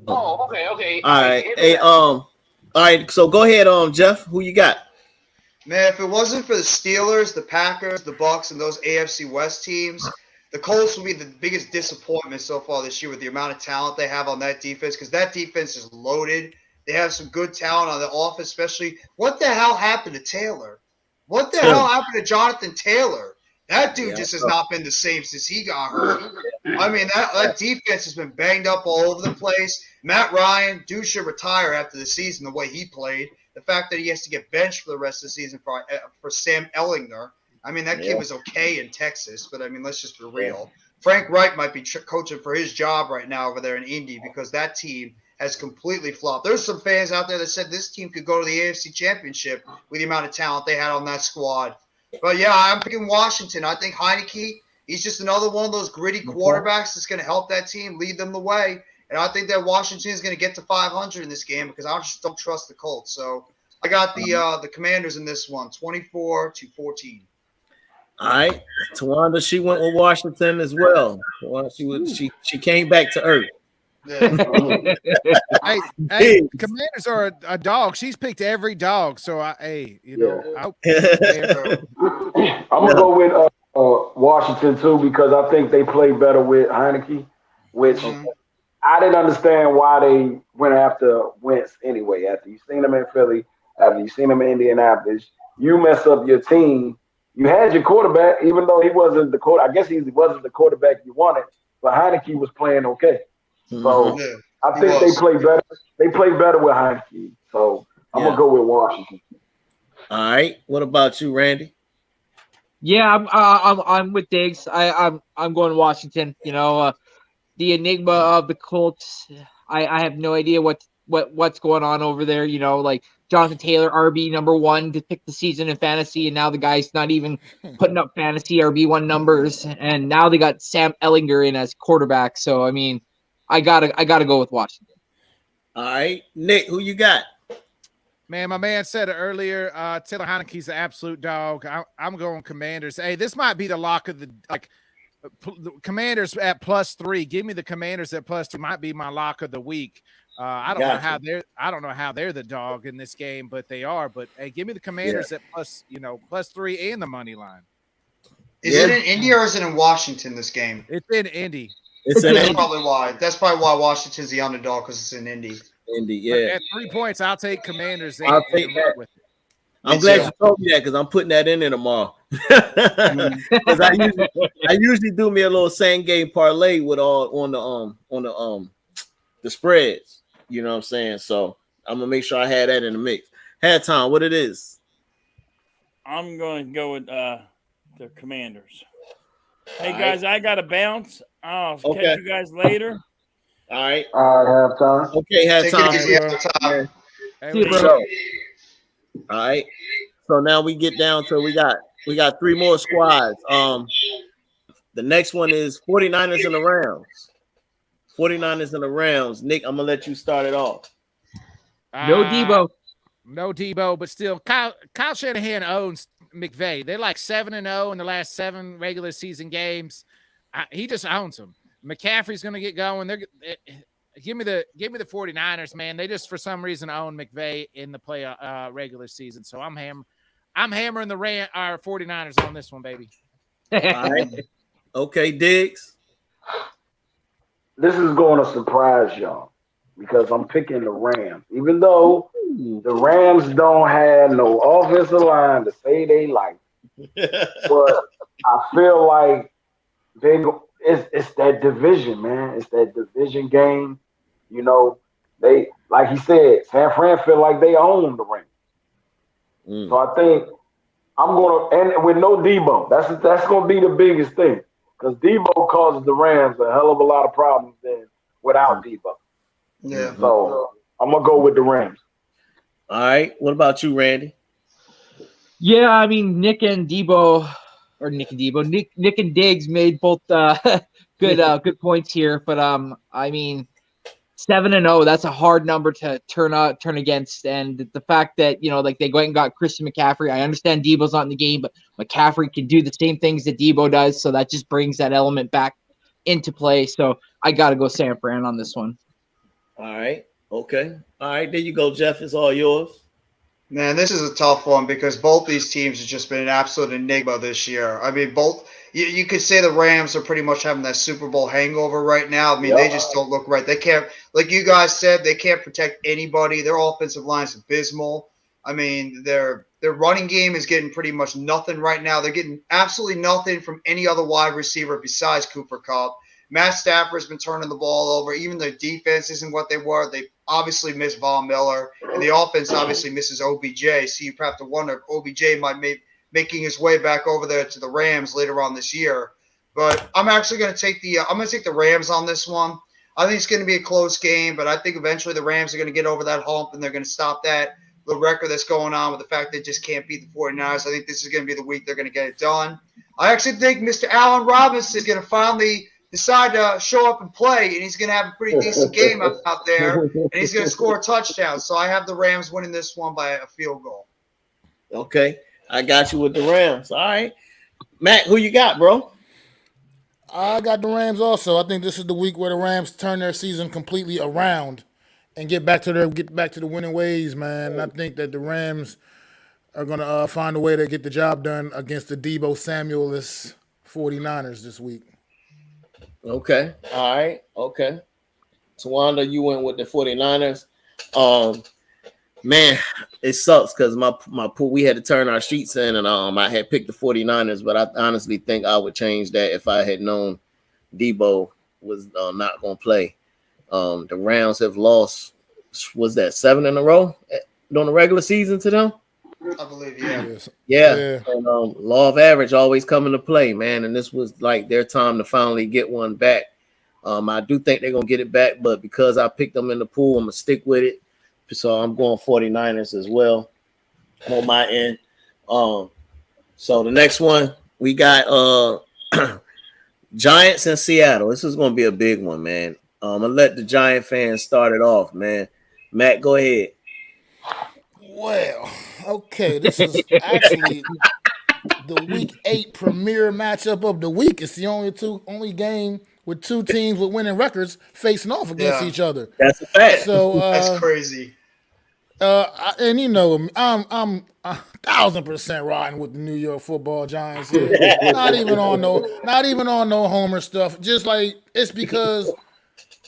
L: Oh, okay.
A: All right. Hey, all right, so go ahead, Jeff. Who you got?
G: Man, if it wasn't for the Steelers, the Packers, the Bucs, and those AFC West teams, the Colts would be the biggest disappointment so far this year with the amount of talent they have on that defense, because that defense is loaded. They have some good talent on the offense, especially. What the hell happened to Taylor? What the hell happened to Jonathan Taylor? That dude just has not been the same since he got hurt. I mean, that defense has been banged up all over the place. Matt Ryan, dude should retire after the season the way he played. The fact that he has to get benched for the rest of the season for Sam Ehlinger. I mean, that kid was okay in Texas, but I mean, let's just be real. Frank Reich might be coaching for his job right now over there in Indy because that team has completely flopped. There's some fans out there that said this team could go to the AFC Championship with the amount of talent they had on that squad. But yeah, I'm picking Washington. I think Heineke, he's just another one of those gritty quarterbacks that's going to help that team, lead them the way. And I think that Washington is going to get to 500 in this game because I just don't trust the Colts. So I got the Commanders in this one, 24-14.
A: All right, Tawanda, she went with Washington as well. She came back to earth.
B: Hey, Commanders are a dog. She's picked every dog. So I'm
J: gonna go with Washington too because I think they play better with Heineke, which I didn't understand why they went after Wentz anyway. After you seen him in Philly, after you seen him in Indianapolis, you mess up your team. You had your quarterback, even though he wasn't the quarterback. I guess he wasn't the quarterback you wanted, but Heineke was playing okay. So I think they play better. They play better with Heineke. So I'm gonna go with Washington.
A: All right. What about you, Randy?
I: Yeah, I'm with Diggs. I'm going Washington. You know, the enigma of the Colts. I have no idea what's going on over there. You know, like Jonathan Taylor, RB number 1 to pick the season in fantasy, and now the guy's not even putting up fantasy RB1 numbers. And now they got Sam Ehlinger in as quarterback. So I mean, I gotta go with Washington.
A: All right, Nick, who you got?
B: Man, my man said it earlier. Taylor Heineke's an absolute dog. I'm going Commanders. Hey, this might be the lock of the Commanders at +3. Give me the Commanders at +2. Might be my lock of the week. I don't know how they're the dog in this game, but they are. But hey, give me the Commanders at +3 and the money line.
G: Is it in Indy or is it in Washington? This game?
B: It's in Indy.
G: That's probably why. That's probably why Washington's the underdog because it's in Indy.
B: But at 3 points, I'll take Commanders.
A: I'll take that. With it. I'm glad you told me that because I'm putting that in there tomorrow. Because I usually do me a little same game parlay with all on the spreads. You know what I'm saying? So I'm gonna make sure I had that in the mix. Tom, what it is?
F: I'm going to go with the Commanders. Hey guys, I got to bounce. I'll catch you guys later.
A: All right.
J: Halftime.
A: Okay, halftime. All right. So now we get down to we got 3 more squads. The next one is 49ers and the Rams. 49ers and the Rams. Nick, I'm gonna let you start it off.
I: No
B: Debo, but still, Kyle Shanahan owns McVay. They're like 7-0 in the last 7 regular season games. He just owns them. McCaffrey's gonna get going. Give me the 49ers, man. They just for some reason own McVay in the regular season. So I'm hammering the 49ers on this one, baby.
A: All right. Okay, Diggs.
J: This is going to surprise y'all because I'm picking the Rams. Even though the Rams don't have no offensive line to say they like, but I feel like it's that division, man. It's that division game. You know, they like he said, San Fran feel like they own the Rams. So I think I'm gonna and with no Debo, that's gonna be the biggest thing. Because Debo causes the Rams a hell of a lot of problems than without Debo.
G: Yeah.
J: So I'm gonna go with the Rams.
A: All right. What about you, Randy?
I: Yeah, I mean Nick and Diggs made both good points here, but I mean 7-0, that's a hard number to turn against. And the fact that, you know, like they went and got Christian McCaffrey, I understand Debo's not in the game, but McCaffrey can do the same things that Debo does. So that just brings that element back into play. So I got to go San Fran on this one.
A: All right. Okay. All right. There you go, Jeff. It's all yours.
G: Man, this is a tough one because both these teams have just been an absolute enigma this year. I mean, you could say the Rams are pretty much having that Super Bowl hangover right now. I mean, they just don't look right. They can't, like you guys said, they can't protect anybody. Their offensive line is abysmal. I mean, their running game is getting pretty much nothing right now. They're getting absolutely nothing from any other wide receiver besides Cooper Kupp. Matt Stafford's been turning the ball over. Even their defense isn't what they were. They obviously miss Von Miller, and the offense obviously misses OBJ. So you have to wonder if OBJ might making his way back over there to the Rams later on this year. But I'm actually going to take the Rams on this one. I think it's going to be a close game, but I think eventually the Rams are going to get over that hump and they're going to stop the record that's going on with the fact they just can't beat the 49ers. I think this is going to be the week they're going to get it done. I actually think Mr. Allen Robinson is going to finally decide to show up and play, and he's going to have a pretty decent game out there, and he's going to score a touchdown. So I have the Rams winning this one by a field goal.
A: Okay, I got you with the Rams. All right, Matt, who you got, bro?
E: I got the Rams also. I think this is the week where the Rams turn their season completely around and get back to the winning ways, man. And I think that the Rams are gonna find a way to get the job done against the Deebo Samuel-less 49ers this week.
A: Okay. All right. Okay. Tawanda, you went with the 49ers. Man, it sucks because my pool, we had to turn our sheets in, and I had picked the 49ers, but I honestly think I would change that if I had known Deebo was not going to play. The Rams have lost, was that 7 in a row during the regular season to them?
G: I believe, yeah.
A: Yeah. And, law of average always come into play, man. And this was like their time to finally get one back. I do think they're going to get it back, but because I picked them in the pool, I'm going to stick with it. So I'm going 49ers as well on my end. So the next one, we got Giants in Seattle. This is going to be a big one, man. I'm going to let the Giant fans start it off, man. Matt, go ahead.
E: Well, okay, this is actually the Week 8 premier matchup of the week. It's the only game with two teams with winning records facing off against each other.
A: That's a fact.
E: So
G: that's crazy.
E: And you know, I'm 1,000% riding with the New York Football Giants here. not even on no homer stuff. Just like it's because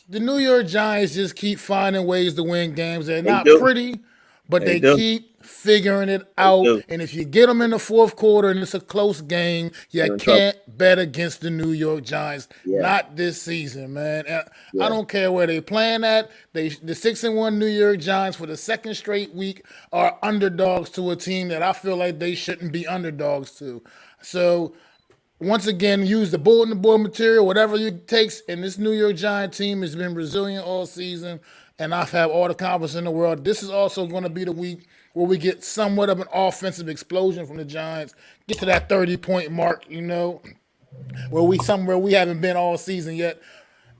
E: the New York Giants just keep finding ways to win games. They're not pretty, but they keep figuring it out. And if you get them in the fourth quarter and it's a close game, you can't bet against the New York Giants. Not this season, man. I don't care where they're playing at. The 6-1 New York Giants for the second straight week are underdogs to a team that I feel like they shouldn't be underdogs to. So once again, use the bulletin board material, whatever it takes. And this New York Giant team has been resilient all season, and I've had all the confidence in the world. This is also going to be the week where we get somewhat of an offensive explosion from the Giants, get to that 30-point mark, you know, where we haven't been all season yet.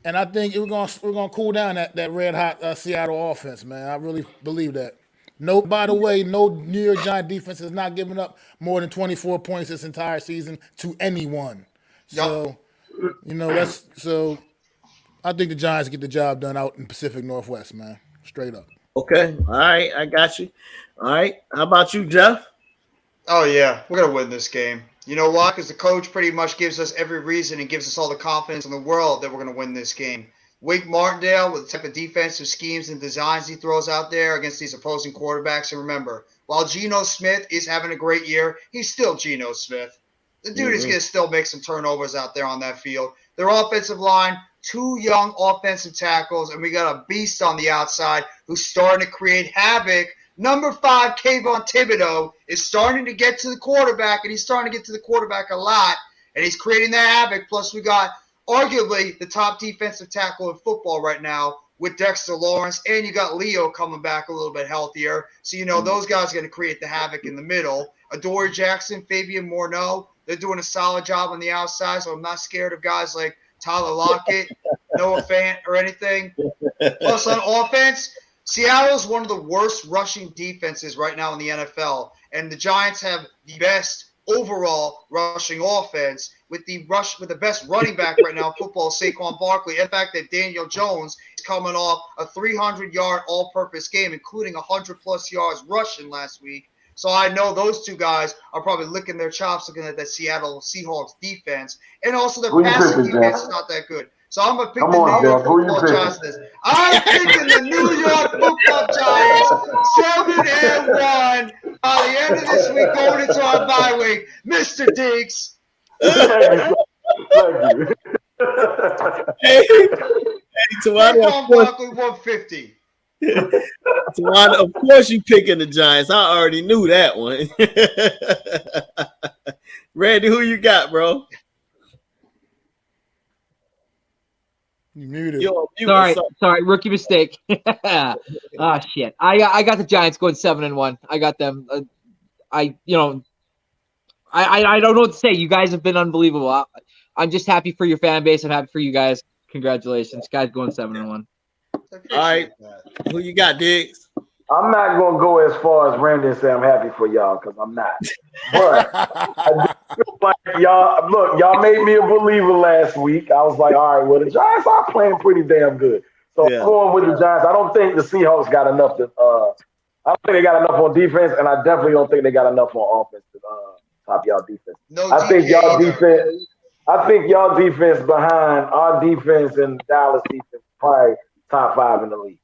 E: And I think we're gonna cool down that red hot Seattle offense, man. I really believe that. By the way, no New York Giant defense has not given up more than 24 points this entire season to anyone. So, you know, I think the Giants get the job done out in Pacific Northwest, man. Straight up.
A: Okay. All right. I got you. All right. How about you, Jeff?
G: Oh, yeah. We're going to win this game. You know why? Because the coach pretty much gives us every reason and gives us all the confidence in the world that we're going to win this game. Wake Martindale, with the type of defensive schemes and designs he throws out there against these opposing quarterbacks. And remember, while Geno Smith is having a great year, he's still Geno Smith. The dude is going to still make some turnovers out there on that field. Their offensive line, 2 young offensive tackles, and we got a beast on the outside who's starting to create havoc. Number 5, Kayvon Thibodeau, is starting to get to the quarterback, and he's starting to get to the quarterback a lot, and he's creating that havoc. Plus, we got arguably the top defensive tackle in football right now with Dexter Lawrence, and you got Leo coming back a little bit healthier. So, you know, those guys are going to create the havoc in the middle. Adoree Jackson, Fabian Morneau, they're doing a solid job on the outside, so I'm not scared of guys like Tyler Lockett, Noah Fant, or anything. Plus, on offense, Seattle is one of the worst rushing defenses right now in the NFL, and the Giants have the best overall rushing offense with the best running back right now in football, Saquon Barkley. In fact, that Daniel Jones is coming off a 300-yard all-purpose game, including 100-plus yards rushing last week. So I know those two guys are probably licking their chops looking at that Seattle Seahawks defense. And also their passing defense is not that good. So I'm going to pick the New York Football Giants. I'm picking the New York Football Giants 7-1 by the end of this week going into our bye week. Mr. Diggs.
A: Hey, Tawana,
G: Barkley 150.
A: Tawana, of course you picking the Giants. I already knew that one. Randy, who you got, bro?
E: You muted.
A: Yo,
M: Sorry, rookie mistake. Shit. I got the Giants going 7-1. I got them. I don't know what to say. You guys have been unbelievable. I'm just happy for your fan base. I'm happy for you guys. Congratulations, guys, going 7-1
A: All right, who you got, Diggs?
J: I'm not gonna go as far as Randy and say I'm happy for y'all because I'm not. But I feel like y'all made me a believer last week. I was like, all right, well the Giants are playing pretty damn good. So I'm going with the Giants. I don't think the Seahawks got enough to. I don't think they got enough on defense, and I definitely don't think they got enough on offense to top y'all defense. I think y'all defense. I think y'all defense behind our defense and Dallas defense probably top 5 in the league.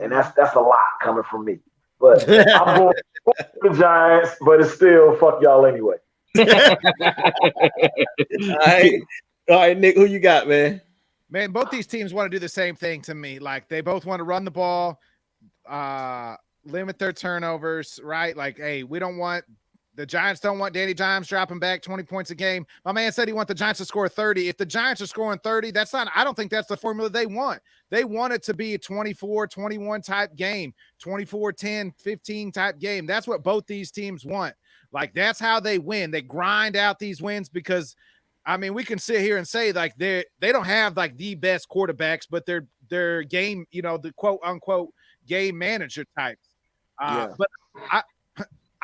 J: And that's a lot coming from me. But I'm going with the Giants, but it's still fuck y'all anyway.
A: All right, Nick, who you got, man?
B: Man, both these teams want to do the same thing to me. Like, they both want to run the ball, limit their turnovers, right? Like, hey, the Giants don't want Danny Dimes dropping back 20 points a game. My man said he wants the Giants to score 30. If the Giants are scoring 30, I don't think that's the formula they want. They want it to be a 24-21 type game, 24-10, 15 type game. That's what both these teams want. Like, that's how they win. They grind out these wins because, I mean, we can sit here and say, like, they don't have, like, the best quarterbacks, but they're game, the quote-unquote game manager types. But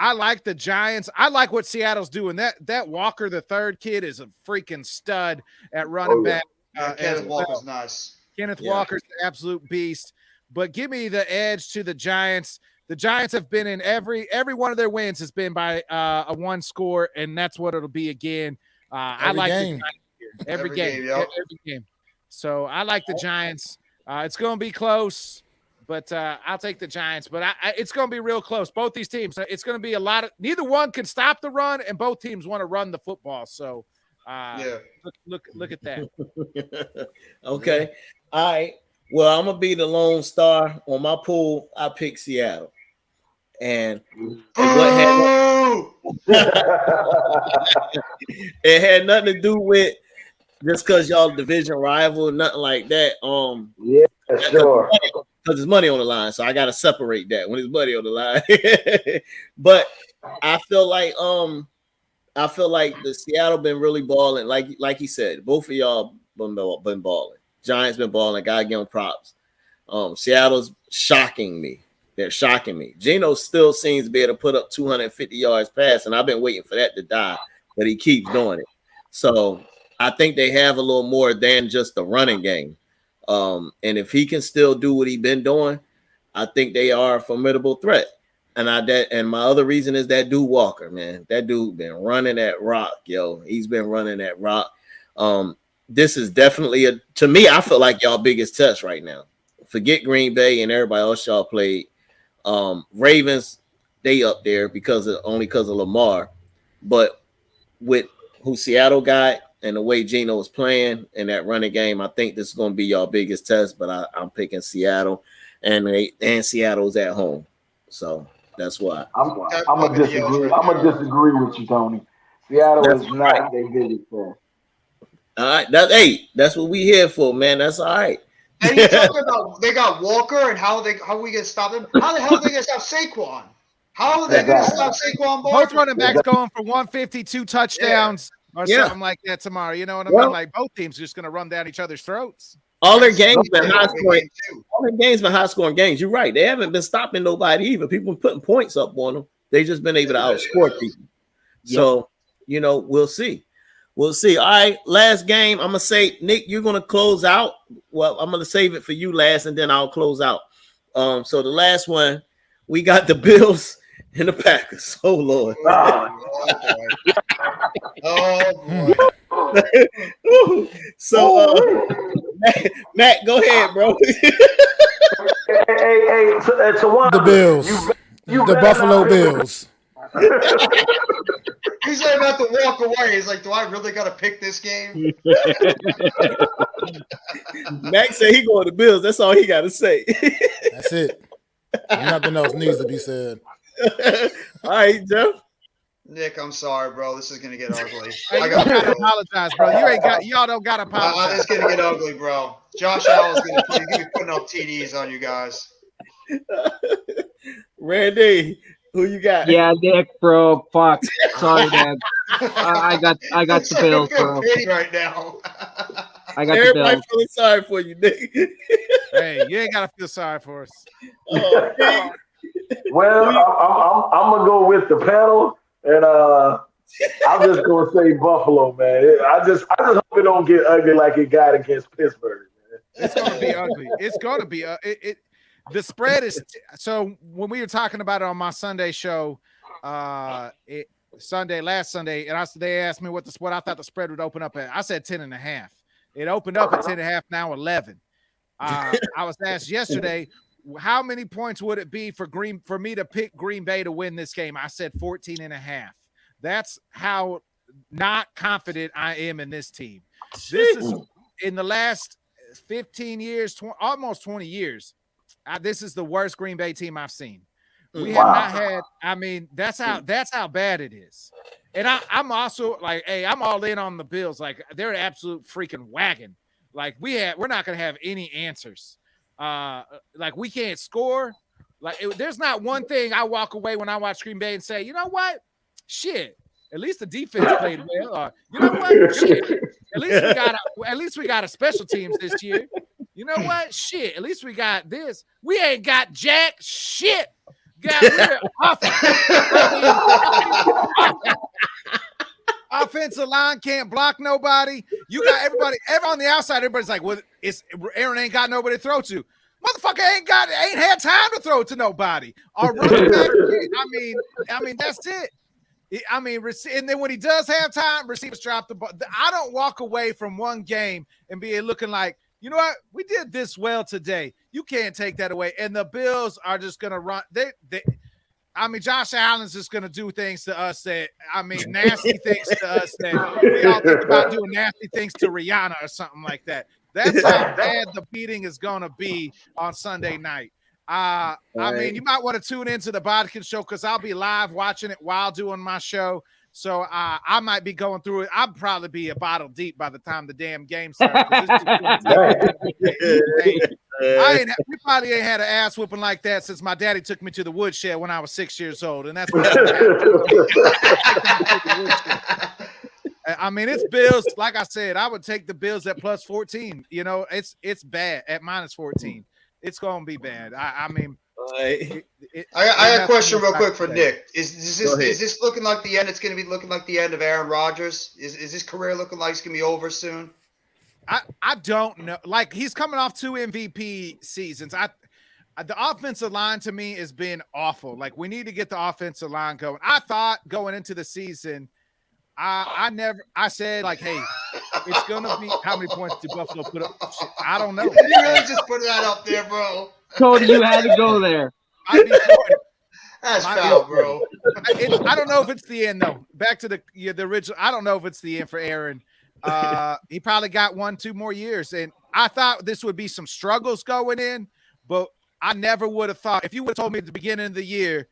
B: I like the Giants. I like what Seattle's doing. That Walker, the third kid, is a freaking stud at running back.
G: Kenneth Walker's nice.
B: Kenneth Walker's an absolute beast. But give me the edge to the Giants. The Giants have been in every one of their wins has been by a one score, and that's what it'll be again. I like the Giants here. Every game. So I like the Giants. It's going to be close. But I'll take the Giants. But it's going to be real close. Both these teams. It's going to be a lot of – neither one can stop the run, and both teams want to run the football. So, look at that.
A: Okay. All right. Well, I'm going to be the lone star. On my pool, I pick Seattle. And it had nothing to do with just because y'all division rival, nothing like that.
J: Yeah, sure.
A: Because there's money on the line, so I gotta separate that when there's money on the line. But I feel like the Seattle been really balling, like he said. Both of y'all been balling. Giants been balling. Gotta give them props. Seattle's shocking me. They're shocking me. Geno still seems to be able to put up 250 yards pass, and I've been waiting for that to die, but he keeps doing it. So I think they have a little more than just the running game. And if he can still do what he's been doing, I think they are a formidable threat. And my other reason is that dude Walker, man. That dude been running that rock, yo. He's been running that rock. This is definitely to me, I feel like y'all biggest test right now. Forget Green Bay and everybody else y'all played. Ravens, they up there because of Lamar. But with who Seattle got and the way Geno is playing in that running game, I think this is going to be y'all biggest test. But I'm picking Seattle, and Seattle's at home, so that's why.
J: I'm gonna disagree. I'm gonna disagree with you, Tony. Seattle is not their biggest test.
A: All right, that's what we here for, man. That's all right.
G: And you talking about they got Walker and how we gonna stop him? How the hell are they gonna stop Saquon? How are they gonna stop Saquon?
B: Both running backs going for 152 touchdowns or something like that tomorrow. You know what I mean? Like both teams are just gonna run down each other's throats.
A: All their games been high scoring. All their games been high scoring games. You're right. They haven't been stopping nobody either. People putting points up on them. They just been able to outscore people. So we'll see. We'll see. All right, last game. I'm gonna say, Nick, you're gonna close out. Well, I'm gonna save it for you last, and then I'll close out. So the last one, we got the Bills and the Packers. Oh Lord. So Matt, go ahead, bro.
J: hey,
E: the Bills. The Buffalo Bills.
G: He's about to walk away. He's like, do I really got to pick this game?
A: Max said he going to Bills. That's all he got to say.
E: That's it. Nothing else needs to be said.
A: All right, Jeff.
G: Nick, I'm sorry, bro. This is gonna get ugly.
B: Hey, you gotta apologize, bro. Y'all don't gotta apologize.
G: It's gonna get ugly, bro. Josh Allen's gonna be putting up TDs on you guys.
A: Randy, who you got?
M: Yeah, Nick, bro. Fuck. Sorry, man. I got the Bills, bro.
G: Pity right now.
M: I got
A: Everybody
M: the Bills.
A: feeling sorry for you, Nick.
B: Hey, you ain't gotta feel sorry for us.
J: Well, I'm gonna go with the panel, and I'm just gonna say Buffalo, man. I just hope it don't get ugly like it got against Pittsburgh. Man.
B: It's gonna be ugly. It's gonna be the spread is so. When we were talking about it on my Sunday show, last Sunday, and they asked me what I thought the spread would open up at. I said 10.5. It opened up at 10.5. Now 11. I was asked yesterday, how many points would it be for me to pick Green Bay to win this game? I said 14.5. That's how not confident I am in this team. This is in the last 15 years, almost 20 years. This is the worst Green Bay team I've seen. We have not had. I mean, that's how bad it is. And I'm also like, hey, I'm all in on the Bills. Like, they're an absolute freaking wagon. Like, we're not gonna have any answers. Like, we can't score. Like, there's not one thing I walk away when I watch Green Bay and say, you know what? Shit. At least the defense played well. Or, you know what? Shit. At least we got a special teams this year. You know what? Shit. At least we got this. We ain't got jack shit. We're offensive line can't block nobody. You got everybody on the outside. Everybody's like, well, Aaron ain't got nobody to throw to. Motherfucker ain't had time to throw to nobody. Our running back, I mean, that's it. I mean, and then when he does have time, receivers drop the ball. I don't walk away from one game and be looking like, you know what? We did this well today. You can't take that away. And the Bills are just going to run. Josh Allen's just going to do things to us nasty things to us that we all think about doing nasty things to Rihanna or something like that. That's how bad the beating is going to be on Sunday night. I mean, you might want to tune into the Bodkin show because I'll be live watching it while doing my show. So I might be going through it. I'll probably be a bottle deep by the time the damn game starts. We probably ain't had an ass whooping like that since my daddy took me to the woodshed when I was 6 years old, and that's what I mean, it's Bills. Like I said, I would take the Bills at plus 14. You know, it's bad at minus 14. It's gonna be bad. I
G: got a question real quick for Nick. Is this looking like the end? It's going to be looking like the end of Aaron Rodgers. Is his career looking like it's going to be over soon?
B: I don't know. Like, he's coming off 2 MVP seasons. The offensive line to me has been awful. Like, we need to get the offensive line going. I thought going into the season, I said, like, hey, it's gonna be how many points did Buffalo put up? I don't know.
G: Did you really just put that up there, bro?
M: Cody, you had to go there.
G: That's foul, bro.
B: I don't know if it's the end though. Back to the original. I don't know if it's the end for Aaron. He probably got 1-2 more years, and I thought this would be some struggles going in, but I never would have thought if you would have told me at the beginning of the year,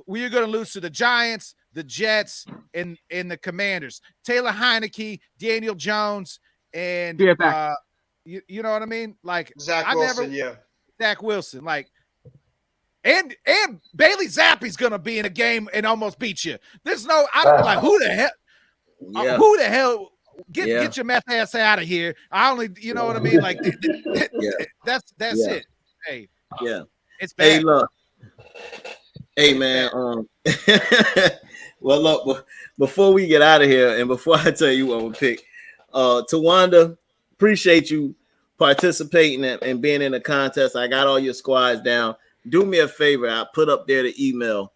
B: we are going to lose to the Giants, the Jets, and the Commanders. Taylor Heineke, Daniel Jones, and you know what I mean? Like
G: Zach Wilson,
B: Zach Wilson, like, and Bailey Zappi's gonna be in a game and almost beat you. There's no, I don't like who the hell, who the hell get your meth ass out of here. I only, you know what I mean? Like, that's it. Hey, it's bad.
A: Hey, look, hey man, well, look, before we get out of here and before I tell you what we'll pick, Tawanda, appreciate you participating and being in the contest. I got all your squads down. Do me a favor. I put up there the email.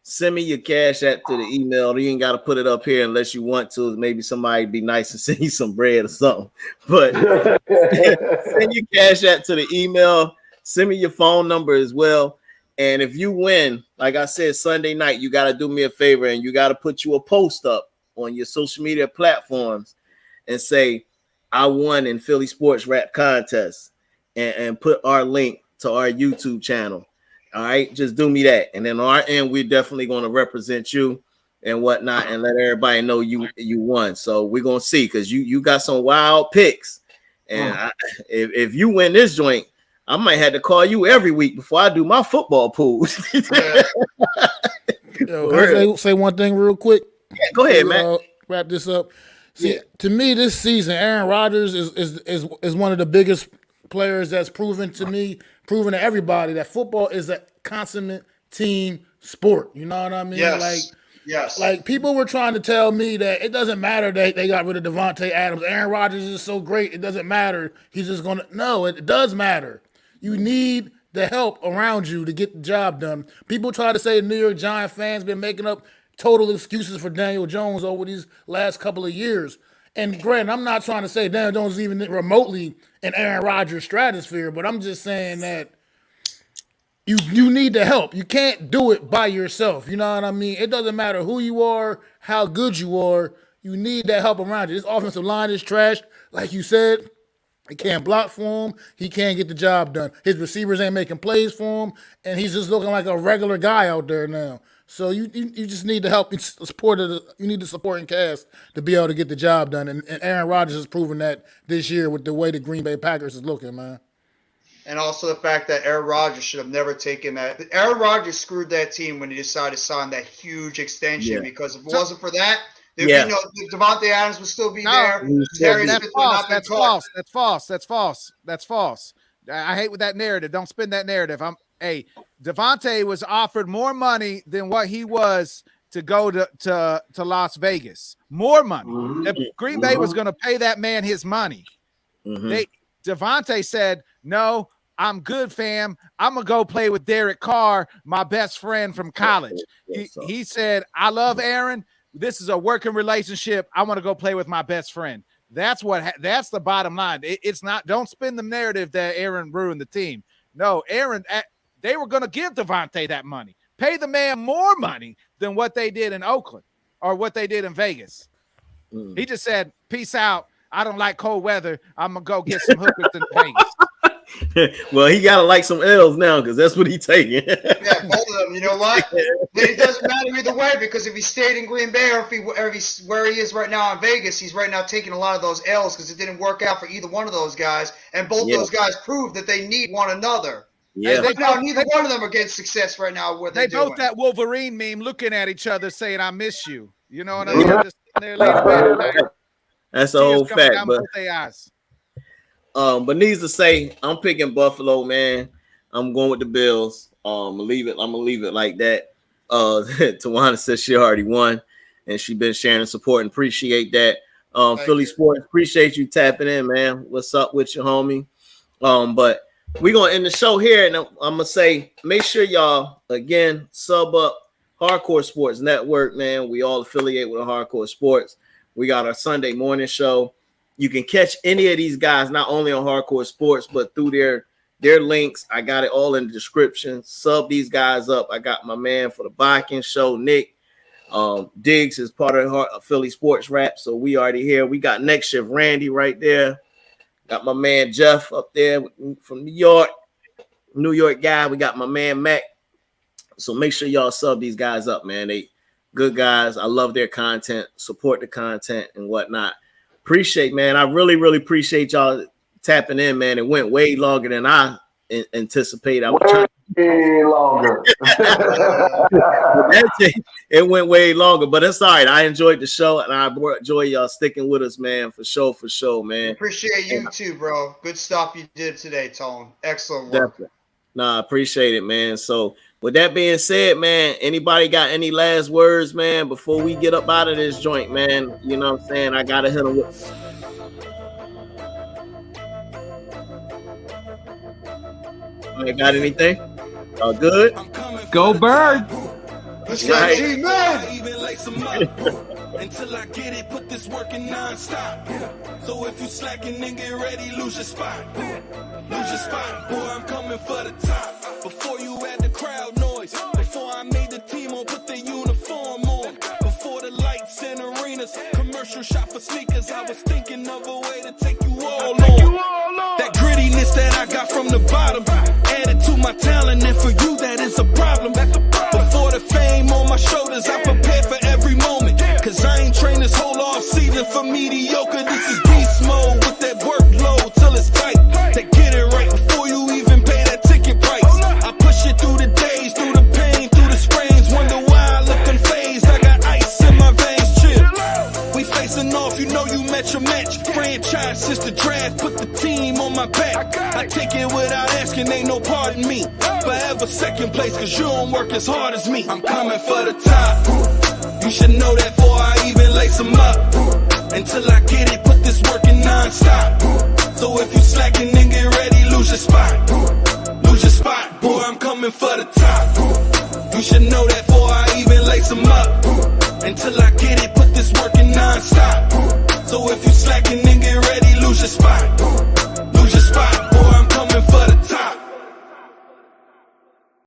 A: Send me your cash app to the email. You ain't got to put it up here unless you want to. Maybe somebody be nice and send you some bread or something. But send your cash app to the email. Send me your phone number as well. And if you win, like I said, Sunday night, you got to do me a favor and you got to put you a post up on your social media platforms and say, I won in Philly Sports Rap Contest, and put our link to our YouTube channel. All right, just do me that, and then on our end, we're definitely going to represent you and whatnot, and let everybody know you won. So we're gonna see, because you got some wild picks, and if you win this joint, I might have to call you every week before I do my football pools.
E: Yo, can I say one thing real quick?
A: Yeah, go ahead, man.
E: Wrap this up. See, to me, this season, Aaron Rodgers is one of the biggest players that's proven to everybody that football is a consummate team sport. You know what I mean?
G: Yes.
E: Like people were trying to tell me that it doesn't matter that they got rid of Devontae Adams. Aaron Rodgers is so great, it doesn't matter. He's just gonna. No, it does matter. You need the help around you to get the job done. People try to say New York Giants fans been making up total excuses for Daniel Jones over these last couple of years. And granted, I'm not trying to say Daniel Jones is even remotely in Aaron Rodgers' stratosphere, but I'm just saying that you need the help. You can't do it by yourself. You know what I mean? It doesn't matter who you are, how good you are. You need that help around you. This offensive line is trash. Like you said, he can't block for him. He can't get the job done. His receivers ain't making plays for him, and he's just looking like a regular guy out there now. So you just need to help support it. You need the supporting cast to be able to get the job done. And Aaron Rodgers has proven that this year with the way the Green Bay Packers is looking, man.
G: And also the fact that Aaron Rodgers should have never taken that. Aaron Rodgers screwed that team when he decided to sign that huge extension, because if it wasn't for that, Devontae Adams would still be there.
B: That's false. I hate with that narrative. Don't spin that narrative. Devontae was offered more money than what he was to go to Las Vegas. More money. Green Bay was going to pay that man his money. Devontae said, "No, I'm good, fam. I'm going to go play with Derek Carr, my best friend from college." He said, "I love Aaron. This is a working relationship. I want to go play with my best friend." That's the bottom line. It's not, don't spin the narrative that Aaron ruined the team. No, Aaron, they were going to give Devontae that money, pay the man more money than what they did in Oakland or what they did in Vegas. He just said, "Peace out. I don't like cold weather. I'm going to go get some hookers in Vegas."
A: Well, he got to like some L's now, because that's what he's taking.
G: Yeah, both of them. You know what? It doesn't matter either way, because if he stayed in Green Bay or if he's where he is right now in Vegas, he's right now taking a lot of those L's because it didn't work out for either one of those guys. And both those guys proved that they need one another. Yeah. Right now, neither one of them are getting success right now. What they're doing.
B: Both that Wolverine meme looking at each other saying, "I miss you." You know what I mean? Just there laying
A: That's a whole fact. But needs to say, I'm picking Buffalo, man. I'm going with the Bills. I'm gonna leave it like that. Tawana says she already won, and she been sharing support and appreciate that. Philly Sports, appreciate you tapping in, man. What's up with you, homie? But we're gonna end the show here, and I'm gonna say, make sure y'all again sub up Hardcore Sports Network, man. We all affiliate with Hardcore Sports. We got our Sunday morning show. You can catch any of these guys not only on Hardcore Sports, but through their links. I got it all in the description. Sub these guys up. I got my man for the Biking show, Nick. Diggs is part of Philly Sports Rap, so we already here. We got Next Shift Randy right there. Got my man Jeff up there from New York guy. We got my man Mac. So make sure y'all sub these guys up, man. They good guys. I love their content. Support the content and whatnot. Appreciate, man. I really, really appreciate y'all tapping in, man. It went way longer than I anticipated. I was trying
J: way longer.
A: It went way longer, but it's all right. I enjoyed the show, and I enjoy y'all sticking with us, man. For sure, man.
G: Appreciate you too, bro. Good stuff you did today, Tone. Excellent work.
A: Definitely. Nah, I appreciate it, man. So with that being said, man, anybody got any last words, man, before we get up out of this joint, man? You know what I'm saying? I gotta hit them with. You got anything? All good?
M: Go Bird!
G: Let's go, G-Man!
N: Until I get it, put this work in non-stop. So if you slacking, then get ready, lose your spot. Lose your spot, boy, I'm coming for the top. Before you had the crowd noise, before I made the team on, put the uniform on. Before the lights and arenas, commercial shop for sneakers, I was thinking of a way to take you all on. That grittiness confidence that I got from the bottom. Added to my talent, and for you that is a problem. Before the fame on my shoulders, I prepared for every moment. Cause I ain't trained this whole off season for mediocre. This is beast mode with that workload till it's tight. They get it right before you even pay that ticket price. I push it through the days, through the pain, through the sprains. Wonder why I look unfazed. I got ice in my veins, chill. We facing off, you know you met your match. Franchise since the draft, put the team on my back. I take it without asking, ain't no pardon me. Forever second place, cause you don't work as hard as me. I'm coming for the top. You should know that before I even lace them up. Until I get it, put this work in non-stop. So if you slacking, then get ready, lose your spot. Lose your spot, boy, I'm coming for the top. You should know that before I even lace them up. Until I get it,